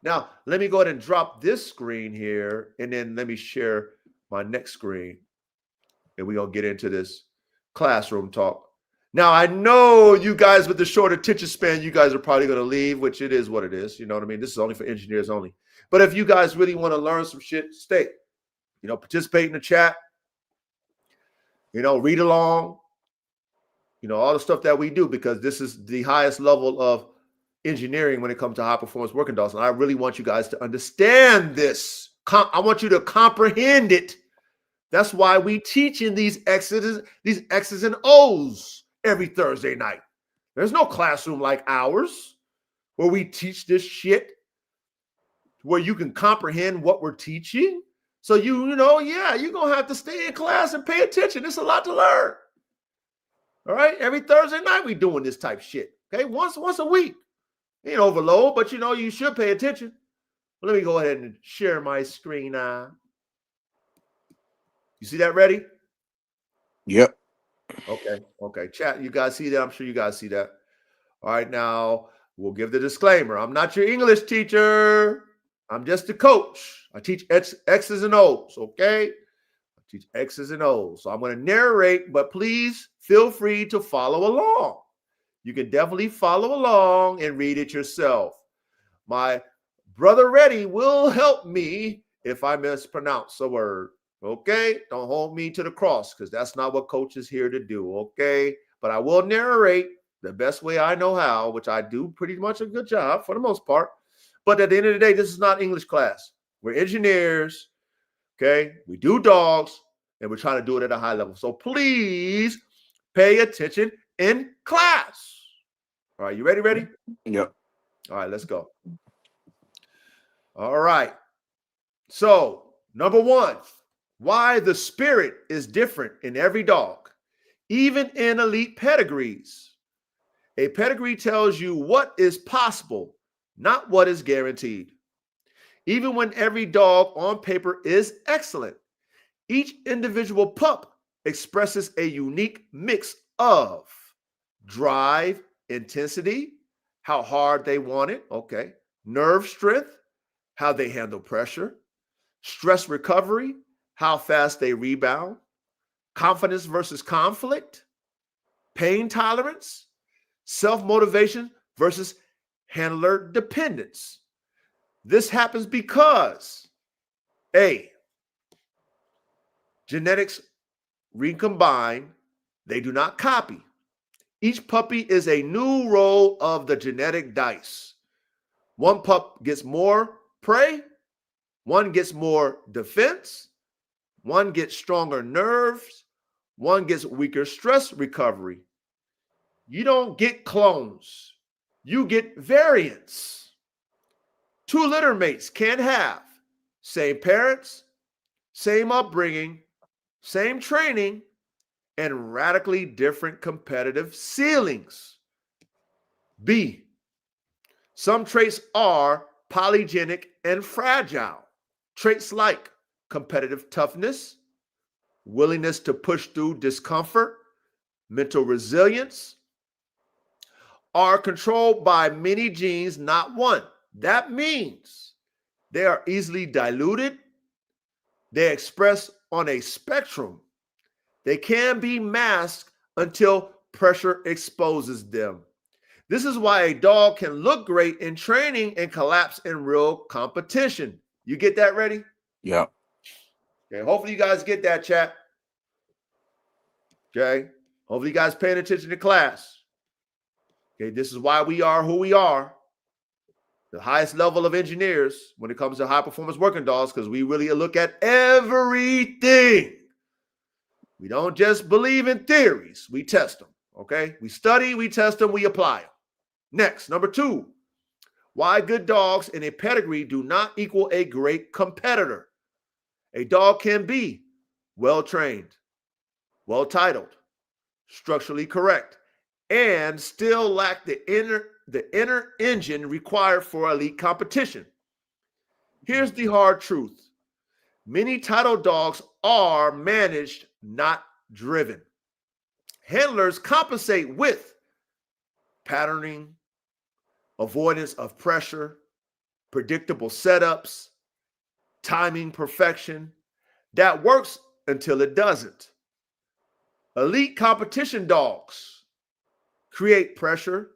Now, let me go ahead and drop this screen here, and then let me share my next screen. And we're going to get into this classroom talk. Now, I know you guys with the short attention span, you guys are probably going to leave, which it is what it is. You know what I mean? This is only for engineers only. But if you guys really want to learn some shit, stay. Participate in the chat. Read along. All the stuff that we do, because this is the highest level of engineering when it comes to high performance working dogs. And I really want you guys to understand this. I want you to comprehend it. That's why we teach in these X's and O's every Thursday night. There's no classroom like ours where we teach this shit, where you can comprehend what we're teaching. So you're going to have to stay in class and pay attention. There's a lot to learn. All right. Every Thursday night we doing this type shit. Okay. Once a week. Ain't overload, but you should pay attention. Let me go ahead and share my screen now. You see that ready? Yep. Okay. Chat, you guys see that? I'm sure you guys see that. All right. Now we'll give the disclaimer. I'm not your English teacher. I'm just a coach. I teach X's and O's. Okay. Teach X's and O's. So I'm going to narrate, but please feel free to follow along. You can definitely follow along and read it yourself. My brother Reddy will help me if I mispronounce a word. Okay? Don't hold me to the cross, because that's not what coach is here to do. Okay? But I will narrate the best way I know how, which I do pretty much a good job for the most part. But at the end of the day, this is not English class. We're engineers. Okay, we do dogs, and we're trying to do it at a high level. So please pay attention in class. All right, you ready? Yep. All right, let's go. All right. So, number 1, why the spirit is different in every dog, even in elite pedigrees. A pedigree tells you what is possible, not what is guaranteed. Even when every dog on paper is excellent, each individual pup expresses a unique mix of drive, intensity, how hard they want it, okay. Nerve strength, how they handle pressure. Stress recovery, how fast they rebound. Confidence versus conflict. Pain tolerance. Self-motivation versus handler dependence. This happens because A, genetics recombine, they do not copy. Each puppy is a new roll of the genetic dice. One pup gets more prey, one gets more defense, one gets stronger nerves, one gets weaker stress recovery. You don't get clones, you get variants. Two litter mates can have same parents, same upbringing, same training, and radically different competitive ceilings. B, some traits are polygenic and fragile. Traits like competitive toughness, willingness to push through discomfort, mental resilience, are controlled by many genes, not one. That means they are easily diluted. They express on a spectrum. They can be masked until pressure exposes them. This is why a dog can look great in training and collapse in real competition. You get that ready? Yep. Okay, hopefully you guys get that, chat. Okay, hopefully you guys paying attention to class. Okay, this is why we are who we are. The highest level of engineers when it comes to high performance working dogs, because we really look at everything. We don't just believe in theories, we test them, okay? We study, we test them, we apply them. Next, number 2, why good dogs in a pedigree do not equal a great competitor. A dog can be well-trained, well-titled, structurally correct, and still lack the inner engine required for elite competition. Here's the hard truth. Many titled dogs are managed, not driven. Handlers compensate with patterning, avoidance of pressure, predictable setups, timing perfection. That works until it doesn't. Elite competition dogs create pressure.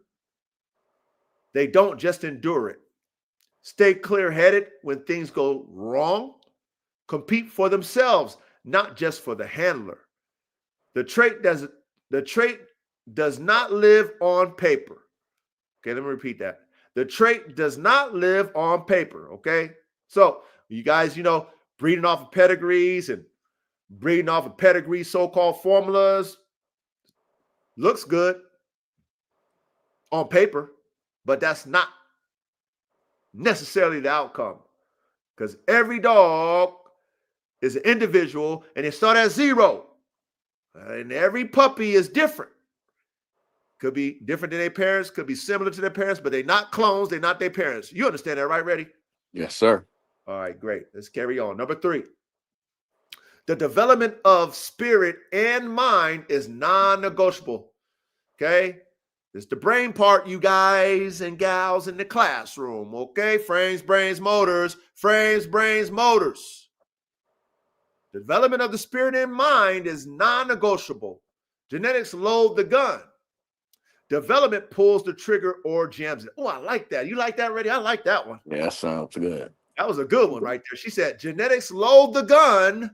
They don't just endure it. Stay clear-headed when things go wrong. Compete for themselves, not just for the handler. The trait does not live on paper. Okay, let me repeat that. The trait does not live on paper, okay? So you guys, breeding off of pedigrees and breeding off of pedigree so-called formulas looks good on paper, but that's not necessarily the outcome, because every dog is an individual and they start at 0. And every puppy is different. Could be different than their parents, could be similar to their parents, but they're not clones, they're not their parents. You understand that, right, Ready? Yes, sir. All right, great. Let's carry on. Number 3, the development of spirit and mind is non-negotiable. Okay? It's the brain part, you guys and gals in the classroom. Okay? Frames, brains, motors. Frames, brains, motors. Development of the spirit and mind is non-negotiable. Genetics load the gun. Development pulls the trigger or jams it. Oh, I like that. You like that, Ready? I like that one. Yeah, that sounds good. That was a good one right there. She said, genetics load the gun.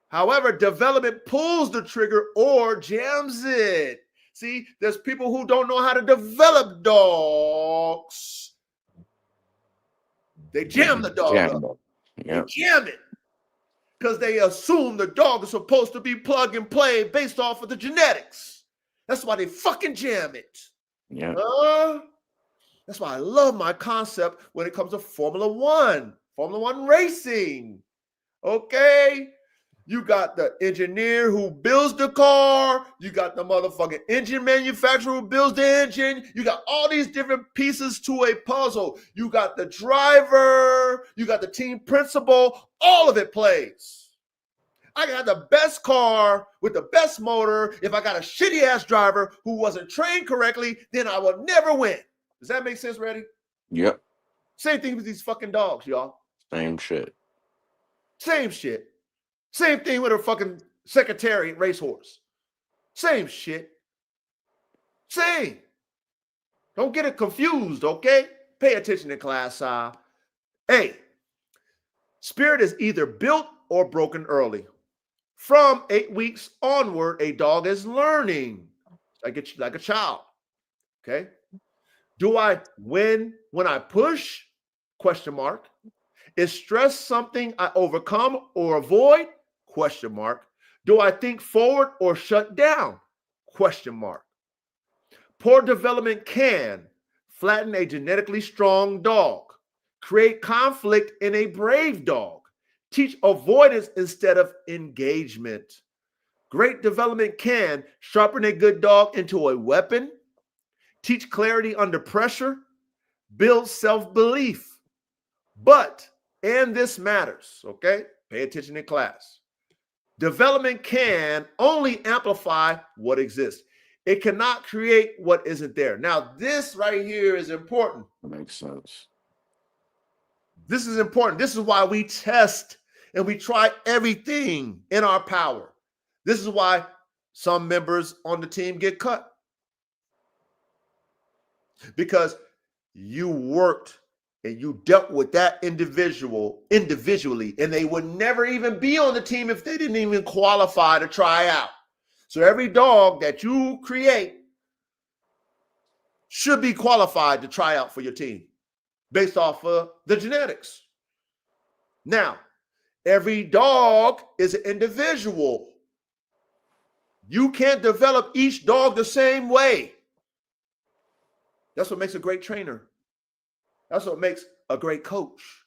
However, development pulls the trigger or jams it. See, there's people who don't know how to develop dogs. They jam the dog up. Yep. They jam it. Because they assume the dog is supposed to be plug and play based off of the genetics. That's why they fucking jam it. Yeah. That's why I love my concept when it comes to Formula One racing. Okay? You got the engineer who builds the car. You got the motherfucking engine manufacturer who builds the engine. You got all these different pieces to a puzzle. You got the driver. You got the team principal. All of it plays. I got the best car with the best motor. If I got a shitty ass driver who wasn't trained correctly, then I will never win. Does that make sense, Reddy? Yep. Same thing with these fucking dogs, y'all. Same shit. Same shit. Same thing with a fucking secretary racehorse. Same shit. Same. Don't get it confused, okay? Pay attention in class. Hey, spirit is either built or broken early. From 8 weeks onward, a dog is learning like a child. Okay. Do I win when I push? Question mark. Is stress something I overcome or avoid? Question mark. Do I think forward or shut down? Question mark. Poor development can flatten a genetically strong dog, create conflict in a brave dog, teach avoidance instead of engagement. Great development can sharpen a good dog into a weapon, teach clarity under pressure, build self-belief. But, and this matters, okay? Pay attention in class. Development can only amplify what exists. It cannot create what isn't there. Now, this right here is important. That makes sense. This is important. This is why we test and we try everything in our power. This is why some members on the team get cut. Because you worked and you dealt with that individual individually, and they would never even be on the team if they didn't even qualify to try out. So every dog that you create should be qualified to try out for your team based off of the genetics. Now, every dog is an individual. You can't develop each dog the same way. That's what makes a great trainer. That's what makes a great coach.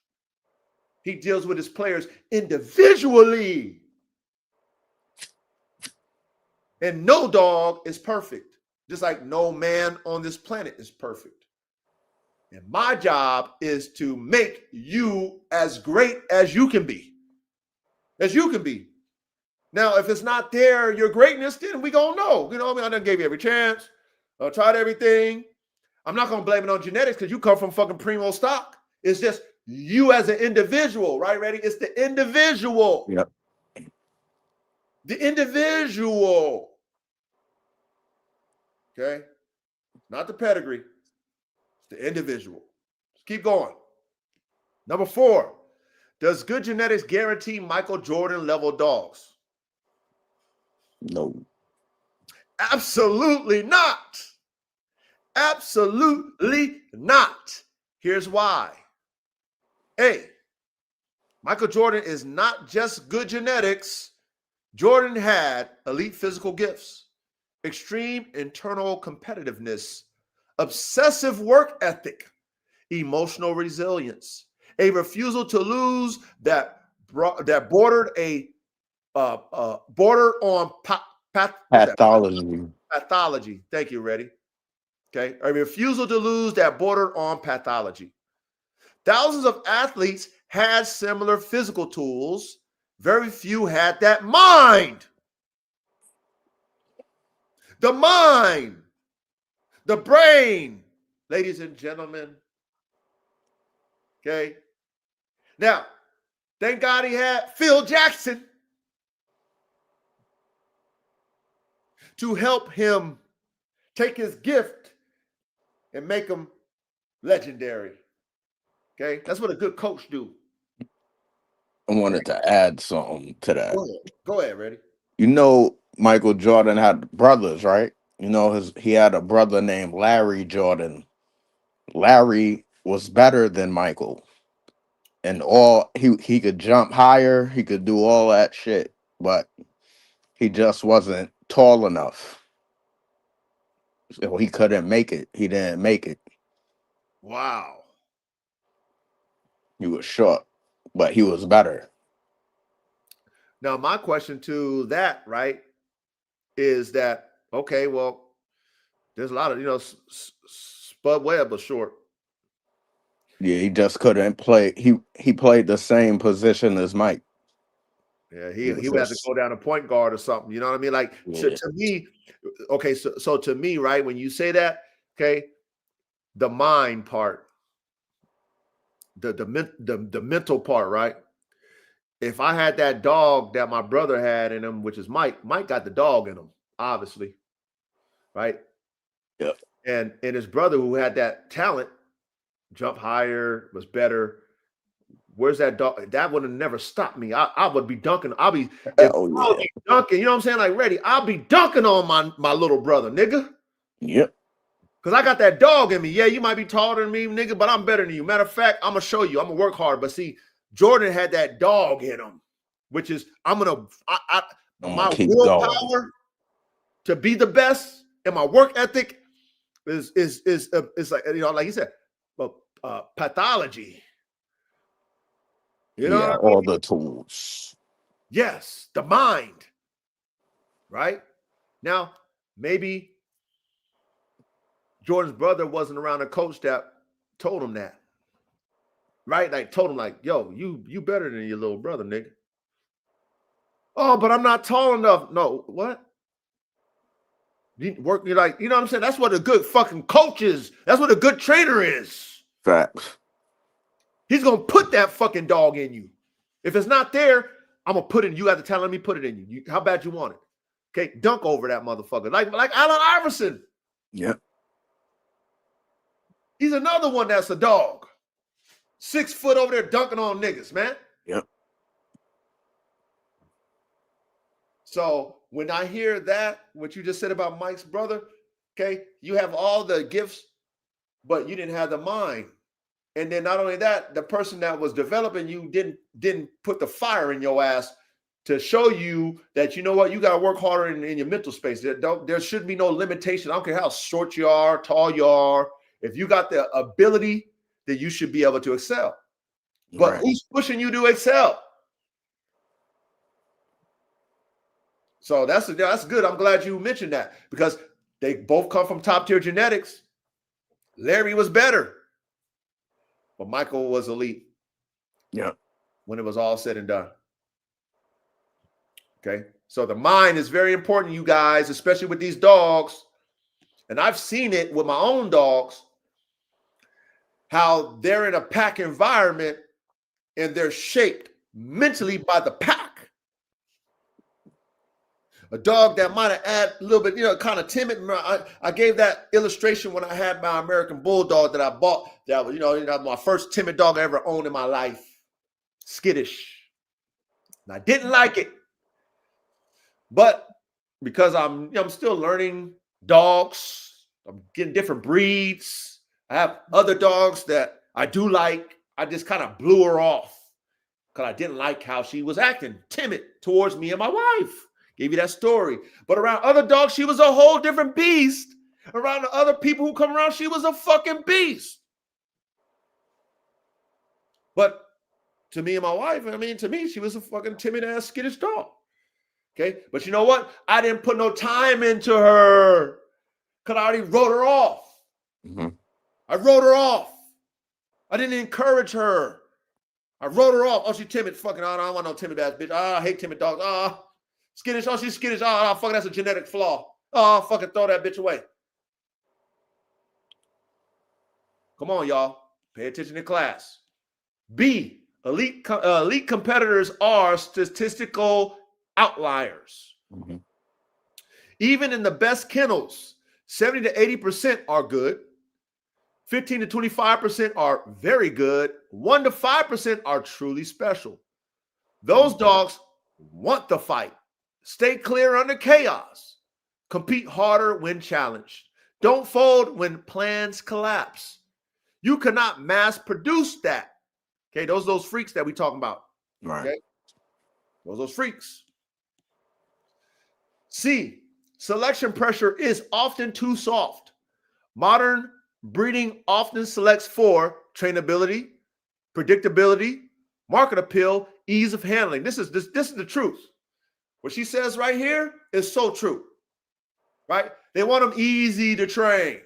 He deals with his players individually. And no dog is perfect, just like no man on this planet is perfect. And my job is to make you as great as you can be. As you can be. Now, if it's not there, your greatness, then we gonna know. You know what I mean? I done gave you every chance. I tried everything. I'm not gonna blame it on genetics because you come from fucking primo stock. It's just you as an individual, right? Ready? It's the individual. Yep. The individual. Okay? Not the pedigree. It's the individual. Let's keep going. Number 4. Does good genetics guarantee Michael Jordan level dogs? No. Absolutely not. Absolutely not. Here's why. A, Michael Jordan is not just good genetics. Jordan had elite physical gifts, extreme internal competitiveness, obsessive work ethic, emotional resilience, a refusal to lose that bordered on Pathology. pathology. Thank you, Reddy. Okay, a refusal to lose that bordered on pathology. Thousands of athletes had similar physical tools. Very few had that mind. The mind, the brain, ladies and gentlemen. Okay. Now, thank God he had Phil Jackson to help him take his gift and make him legendary. Okay. That's what a good coach do. I wanted to add something to that. Go ahead, Reddy. You know, Michael Jordan had brothers, right? You know, he had a brother named Larry Jordan. Larry was better than Michael. And he could jump higher, he could do all that shit, but he just wasn't tall enough. So he couldn't make it. He didn't make it. Wow. He was short, but he was better. Now, my question to that, right, is that, okay, well, there's a lot of, Spud Webb was short. Yeah, he just couldn't play. He played the same position as Mike. Yeah, he would have to go down a point guard or something. You know what I mean? Like to me, okay. So to me, right, when you say that, okay, the mind part, the mental part, right? If I had that dog that my brother had in him, which is Mike got the dog in him, obviously, right? Yeah. And his brother who had that talent, jump higher, was better. Where's that dog? That would have never stopped me. I would be dunking. I'll be dunking. You know what I'm saying? Like ready. I'll be dunking on my little brother, nigga. Yep. Because I got that dog in me. Yeah, you might be taller than me, nigga, but I'm better than you. Matter of fact, I'm gonna show you. I'm gonna work hard. But see, Jordan had that dog in him, which is my willpower to be the best and my work ethic is like, you know, like you said, pathology. You know, yeah, all the tools. Yes, the mind. Right now, maybe Jordan's brother wasn't around a coach that told him that. Right, like told him, like, yo, you better than your little brother, nigga. Oh, but I'm not tall enough. No, what? You're like, you know what I'm saying? That's what a good fucking coach is. That's what a good trainer is. Facts. He's gonna put that fucking dog in you. If it's not there, I'm gonna put it in you. Got the talent, let me put it in you. How bad you want it? Okay, dunk over that motherfucker. Like Allen Iverson. Yep. He's another one that's a dog. 6 foot over there dunking on niggas, man. Yep. So when I hear that, what you just said about Mike's brother, okay, you have all the gifts, but you didn't have the mind. And then not only that, the person that was developing you didn't put the fire in your ass to show you that, you know what, you got to work harder in your mental space. There should be no limitation. I don't care how short you are, tall you are. If you got the ability, then you should be able to excel. But who's pushing you to excel? So that's good. I'm glad you mentioned that because they both come from top tier genetics. Larry was better, but Michael was elite. Yeah. When it was all said and done. Okay. So the mind is very important, you guys, especially with these dogs. And I've seen it with my own dogs, how they're in a pack environment and they're shaped mentally by the pack. A dog that might have had a little bit, you know, kind of timid. I gave that illustration when I had my American Bulldog that I bought. That was, you know, my first timid dog I ever owned in my life. Skittish. And I didn't like it. But because I'm still learning dogs, I'm getting different breeds. I have other dogs that I do like. I just kind of blew her off because I didn't like how she was acting, timid towards me and my wife. Gave you that story. But around other dogs, she was a whole different beast. Around the other people who come around, she was a fucking beast. But to me and my wife, to me, she was a fucking timid ass, skittish dog. Okay. But you know what? I didn't put no time into her because I already wrote her off. Mm-hmm. I wrote her off. I didn't encourage her. I wrote her off. Oh, she's timid. Fucking, I don't want no timid ass bitch. I hate timid dogs. Skittish. Oh, she's skittish. Oh, fucking, that's a genetic flaw. Oh, fucking throw that bitch away. Come on, y'all. Pay attention to class. B, elite competitors are statistical outliers. Mm-hmm. Even in the best kennels, 70 to 80% are good. 15 to 25% are very good. 1 to 5% are truly special. Those dogs want the fight. Stay clear under chaos. Compete harder when challenged. Don't fold when plans collapse. You cannot mass produce that. Okay, those freaks that we talking about. Right. Okay? Those freaks. C, selection pressure is often too soft. Modern breeding often selects for trainability, predictability, market appeal, ease of handling. This is the truth. What she says right here is so true. Right? They want them easy to train.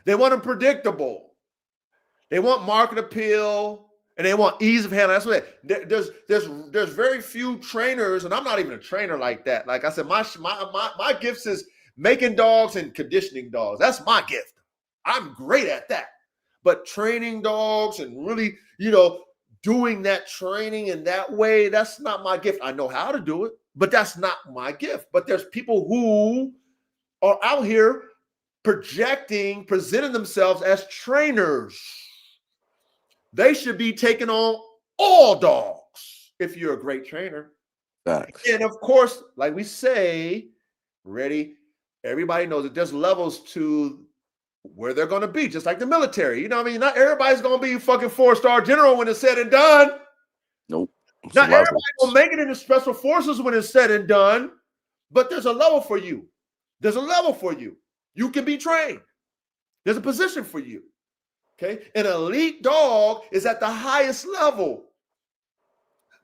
They want them predictable. They want market appeal. And they want ease of handling. That's what there's very few trainers, and I'm not even a trainer like that. Like I said, my gifts is making dogs and conditioning dogs. That's my gift. I'm great at that. But training dogs and really, doing that training in that way, that's not my gift. I know how to do it, but that's not my gift. But there's people who are out here presenting themselves as trainers. They should be taking on all dogs if you're a great trainer. Facts. And of course, like we say, everybody knows that there's levels to where they're going to be, just like the military. You know what I mean? Not everybody's going to be fucking 4-star general when it's said and done. Nope. Not everybody will make it into special forces when it's said and done, but there's a level for you. There's a level for you. You can be trained. There's a position for you. Okay? An elite dog is at the highest level.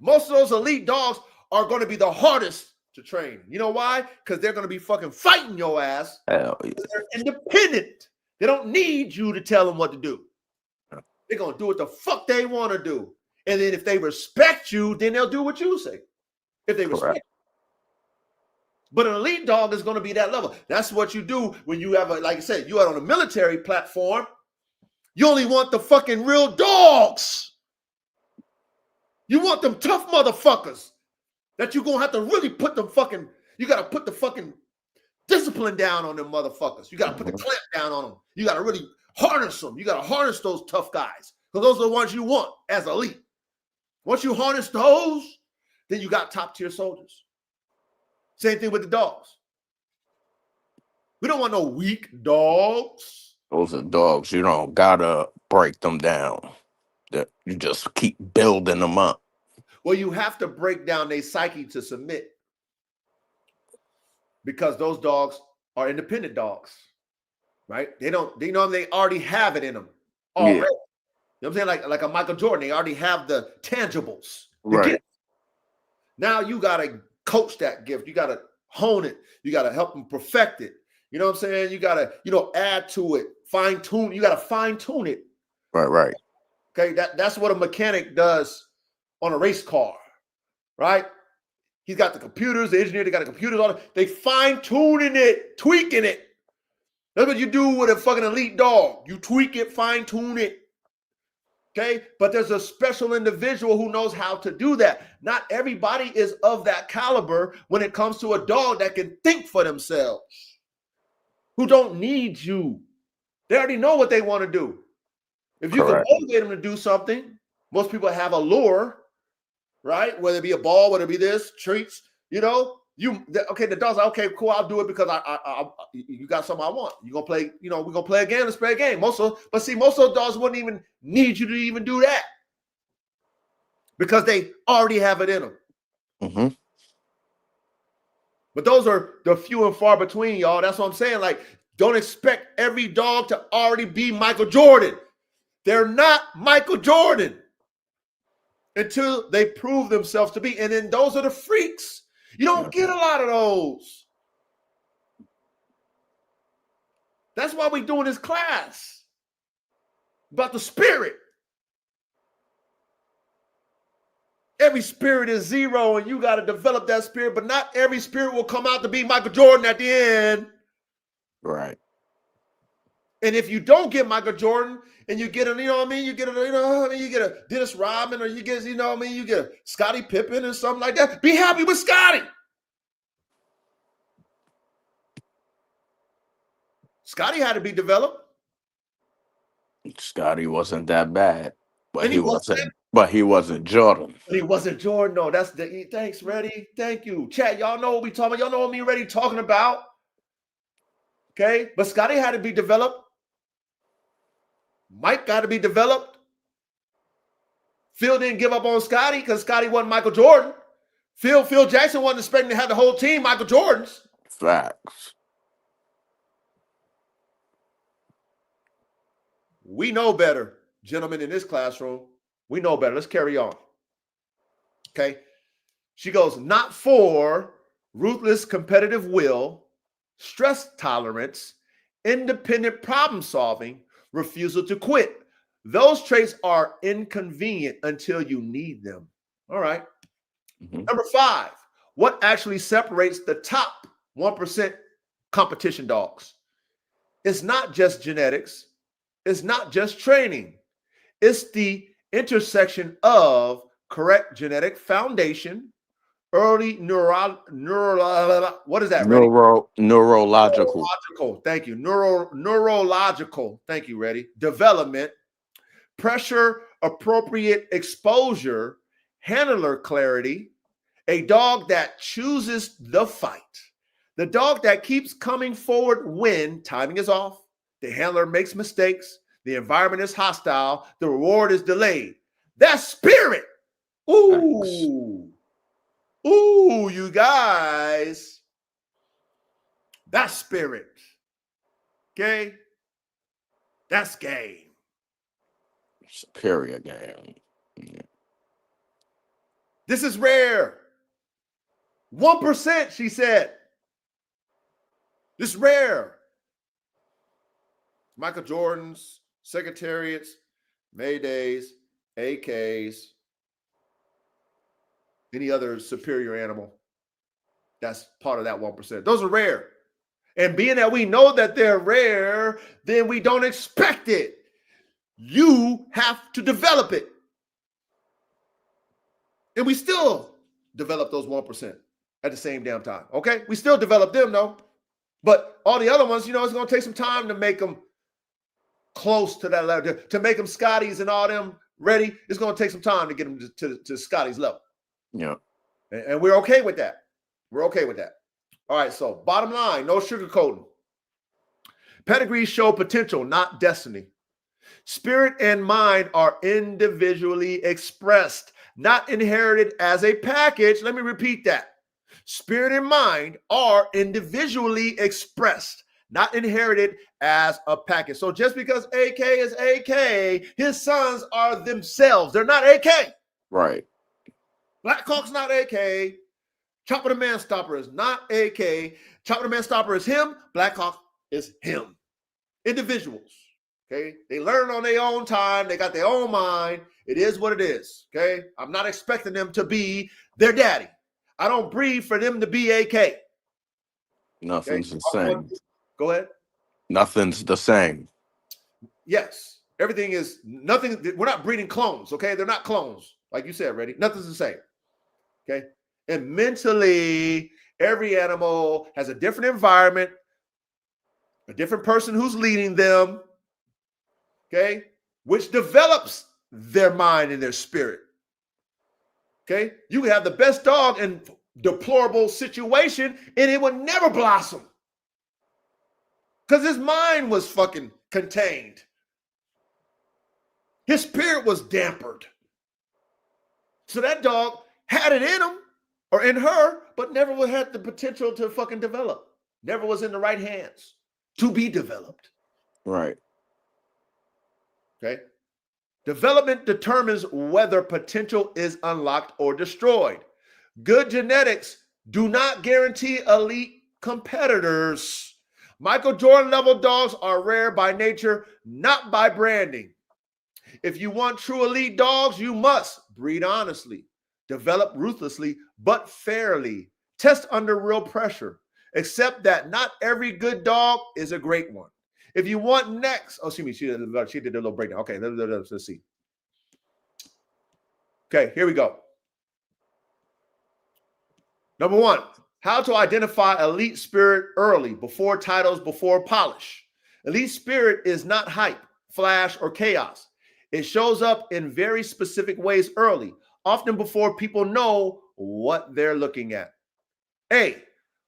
Most of those elite dogs are going to be the hardest to train. You know why? Because they're going to be fucking fighting your ass. Hell yeah. They're independent. They don't need you to tell them what to do. They're going to do what the fuck they want to do. And then if they respect you, then they'll do what you say. If they respect you. But an elite dog is going to be that level. That's what you do when you have like I said, you are on a military platform. You only want the fucking real dogs. You want them tough motherfuckers that you're going to have to really put them fucking, you got to put the fucking discipline down on them motherfuckers. You got to put the clamp down on them. You got to really harness them. You got to harness those tough guys because those are the ones you want as elite. Once you harness those, then you got top tier soldiers. Same thing with the dogs. We don't want no weak dogs. Those are dogs. You don't gotta break them down. You just keep building them up. Well, you have to break down their psyche to submit because those dogs are independent dogs, right? They already have it in them already. Yeah. You know what I'm saying? Like a Michael Jordan, they already have the tangibles. Right. Now you got to coach that gift. You got to hone it. You got to help them perfect it. You know what I'm saying? You got to, add to it, fine tune. You got to fine tune it. Right. Okay. That's what a mechanic does on a race car, right? He's got the computers, the engineer, they got the computers on it. They fine tuning it, tweaking it. That's what you do with a fucking elite dog. You tweak it, fine tune it. Okay, but there's a special individual who knows how to do that. Not everybody is of that caliber when it comes to a dog that can think for themselves, who don't need you. They already know what they want to do. If you can motivate them to do something, most people have a lure, right? Whether it be a ball, whether it be this, treats, the dog's like, okay, cool, I'll do it because you got something I want. You're going to play, we're going to play a game, let's play a game. Most of those dogs wouldn't even need you to even do that because they already have it in them. Mm-hmm. But those are the few and far between, y'all. That's what I'm saying. Like, don't expect every dog to already be Michael Jordan. They're not Michael Jordan until they prove themselves to be. And then those are the freaks. You don't get a lot of those. That's why we're doing this class about the spirit. Every spirit is zero, and you got to develop that spirit, but not every spirit will come out to be Michael Jordan at the end. Right. And if you don't get Michael Jordan and you get you get a Dennis Rodman or you get, you get a Scottie Pippen or something like that, be happy with Scottie. Scottie had to be developed. Scottie wasn't that bad, but he wasn't Jordan. He wasn't Jordan. No, that's the thanks, Reddy. Thank you. Chat, y'all know what we talking about. Y'all know what me and Reddy talking about. Okay, but Scottie had to be developed. Mike got to be developed. Phil didn't give up on Scottie because Scottie wasn't Michael Jordan. Phil Jackson wasn't expecting to have the whole team Michael Jordans. Facts. We know better, gentlemen in this classroom. We know better. Let's carry on. Okay. She goes, not for ruthless competitive will, stress tolerance, independent problem solving, refusal to quit, Those traits are inconvenient until you need them. All right. Number 5, what actually separates the top 1% competition dogs? It's not just genetics. It's not just training. It's the intersection of correct genetic foundation, early what is that, Ready? Neurological. Thank you. Neurological. Thank you, Ready. Development, pressure appropriate exposure, handler clarity, a dog that chooses the fight, the dog that keeps coming forward when timing is off, the handler makes mistakes, the environment is hostile, the reward is delayed. That's spirit. Ooh. Ooh, you guys. That's spirit. Okay? That's game. Superior game. Yeah. This is rare. 1%, she said. This is rare. Michael Jordan's, Secretariats, Maydays, AKs, any other superior animal. That's part of that 1%. Those are rare. And being that we know that they're rare, then we don't expect it. You have to develop it. And we still develop those 1% at the same damn time. Okay? We still develop them, though. But all the other ones, it's going to take some time to make them close to that level, to make them Scotties and all them ready. It's going to take some time to get them to Scotty's level. Yeah. And we're okay with that. We're okay with that. All right, so bottom line, no sugarcoating. Pedigrees show potential, not destiny. Spirit and mind are individually expressed, not inherited as a package. Let me repeat that. Spirit and mind are individually expressed, not inherited as a package. So just because AK is AK, his sons are themselves. They're not AK. Right. Black Hawk's not AK. Chopper the Man Stopper is not AK. Chopper the Man Stopper is him. Black Hawk is him. Individuals. Okay. They learn on their own time. They got their own mind. It is what it is. Okay. I'm not expecting them to be their daddy. I don't breed for them to be AK. Nothing's the same. Go ahead. Nothing's the same. Yes. Everything is nothing. We're not breeding clones. Okay. They're not clones. Like you said, Ready. Nothing's the same. Okay. And mentally, every animal has a different environment, a different person who's leading them, okay, which develops their mind and their spirit. Okay, you can have the best dog in deplorable situation and it would never blossom because his mind was fucking contained. His spirit was dampened. So that dog had it in him or in her, but never had the potential to fucking develop. Never was in the right hands to be developed. Right. Okay. Development determines whether potential is unlocked or destroyed. Good genetics do not guarantee elite competitors. Michael Jordan level dogs are rare by nature, not by branding. If you want true elite dogs, you must breed honestly, develop ruthlessly, but fairly, test under real pressure. Accept that not every good dog is a great one. If you want next, she did a little breakdown. Okay, let's see. Okay, here we go. Number 1, how to identify elite spirit early, before titles, before polish. Elite spirit is not hype, flash, or chaos. It shows up in very specific ways early, often before people know what they're looking at. A,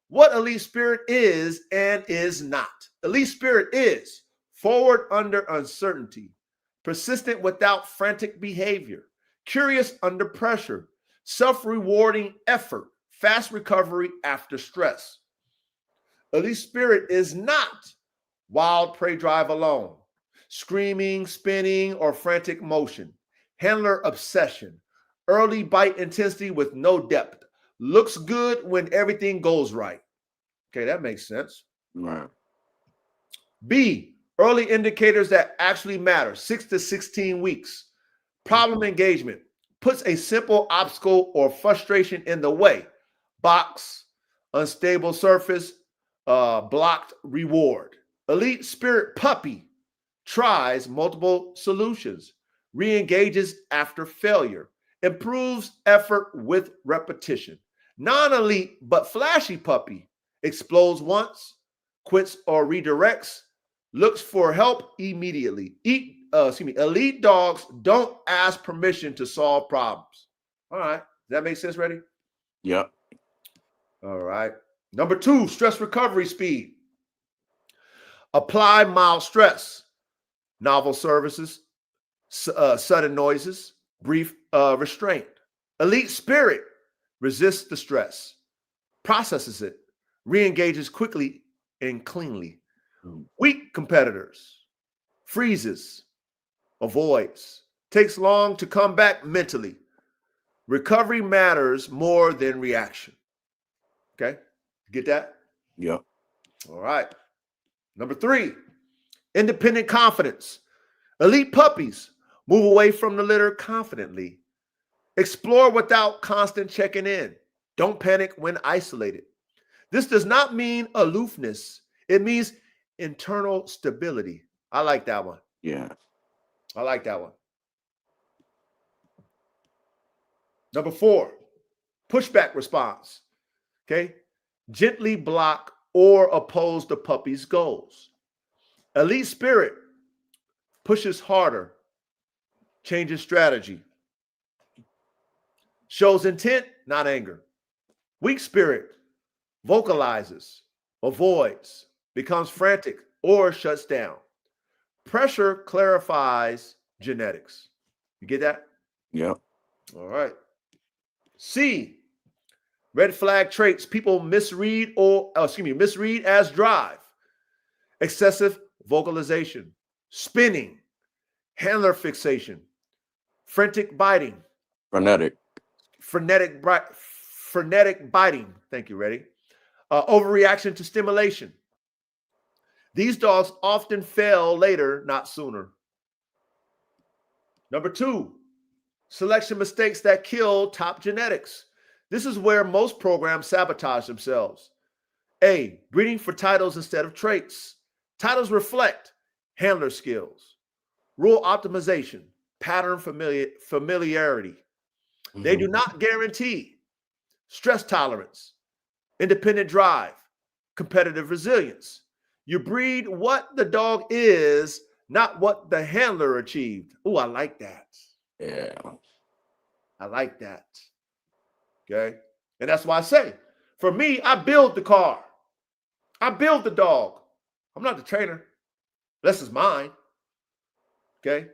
what elite spirit is and is not. Elite spirit is forward under uncertainty, persistent without frantic behavior, curious under pressure, self-rewarding effort, fast recovery after stress. Elite spirit is not wild prey drive alone, screaming, spinning, or frantic motion, handler obsession, early bite intensity with no depth, looks good when everything goes right. Okay, that makes sense. Right. B, Early indicators that actually matter, 6 to 16 weeks. Problem engagement puts a simple obstacle or frustration in the way. Box, unstable surface, blocked reward. Elite spirit puppy tries multiple solutions, re-engages after failure, improves effort with repetition. Non-elite but flashy puppy explodes once, quits or redirects, looks for help immediately. Elite dogs don't ask permission to solve problems. All right. Does that make sense, Ready? Yep. All right. Number 2, stress recovery speed. Apply mild stress, novel services, sudden noises, brief restraint. Elite spirit resists the stress, processes it, re-engages quickly and cleanly. Weak competitors, freezes, avoids, takes long to come back mentally. Recovery matters more than reaction. Okay, get that? Yep. All right. Number 3, independent confidence. Elite puppies move away from the litter confidently. Explore without constant checking in. Don't panic when isolated. This does not mean aloofness. It means internal stability. I like that one. Yeah. I like that one. Number 4, pushback response. Okay. Gently block or oppose the puppy's goals. Elite spirit pushes harder, changes strategy, shows intent, not anger. Weak spirit vocalizes, avoids, becomes frantic, or shuts down. Pressure clarifies genetics. You get that? Yep. All right. C, red flag traits people misread as drive. Excessive vocalization, spinning, handler fixation, frenetic biting, Frenetic. frenetic biting. Thank you, Ready? Overreaction to stimulation. These dogs often fail later, not sooner. Number 2, selection mistakes that kill top genetics. This is where most programs sabotage themselves. A, breeding for titles instead of traits. Titles reflect handler skills, rule optimization, pattern familiarity. They do not guarantee stress tolerance, independent drive, competitive resilience. You breed what the dog is, not what the handler achieved. Oh, I like that. Yeah. I like that. Okay. And that's why I say, for me, I build the car. I build the dog. I'm not the trainer. This is mine. Okay.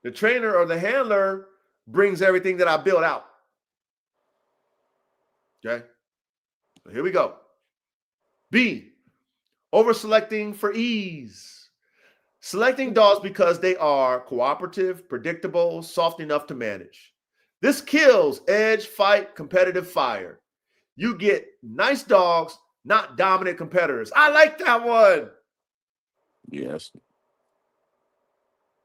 The trainer or the handler brings everything that I build out. Okay. So here we go. B, over selecting for ease. Selecting dogs because they are cooperative, predictable, soft enough to manage. This kills edge, fight, competitive fire. You get nice dogs, not dominant competitors. I like that one. Yes.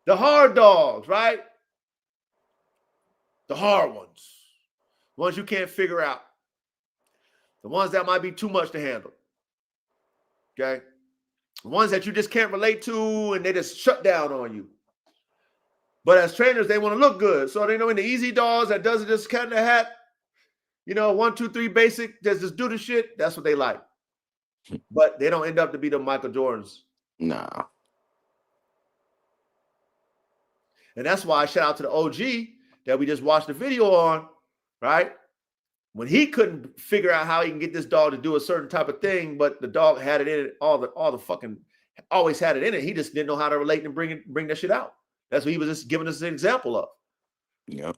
The hard dogs, right? The hard ones you can't figure out. The ones that might be too much to handle. Okay? The ones that you just can't relate to and they just shut down on you. But as trainers, they want to look good. So they know in the easy dogs that doesn't just cut in the hat, 1, 2, 3 basic, just do the shit. That's what they like. But they don't end up to be the Michael Jordans. Nah. And that's why I shout out to the OG that we just watched the video on, right? When he couldn't figure out how he can get this dog to do a certain type of thing, but the dog had it in it, always had it in it. He just didn't know how to relate and bring that shit out. That's what he was just giving us an example of. Yep.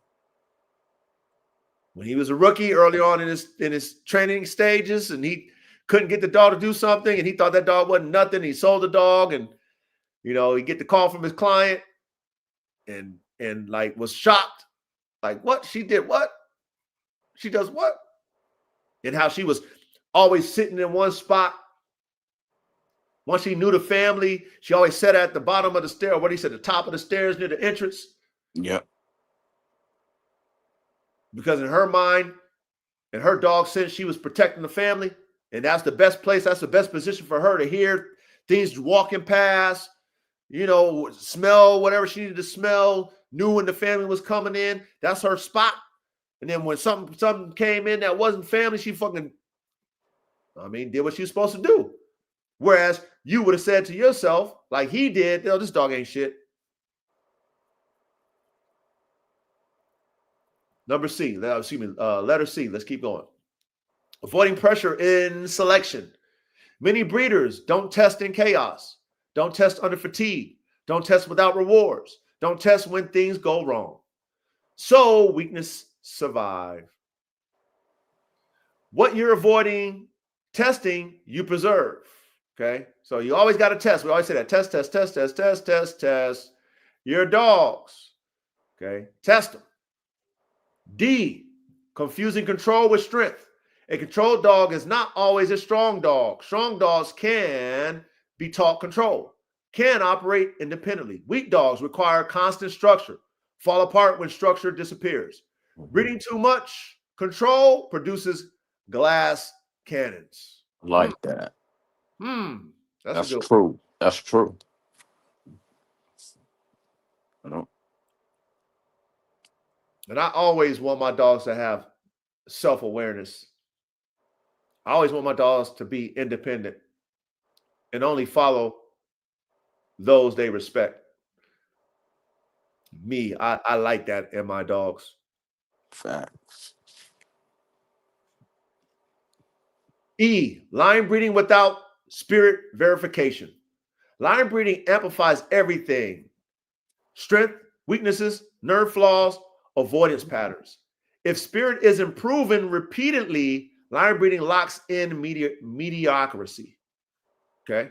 When he was a rookie early on in his training stages, and he couldn't get the dog to do something, and he thought that dog wasn't nothing. He sold the dog, and he get the call from his client, and like was shocked, like, what? She did what? She does what? And how she was always sitting in one spot, Once she knew the family, she always sat at the bottom of the stair. What he said, the top of the stairs near the entrance. Yep. Because in her mind, in her dog sense, she was protecting the family. And that's the best place. That's the best position for her to hear things walking past, smell whatever she needed to smell, knew when the family was coming in. That's her spot. And then when something came in that wasn't family, she did what she was supposed to do. Whereas you would have said to yourself, like he did, this dog ain't shit. Letter C. Let's keep going. Avoiding pressure in selection. Many breeders don't test in chaos, don't test under fatigue, don't test without rewards, don't test when things go wrong. So weakness survive. What you're avoiding testing, you preserve. Okay, so you always got to test. We always say that test your dogs. Okay, test them. D, confusing control with strength. A controlled dog is not always a strong dog. Strong dogs can be taught control, can operate independently. Weak dogs require constant structure, fall apart when structure disappears. Breeding too much control produces glass cannons. Like that. That's true. That's true. And I always want my dogs to have self-awareness. I always want my dogs to be independent and only follow those they respect. Me, I like that in my dogs. Facts. E, line breeding without spirit verification. Line breeding amplifies everything: strength, weaknesses, nerve flaws, avoidance patterns. If spirit isn't proven repeatedly, line breeding locks in mediocrity. Okay.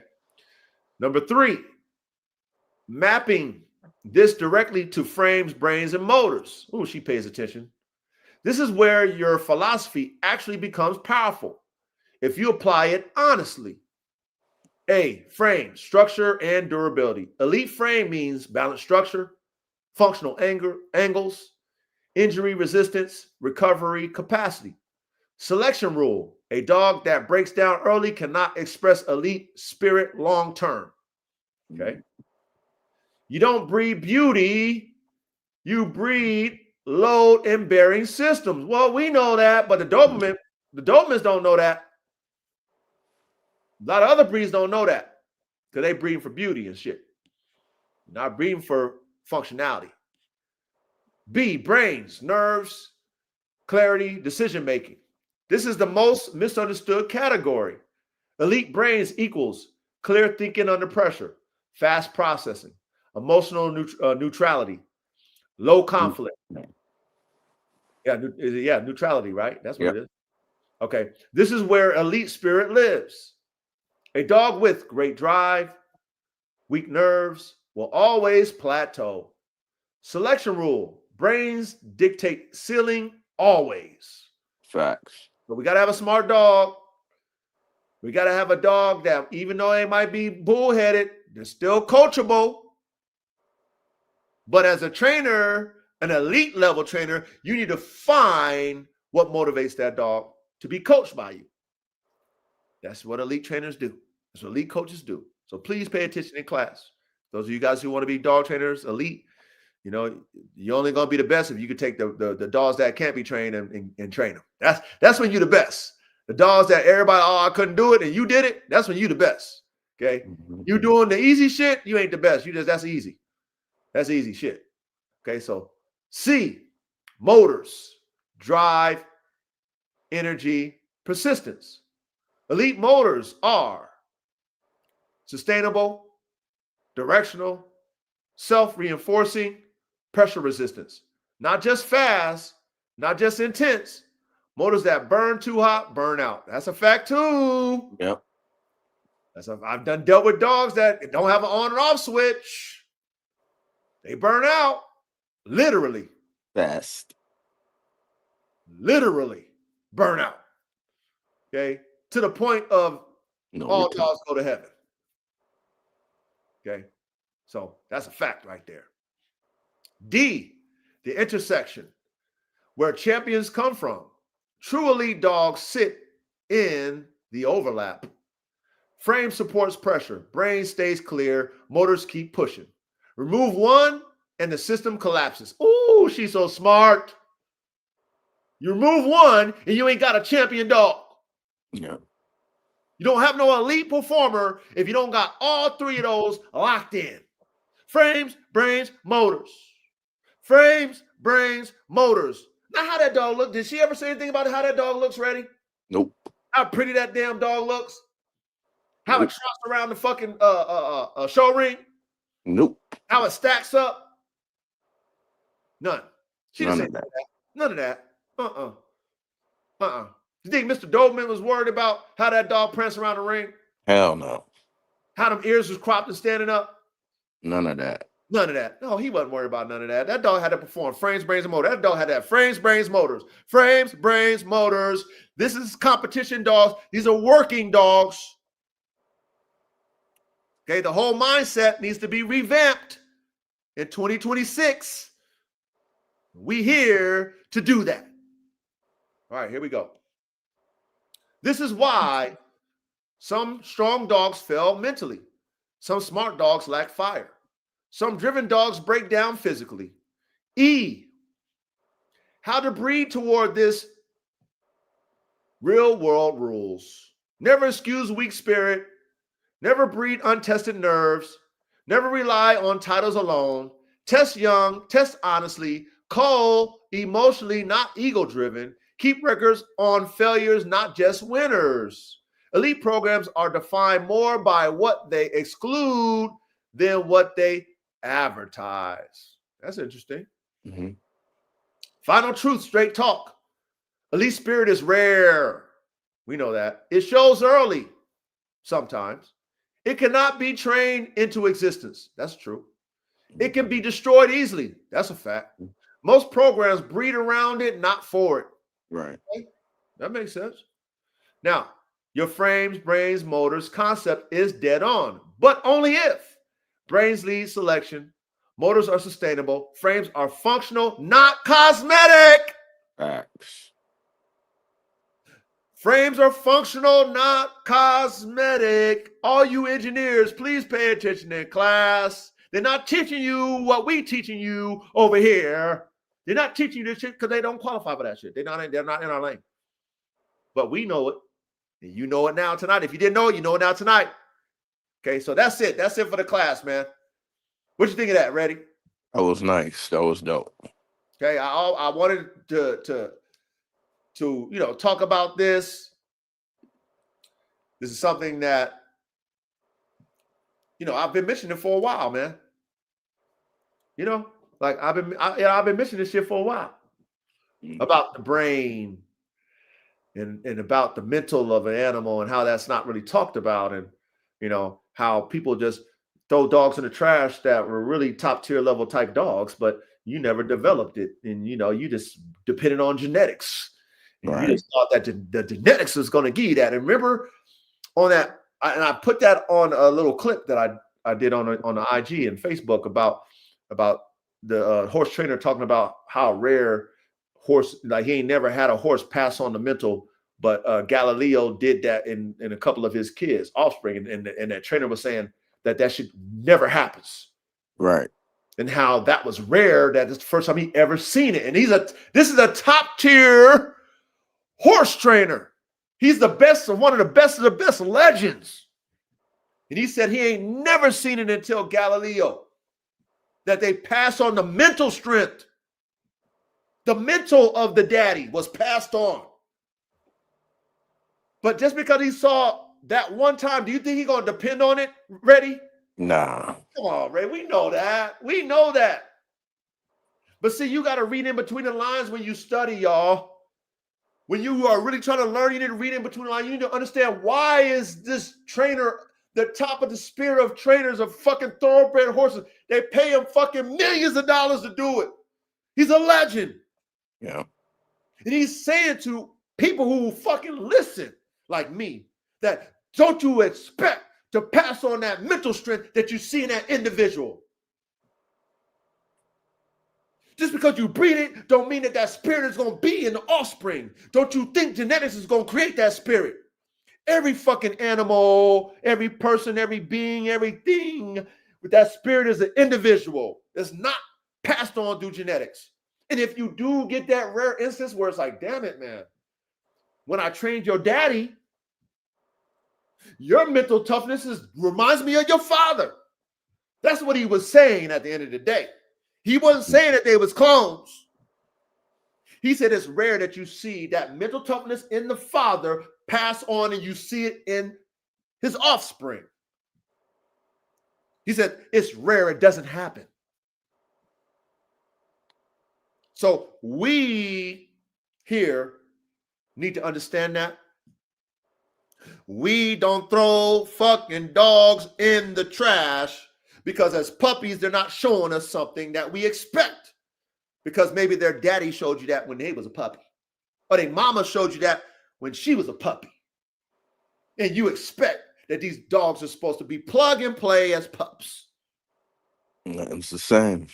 Number 3, mapping this directly to frames, brains, and motors. Oh, she pays attention. This is where your philosophy actually becomes powerful if you apply it honestly. A, frame, structure, and durability. Elite frame means balanced structure, functional angles, injury resistance, recovery capacity. Selection rule: a dog that breaks down early cannot express elite spirit long term. Okay. You don't breed beauty, you breed load and bearing systems. Well, we know that, but the Dobermans don't know that. A lot of other breeds don't know that because they breeding for beauty and shit, not breeding for functionality. B, brains, nerves, clarity, decision making. This is the most misunderstood category. Elite brains equals clear thinking under pressure, fast processing, emotional neutrality, low conflict. Yeah, neutrality, right? That's what it is. Okay, this is where elite spirit lives. A dog with great drive, weak nerves will always plateau. Selection rule: brains dictate ceiling always. Facts. But we got to have a smart dog. We got to have a dog that, even though they might be bullheaded, they're still coachable. But as a trainer, an elite level trainer, you need to find what motivates that dog to be coached by you. That's what elite trainers do. That's what elite coaches do. So please pay attention in class. Those of you guys who want to be dog trainers, elite, you're only going to be the best if you can take the dogs that can't be trained and train them. That's when you're the best. The dogs that everybody, I couldn't do it, and you did it, that's when you're the best. Okay? You doing the easy shit, you ain't the best. That's easy. That's easy shit. Okay, so C, motors, drive, energy, persistence. Elite motors are sustainable, directional, self-reinforcing, pressure resistance. Not just fast, not just intense. Motors that burn too hot, burn out. That's a fact too. Yep. I've dealt with dogs that don't have an on and off switch. They burn out. Literally. Fast. Literally burn out. Okay. To the point of all dogs go to heaven. Okay. So that's a fact right there. D, the intersection where champions come from. True elite dogs sit in the overlap. Frame supports pressure. Brain stays clear. Motors keep pushing. Remove one and the system collapses. Ooh, she's so smart. You remove one and you ain't got a champion dog. Yeah. You don't have no elite performer if you don't got all three of those locked in. Frames, brains, motors. Frames, brains, motors. Now, how that dog look? Did she ever say anything about how that dog looks, Ready? Nope. How pretty that damn dog looks? How Nope. it trots around the fucking show ring? Nope. How it stacks up? None. She didn't None say of that. none of that. You think Mr. Doberman was worried about how that dog pranced around the ring? Hell no. How them ears was cropped and standing up? None of that. None of that. No, he wasn't worried about none of that. That dog had to perform frames, brains, and motors. That dog had to have frames, brains, motors. Frames, brains, motors. This is competition dogs. These are working dogs. Okay, the whole mindset needs to be revamped in 2026. We here to do that. All right, here we go. This is why some strong dogs fail mentally. Some smart dogs lack fire. Some driven dogs break down physically. E, how to breed toward this real world rules. Never excuse weak spirit. Never breed untested nerves. Never rely on titles alone. Test young, test honestly. Cull emotionally, not ego-driven. Keep records on failures, not just winners. Elite programs are defined more by what they exclude than what they advertise. That's interesting. Mm-hmm. Final truth, straight talk. Elite spirit is rare. We know that. It shows early, sometimes. It cannot be trained into existence. That's true. It can be destroyed easily. That's a fact. Most programs breed around it, not for it. Right. Okay? That makes sense. Now, your frames, brains, motors concept is dead on, but only if brains lead selection, motors are sustainable, frames are functional, not cosmetic. Facts. Frames are functional, not cosmetic. All you engineers, please pay attention in class. They're not teaching you what we teaching you over here. They're not teaching you this shit because they don't qualify for that shit. They're not in our lane. But we know it. And you know it now tonight. If you didn't know it, you know it now tonight. Okay, so that's it. That's it for the class, man. What you think of that, Ready? That was nice. That was dope. Okay, I wanted to talk about this. This is something that I've been mentioning for a while, man. Like I've been mentioning this shit for a while about the brain and about the mental of an animal and how that's not really talked about, and how people just throw dogs in the trash that were really top tier level type dogs, but you never developed it, and you just depended on genetics. And Right. You just thought that the genetics was going to give you that. And remember on that, and I put that on a little clip that I did on the IG and Facebook about the horse trainer talking about how rare horse, like he ain't never had a horse pass on the mental, but Galileo did that in a couple of his kids, offspring, and that trainer was saying that shit never happens. Right. And how that was rare, that it's the first time he ever seen it. And this is a top tier horse trainer. He's the best, one of the best legends. And he said he ain't never seen it until Galileo, that they pass on the mental strength. The mental of the daddy was passed on. But just because he saw that one time, do you think he's going to depend on it, Ready? Nah. Come on, Ray. We know that. We know that. But see, you got to read in between the lines when you study, y'all. When you are really trying to learn, you need to read in between the lines. You need to understand, why is this trainer the top of the spear of trainers of fucking thoroughbred horses? They pay him fucking millions of dollars to do it. He's a legend. Yeah. And he's saying to people who fucking listen, like me, that don't you expect to pass on that mental strength that you see in that individual. Just because you breed it don't mean that that spirit is going to be in the offspring. Don't you think genetics is going to create that spirit? Every fucking animal, every person, every being, everything with that spirit is an individual. It's not passed on through genetics. And if you do get that rare instance where it's like, damn it, man, when I trained your daddy, your mental toughness reminds me of your father. That's what he was saying at the end of the day. He wasn't saying that they was clones. He said it's rare that you see that mental toughness in the father pass on and you see it in his offspring. He said it's rare, it doesn't happen. So we here need to understand that. We don't throw fucking dogs in the trash because as puppies, they're not showing us something that we expect. Because maybe their daddy showed you that when they was a puppy. Or their mama showed you that when she was a puppy. And you expect that these dogs are supposed to be plug and play as pups. It's the same.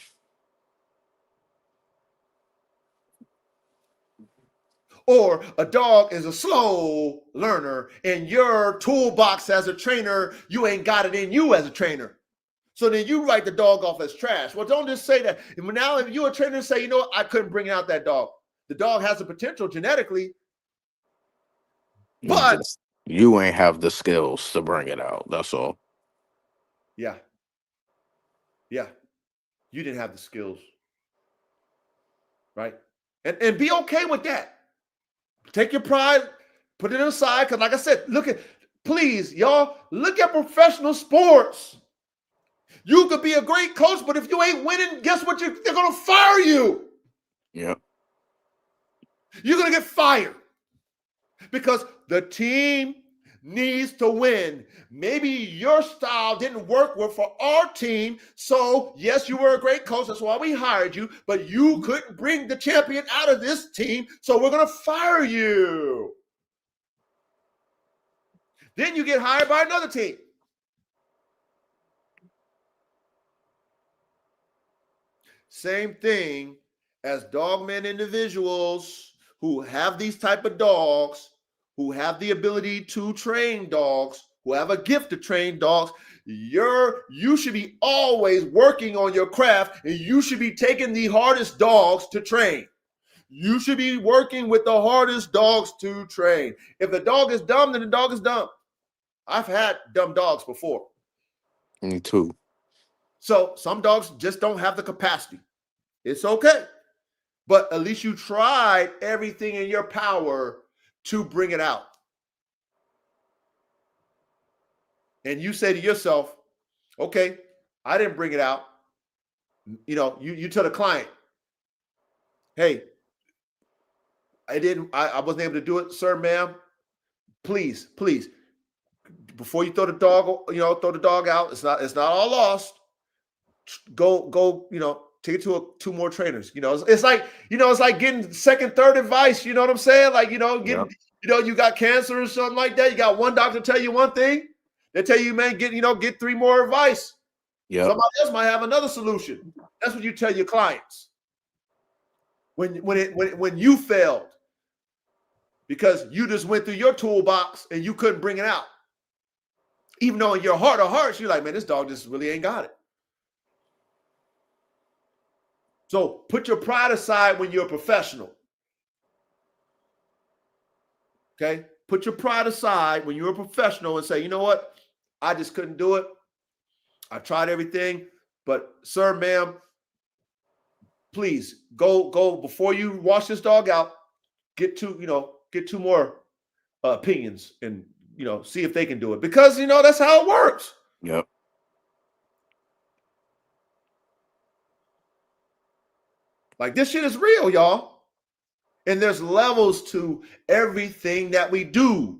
Or a dog is a slow learner and your toolbox as a trainer, you ain't got it in you as a trainer. So then you write the dog off as trash. Well, don't just say that. Now, if you're a trainer and say, you know what, I couldn't bring out that dog. The dog has the potential genetically, but you ain't have the skills to bring it out. That's all. Yeah. You didn't have the skills. Right? And be okay with that. Take your pride, put it aside. Because like I said, please, y'all, look at professional sports. You could be a great coach, but if you ain't winning, guess what? They're going to fire you. Yep. You're going to get fired because the team needs to win. Maybe your style didn't work well for our team. So, yes, you were a great coach. That's why we hired you. But you couldn't bring the champion out of this team. So we're going to fire you. Then you get hired by another team. Same thing as dogmen individuals who have these type of dogs, who have the ability to train dogs, who have a gift to train dogs. You should be always working on your craft, and you should be taking the hardest dogs to train. You should be working with the hardest dogs to train. If the dog is dumb, then the dog is dumb. I've had dumb dogs before. Me too. So some dogs just don't have the capacity. It's okay. But at least you tried everything in your power to bring it out. And you say to yourself, okay, I didn't bring it out. You know, you tell the client, hey, I wasn't able to do it, sir, ma'am. Please, before you throw the dog out, it's not all lost. Go, take it to two more trainers. It's like getting second, third advice. You know what I'm saying? Like, you got cancer or something like that. You got one doctor tell you one thing. They tell you, man, get three more advice. Yeah. Somebody else might have another solution. That's what you tell your clients. When you failed, because you just went through your toolbox and you couldn't bring it out. Even though in your heart of hearts, you're like, man, this dog just really ain't got it. So put your pride aside when you're a professional. Okay? Put your pride aside when you're a professional and say, you know what? I just couldn't do it. I tried everything, but sir, ma'am, please go before you wash this dog out, get two more opinions and, see if they can do it, because, that's how it works. Yep. Like, this shit is real, y'all. And there's levels to everything that we do.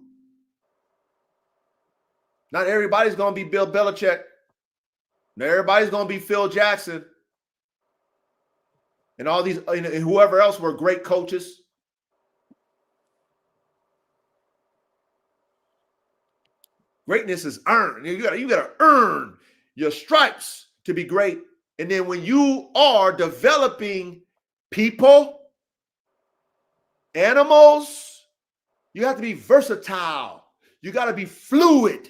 Not everybody's going to be Bill Belichick. Not everybody's going to be Phil Jackson. And all these, and whoever else were great coaches. Greatness is earned. You gotta earn your stripes to be great. And then when you are developing people, animals, you have to be versatile. You got to be fluid.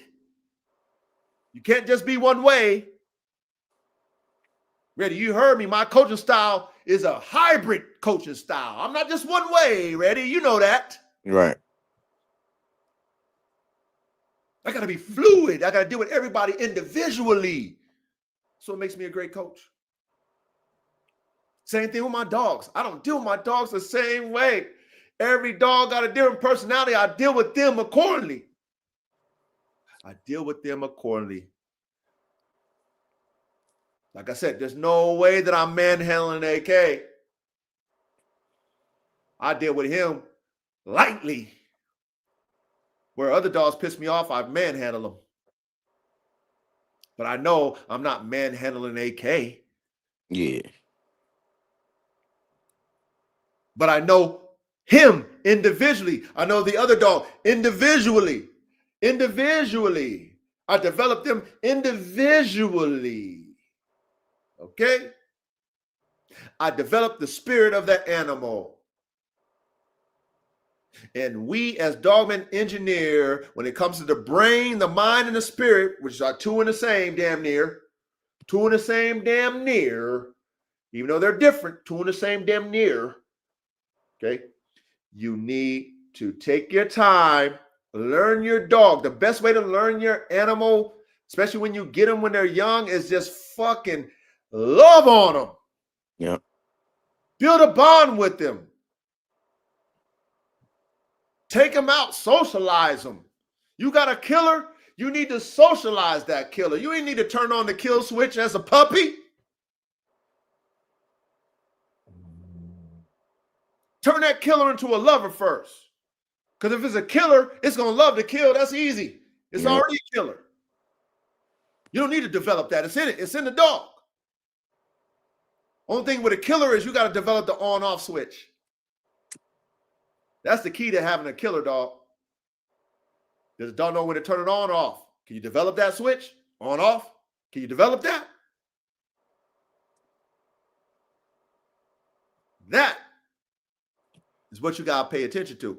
You can't just be one way. Ready, you heard me. My coaching style is a hybrid coaching style. I'm not just one way, Ready. You know that. Right. I got to be fluid. I got to deal with everybody individually. So it makes me a great coach. Same thing with my dogs. I don't deal with my dogs the same way. Every dog got a different personality. I deal with them accordingly. Like I said, there's no way that I'm manhandling AK. I deal with him lightly. Where other dogs piss me off, I manhandle them. But I know I'm not manhandling AK. Yeah. But I know him individually. I know the other dog individually. I develop them individually. Okay? I develop the spirit of that animal. And we as dogman engineer, when it comes to the brain, the mind, and the spirit, which are two in the same damn near, even though they're different, two in the same damn near, okay? You need to take your time, learn your dog. The best way to learn your animal, especially when you get them when they're young, is just fucking love on them. Yeah. Build a bond with them. Take them out, socialize them. You got a killer, you need to socialize that killer. You ain't need to turn on the kill switch as a puppy. Turn that killer into a lover first. Because if it's a killer, it's going to love to kill. That's easy. It's already a killer. You don't need to develop that. It's in it. It's in the dog. Only thing with a killer is you got to develop the on-off switch. That's the key to having a killer dog. Does the dog know when to turn it on or off? Can you develop that switch? On, off? Can you develop that? That is what you got to pay attention to.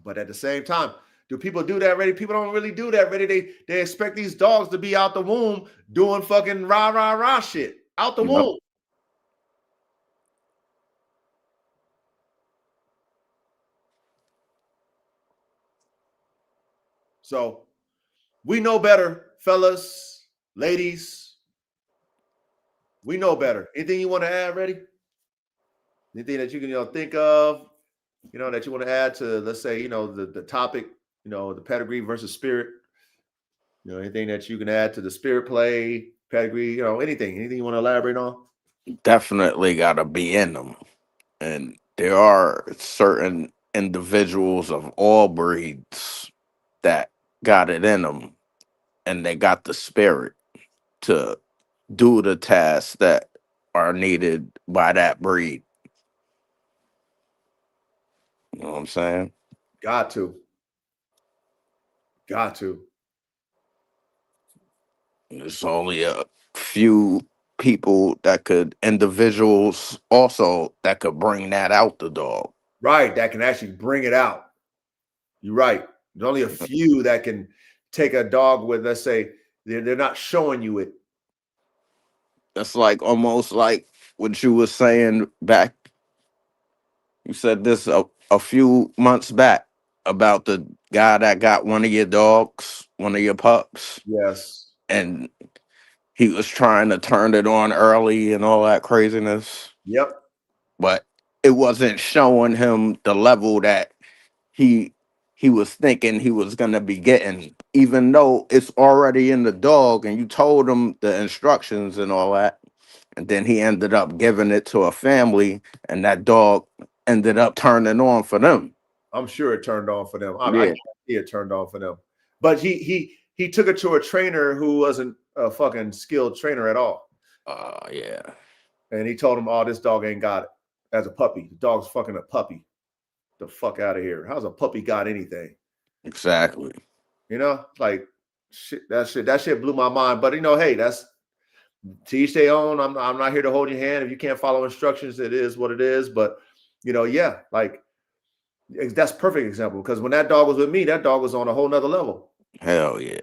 But at the same time, do people do that already? People don't really do that already. They expect these dogs to be out the womb doing fucking rah shit. Out the womb. So we know better, fellas, ladies. We know better. Anything you want to add, Ready? Anything that you can think of, that you want to add to, let's say, the topic, the pedigree versus spirit. Anything that you can add to the spirit play, pedigree, anything you want to elaborate on? Definitely got to be in them. And there are certain individuals of all breeds that got it in them, and they got the spirit to do the tasks that are needed by that breed. You know what I'm saying? Got to. There's only a few people individuals also that could bring that out the dog. Right, that can actually bring it out. You're right. There's only a few that can take a dog with, let's say, they're not showing you it. It's like almost like what you were saying back. You said this a few months back about the guy that got one of your dogs, one of your pups. Yes. And he was trying to turn it on early and all that craziness. Yep. But it wasn't showing him the level that he was thinking he was going to be getting, even though it's already in the dog and you told him the instructions and all that. And then he ended up giving it to a family, and that dog ended up turning on for them. I'm sure it turned on for them. I Yeah. guarantee it turned on for them. But he took it to a trainer who wasn't a fucking skilled trainer at all. Yeah. And he told him, "Oh, this dog ain't got it as a puppy. The dog's fucking a puppy. The fuck out of here. How's a puppy got anything?" Exactly. You know, like shit, that shit blew my mind. But hey, that's to each their own. I'm not here to hold your hand. If you can't follow instructions, it is what it is. But yeah, like that's perfect example, because when that dog was with me, that dog was on a whole nother level. Hell yeah.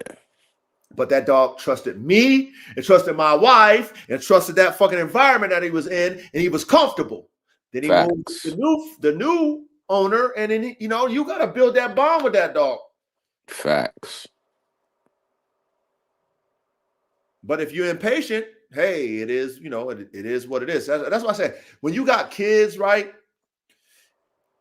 But that dog trusted me and trusted my wife and trusted that fucking environment that he was in, and he was comfortable. Then he moved Facts. to the new owner, and then you got to build that bond with that dog. Facts. But if you're impatient, hey, it is it is what it is. That's why I say when you got kids, right?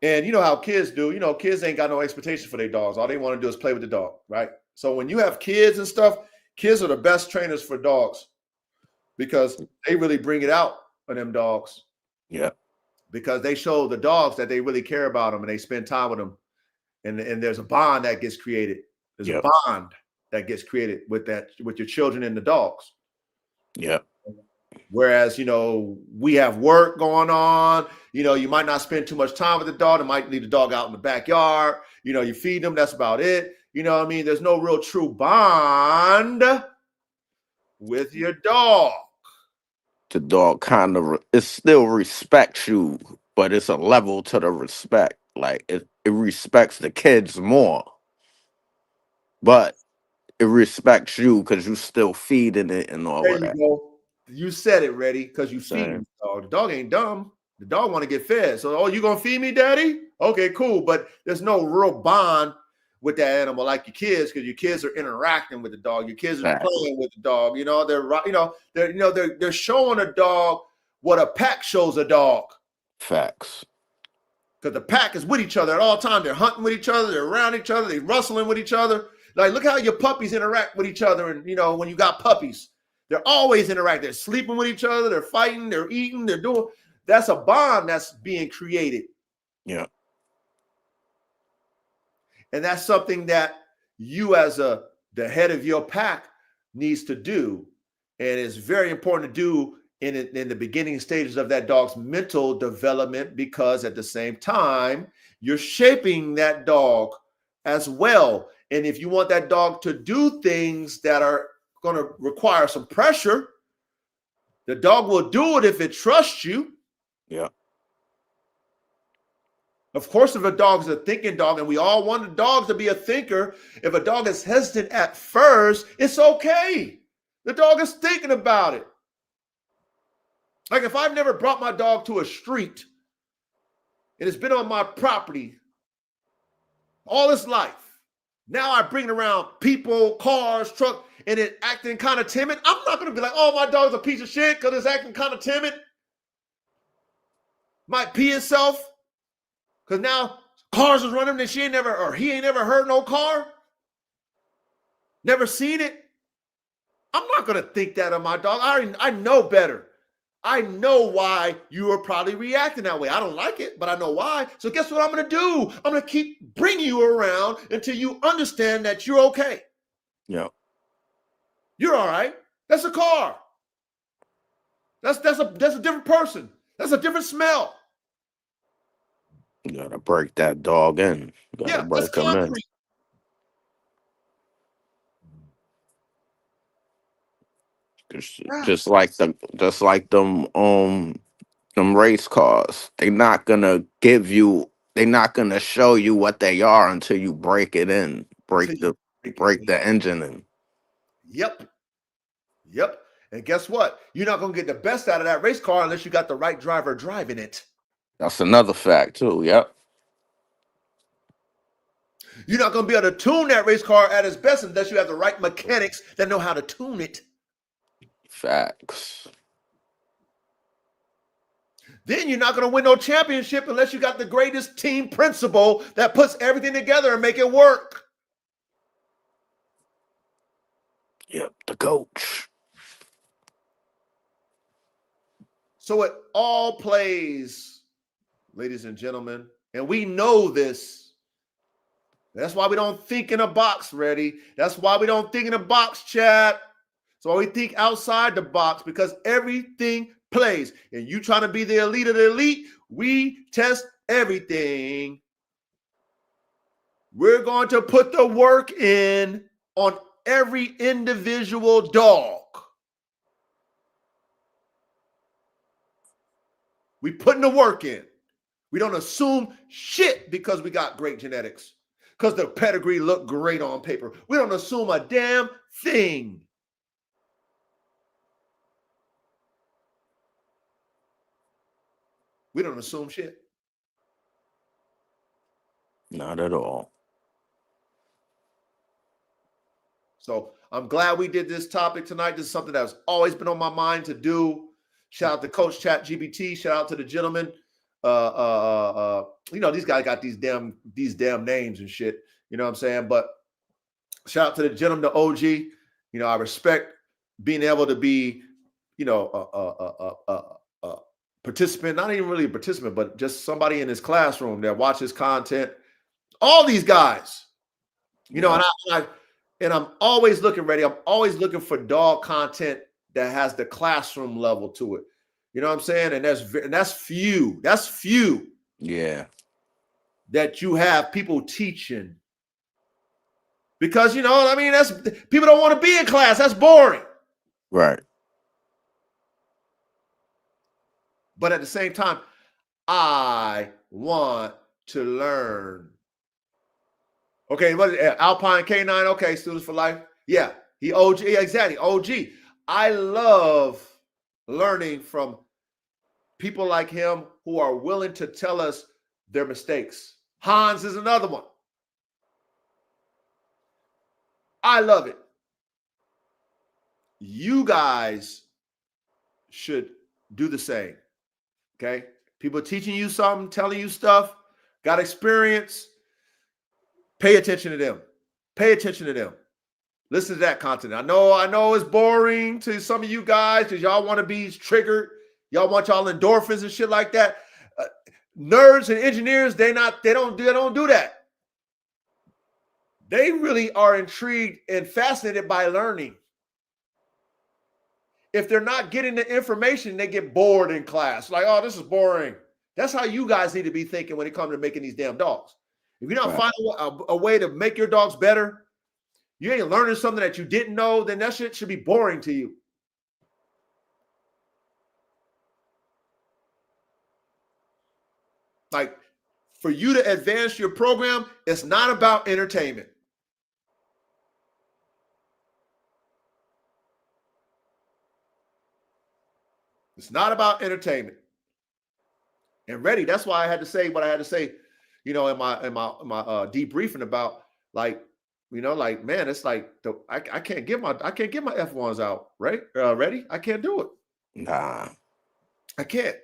And you know how kids do. Kids ain't got no expectation for their dogs. All they want to do is play with the dog, right? So when you have kids and stuff, kids are the best trainers for dogs because they really bring it out of them dogs. Yeah. Because they show the dogs that they really care about them and they spend time with them. And there's a bond that gets created. There's a bond that gets created with your children and the dogs. Yeah. Whereas, we have work going on, you might not spend too much time with the dog. It might leave the dog out in the backyard. You feed them. That's about it. You know what I mean? There's no real true bond with your dog. The dog kind of, it still respects you, but it's a level to the respect. Like it respects the kids more, but it respects you because you still feeding it and all There of you that. go. You said it, Reddy, because you feed Same. the dog. The dog ain't dumb. The dog want to get fed. So, you going to feed me, daddy? Okay, cool. But there's no real bond with that animal like your kids, because your kids are interacting with the dog. Your kids are playing with the dog. They're showing a dog what a pack shows a dog. Facts. Because the pack is with each other at all times. They're hunting with each other. They're around each other. They're rustling with each other. Like, look how your puppies interact with each other. And, when you got puppies, they're always interacting. They're sleeping with each other. They're fighting. They're eating. They're doing. That's a bond that's being created. Yeah. And that's something that you as the head of your pack needs to do. And it's very important to do in the beginning stages of that dog's mental development, because at the same time, you're shaping that dog as well. And if you want that dog to do things that are going to require some pressure, the dog will do it if it trusts you. Yeah. Of course, if a dog is a thinking dog, and we all want a dog to be a thinker, if a dog is hesitant at first, it's okay. The dog is thinking about it. Like if I've never brought my dog to a street and it's been on my property all its life, now I bring it around people, cars, truck, and it acting kind of timid, I'm not going to be like, oh, my dog's a piece of shit because it's acting kind of timid. Might pee itself. Because now cars is running and he ain't never heard no car. Never seen it. I'm not going to think that of my dog. I know better. I know why you are probably reacting that way. I don't like it, but I know why. So guess what I'm going to do? I'm going to keep bringing you around until you understand that you're okay. Yeah. You're all right. That's a car. That's a different person. That's a different smell. You gotta break that dog in. You gotta That's break him in. concrete. Just like them race cars. They're not gonna show you what they are until you break it in. Break the engine in. Yep. And guess what? You're not going to get the best out of that race car unless you got the right driver driving it. That's another fact too. Yep. You're not going to be able to tune that race car at its best unless you have the right mechanics that know how to tune it. Facts. Then you're not going to win no championship unless you got the greatest team principal that puts everything together and make it work. Yep, the coach. So it all plays, ladies and gentlemen, and we know this. That's why we don't think in a box, Reddy. That's why we don't think in a box, chat. So we think outside the box, because everything plays. And you trying to be the elite of the elite, we test everything. We're going to put the work in on every individual dog. We putting the work in. We don't assume shit because we got great genetics, because the pedigree looked great on paper. We don't assume a damn thing. We don't assume shit. Not at all. So I'm glad we did this topic tonight. This is something that's always been on my mind to do. Shout out to Coach Chat GBT. Shout out to the gentleman. These guys got these damn names and shit. You know what I'm saying? But shout out to the gentleman, the OG. I respect being able to be, a participant, not even really a participant, but just somebody in his classroom that watches content. All these guys, and I'm always looking ready. I'm always looking for dog content that has the classroom level to it. You know what I'm saying? And that's few. That's few. Yeah. That you have people teaching. Because that's people don't want to be in class. That's boring. Right. But at the same time, I want to learn. Okay, what is it? Alpine K9? Okay, Students for Life. Yeah, he OG. Yeah, exactly, OG. I love learning from people like him who are willing to tell us their mistakes. Hans is another one. I love it. You guys should do the same. Okay? People teaching you something, telling you stuff, got experience. Pay attention to them. Pay attention to them. Listen to that content. I know it's boring to some of you guys because y'all want to be triggered. Y'all want y'all endorphins and shit like that. Nerds and engineers, they don't do that. They really are intrigued and fascinated by learning. If they're not getting the information, they get bored in class. Like, oh, this is boring. That's how you guys need to be thinking when it comes to making these damn dogs. If you're not finding a way to make your dogs better, you ain't learning something that you didn't know, then that shit should be boring to you. Like, for you to advance your program, it's not about entertainment. It's not about entertainment. And ready, that's why I had to say what I had to say, in my debriefing about man, it's like I can't get my F1s out, right? Ready? I can't do it. Nah. I can't.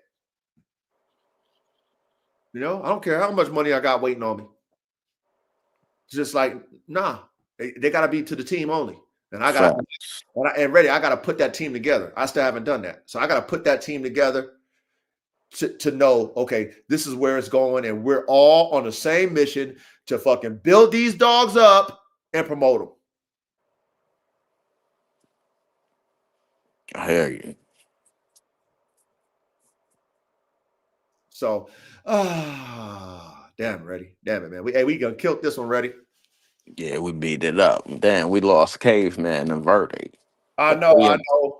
I don't care how much money I got waiting on me. It's just like, nah, they gotta be to the team only. And I gotta I gotta put that team together. I still haven't done that. So I gotta put that team together to know, okay, this is where it's going, and we're all on the same mission to fucking build these dogs up and promote them. I hear you. So, damn it, man. We gonna kill this one, Ready? Yeah, we beat it up. Damn, we lost Caveman and Verde. I know.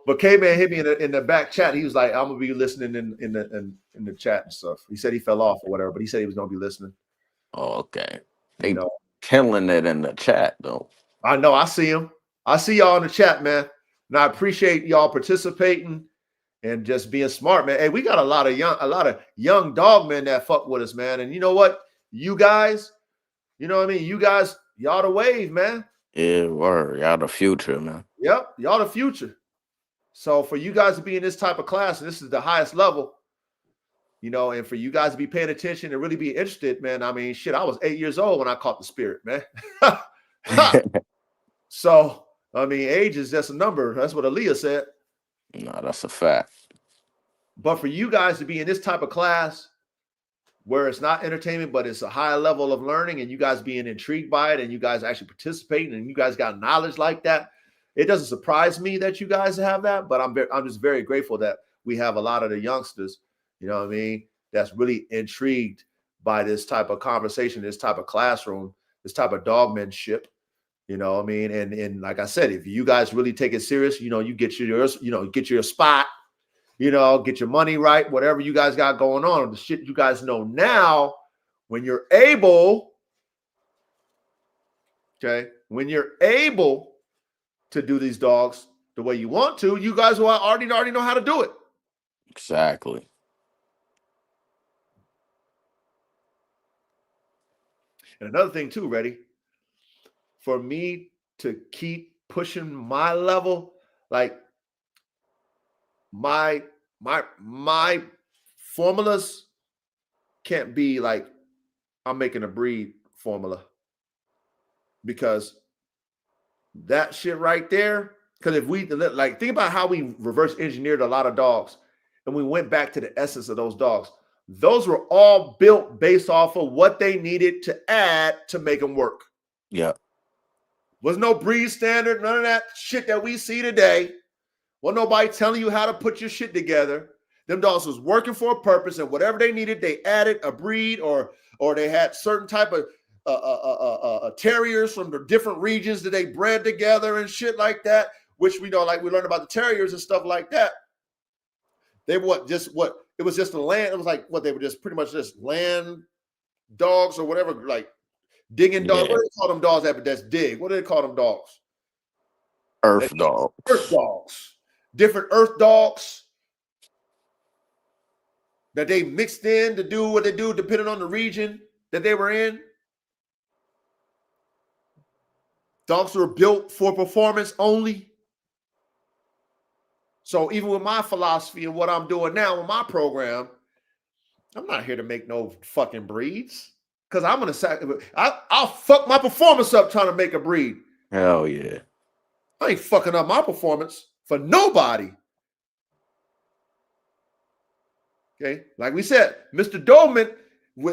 But K-Man hit me in the back chat. He was like, "I'm gonna be listening in the chat and stuff." He said he fell off or whatever, but he said he was gonna be listening. Oh, okay. They killing it in the chat though. I know. I see him. I see y'all in the chat, man. And I appreciate y'all participating and just being smart, man. Hey, we got a lot of young dog men that fuck with us, man. And you know what? You guys, you know what I mean? You guys, y'all the wave, man. Yeah, word. Y'all the future, man. Yep, y'all the future. So for you guys to be in this type of class, and this is the highest level, and for you guys to be paying attention and really be interested, man. I mean, shit, I was 8 years old when I caught the spirit, man. So, I mean, age is just a number. That's what Aaliyah said. No, that's a fact. But for you guys to be in this type of class where it's not entertainment, but it's a high level of learning, and you guys being intrigued by it, and you guys actually participating, and you guys got knowledge like that, it doesn't surprise me that you guys have that. But I'm just very grateful that we have a lot of the youngsters, you know what I mean, that's really intrigued by this type of conversation, this type of classroom this type of dogmanship. You know what I mean? And like I said, if you guys really take it serious, you know, you get your spot, you know, get your money right, whatever you guys got going on, the shit you guys know now, when you're able, okay, when you're able to do these dogs the way you want to, you guys will already know how to do it. Exactly. And another thing too, ready, for me to keep pushing my level, like my formulas can't be like I'm making a breed formula, because that shit right there, because if we like think about how we reverse engineered a lot of dogs and we went back to the essence of those dogs, those were all built based off of what they needed to add to make them work. Yeah. Was no breed standard, none of that shit that we see today. Wasn't nobody telling you how to put your shit together. Them dogs was working for a purpose, and whatever they needed, they added a breed, or they had certain type of terriers from the different regions that they bred together and shit like that, which we know, like we learned about the terriers and stuff like that. They were it was just a land. It was like what they were just pretty much just land dogs or whatever, like digging dogs. Yeah. What do they call them dogs that's dig? What do they call them dogs? Earth dogs. Earth dogs. Different earth dogs that they mixed in to do what they do depending on the region that they were in. Dogs were built for performance only. So even with my philosophy and what I'm doing now with my program, I'm not here to make no fucking breeds, because I'm gonna I'll fuck my performance up trying to make a breed. Hell yeah. I ain't fucking up my performance for nobody. Okay, like we said, Mr. Doberman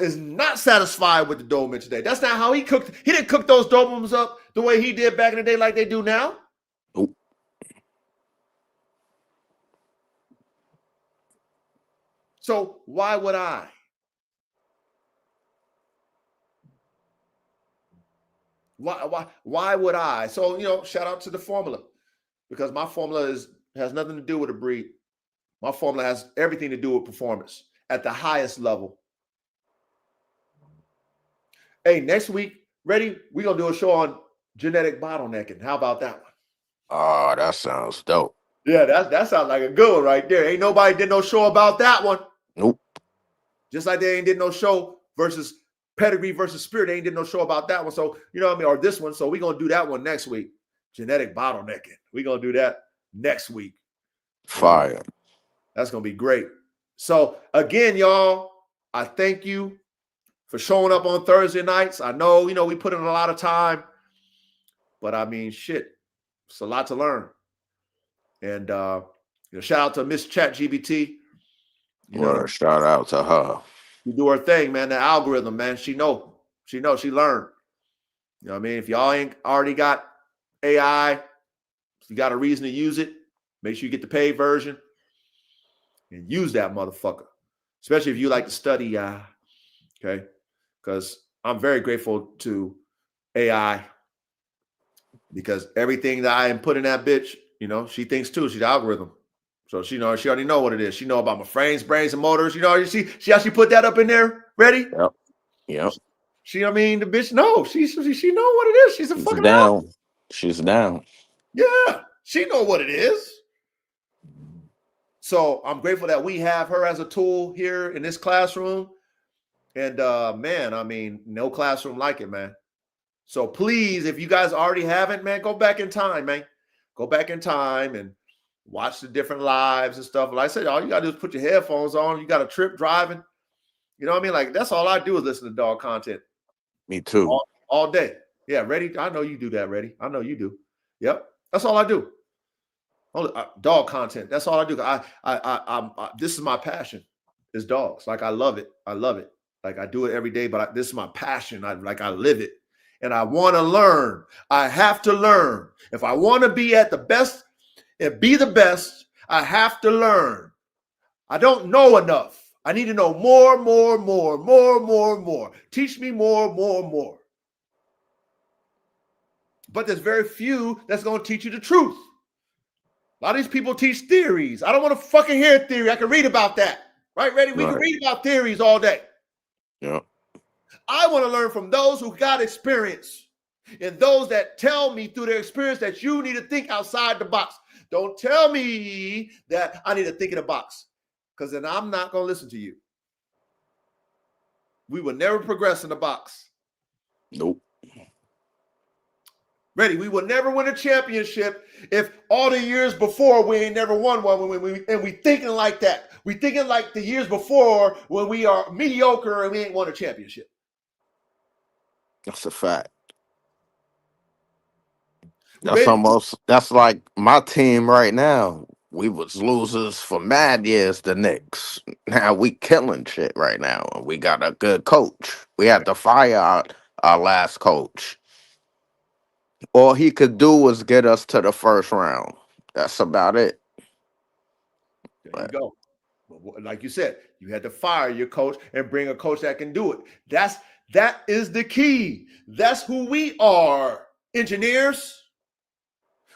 is not satisfied with the Doberman today. That's not how he cooked. He didn't cook those Dobermans up the way he did back in the day, like they do now. Nope. So why would I? Why would I? So, you know, shout out to the formula, because my formula has nothing to do with a breed. My formula has everything to do with performance at the highest level. Hey, next week, ready? We're gonna do a show on genetic bottlenecking. How about that one? Oh, that sounds dope. Yeah, that sounds like a good one right there. Ain't nobody did no show about that one. Nope. Just like they ain't did no show versus Pedigree versus Spirit. They ain't did no show about that one. So, you know what I mean? Or this one. So we're going to do that one next week. Genetic bottlenecking. We're going to do that next week. Fire. That's going to be great. So again, y'all, I thank you for showing up on Thursday nights. I know, you know, we put in a lot of time, but I mean, shit, it's a lot to learn. And, you know, shout out to Miss ChatGPT. Well, shout out to her. You do her thing, man. The algorithm, man. She learned. You know what I mean? If y'all ain't already got AI, if you got a reason to use it, make sure you get the paid version and use that motherfucker. Especially if you like to study AI. Okay. Because I'm very grateful to AI, because everything that I am putting that bitch, you know, she thinks too. She's the algorithm. So she already know what it is. She know about my frames, brains, and motors. You know, you see how she put that up in there? Ready? Yep. I mean, the bitch knows. She know what it is. She's fucking down. She's down. Yeah, she know what it is. So I'm grateful that we have her as a tool here in this classroom. And man, I mean, no classroom like it, man. So please, if you guys already haven't, man, go back in time, man. Go back in time and watch the different lives and stuff. Like I said, all you gotta do is put your headphones on. You got a trip driving. You know what I mean? Like, that's all I do is listen to dog content. Me too. All day. Yeah, ready? I know you do that, ready. I know you do. Yep. That's all I do. Dog content. That's all I do. This is my passion, is dogs. Like, I love it. I love it. Like, I do it every day, but this is my passion. I live it. And I want to learn. I have to learn. If I want to be at the best and be the best, I have to learn. I don't know enough. I need to know more. Teach me more. But there's very few that's going to teach you the truth. A lot of these people teach theories. I don't want to fucking hear theory. I can read about that. Right, Ready? We can read about theories all day. Yeah. I want to learn from those who got experience and those that tell me through their experience that you need to think outside the box. Don't tell me that I need to think in a box, because then I'm not going to listen to you. We will never progress in the box. Nope. Ready? We will never win a championship if all the years before we ain't never won one. And we thinking like that. We thinking like the years before when we are mediocre and we ain't won a championship. That's a fact. Ready? That's like my team right now. We was losers for mad years, the Knicks. Now we killing shit right now. And we got a good coach. We had to fire our last coach. All he could do was get us to the first round. That's about it. There you go. Like you said, you had to fire your coach and bring a coach that can do it. That is the key. That's who we are, engineers.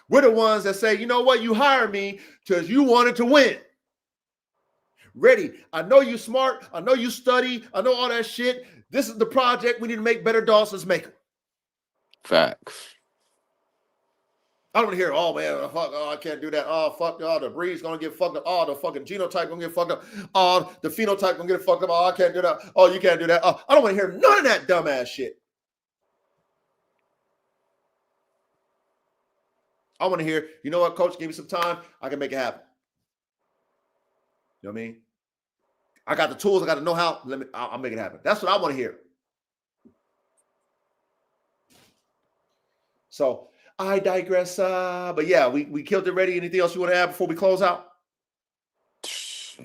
We're the ones that say, you know what, you hired me because you wanted to win. Ready? I know you smart. I know you study. I know all that shit. This is the project. We need to make better dogs. Let's make them. Facts. I don't want to hear, oh man, fuck, oh, I can't do that. Oh, fuck, oh, the breed's gonna get fucked up. Oh, the fucking genotype gonna get fucked up. Oh, the phenotype gonna get fucked up. Oh, I can't do that. Oh, you can't do that. Oh, I don't want to hear none of that dumbass shit. I want to hear, you know what, coach, give me some time. I can make it happen. You know what I mean? I got the tools. I got the know-how. I'll make it happen. That's what I want to hear. So I digress. But yeah, we killed it. Ready? Anything else you want to add before we close out?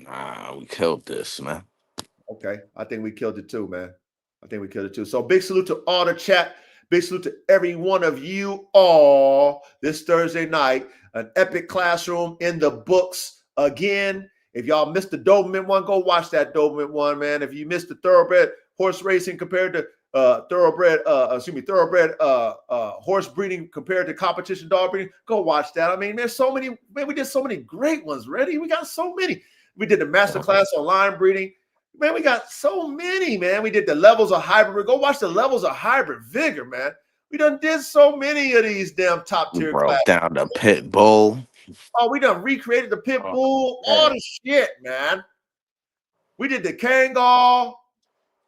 Nah, we killed this, man. Okay. I think we killed it too, man. I think we killed it too. So big salute to all the chat. Big salute to every one of you all this Thursday night. An epic classroom in the books again. If y'all missed the Doberman one, go watch that Doberman one, man. If you missed the thoroughbred horse racing compared to thoroughbred horse breeding compared to competition dog breeding, go watch that. I mean, there's so many, man, we did so many great ones, Ready? We got so many. We did the master class on line breeding. Man, we got so many, man. We did the levels of hybrid. Go watch the levels of hybrid vigor, man. We done did so many of these damn top tier Broke classes. down the pit bull. Oh, we done recreated the pit bull, all the shit, man. We did the Kangal,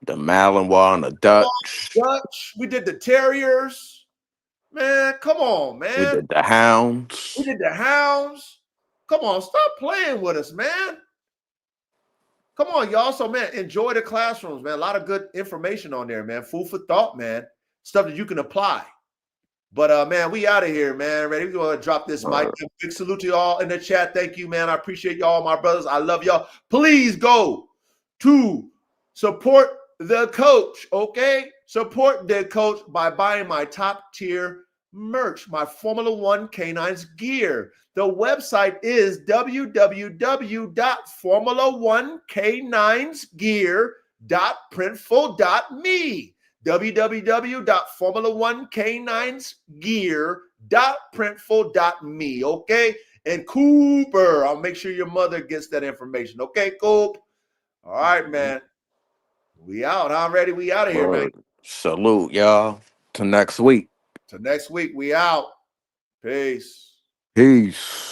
the Malinois and the Dutch. We did the Terriers. Man, come on, man. We did the Hounds. Come on, stop playing with us, man. Come on, y'all. So, man, enjoy the classrooms, man. A lot of good information on there, man. Food for thought, man. Stuff that you can apply. But, man, we out of here, man. Ready? We're going to drop this mic. Big salute to y'all in the chat. Thank you, man. I appreciate y'all, my brothers. I love y'all. Please go to support the coach, okay? Support the coach by buying my top tier merch, my Formula One Canines gear. The website is www.formula1caninesgear.printful.me. www.formula1caninesgear.printful.me. Okay. And Cooper, I'll make sure your mother gets that information. Okay, Coop. All right, man. We out. I'm ready. We out of here, man. Salute, y'all. Till next week. Till next week. We out. Peace. Peace.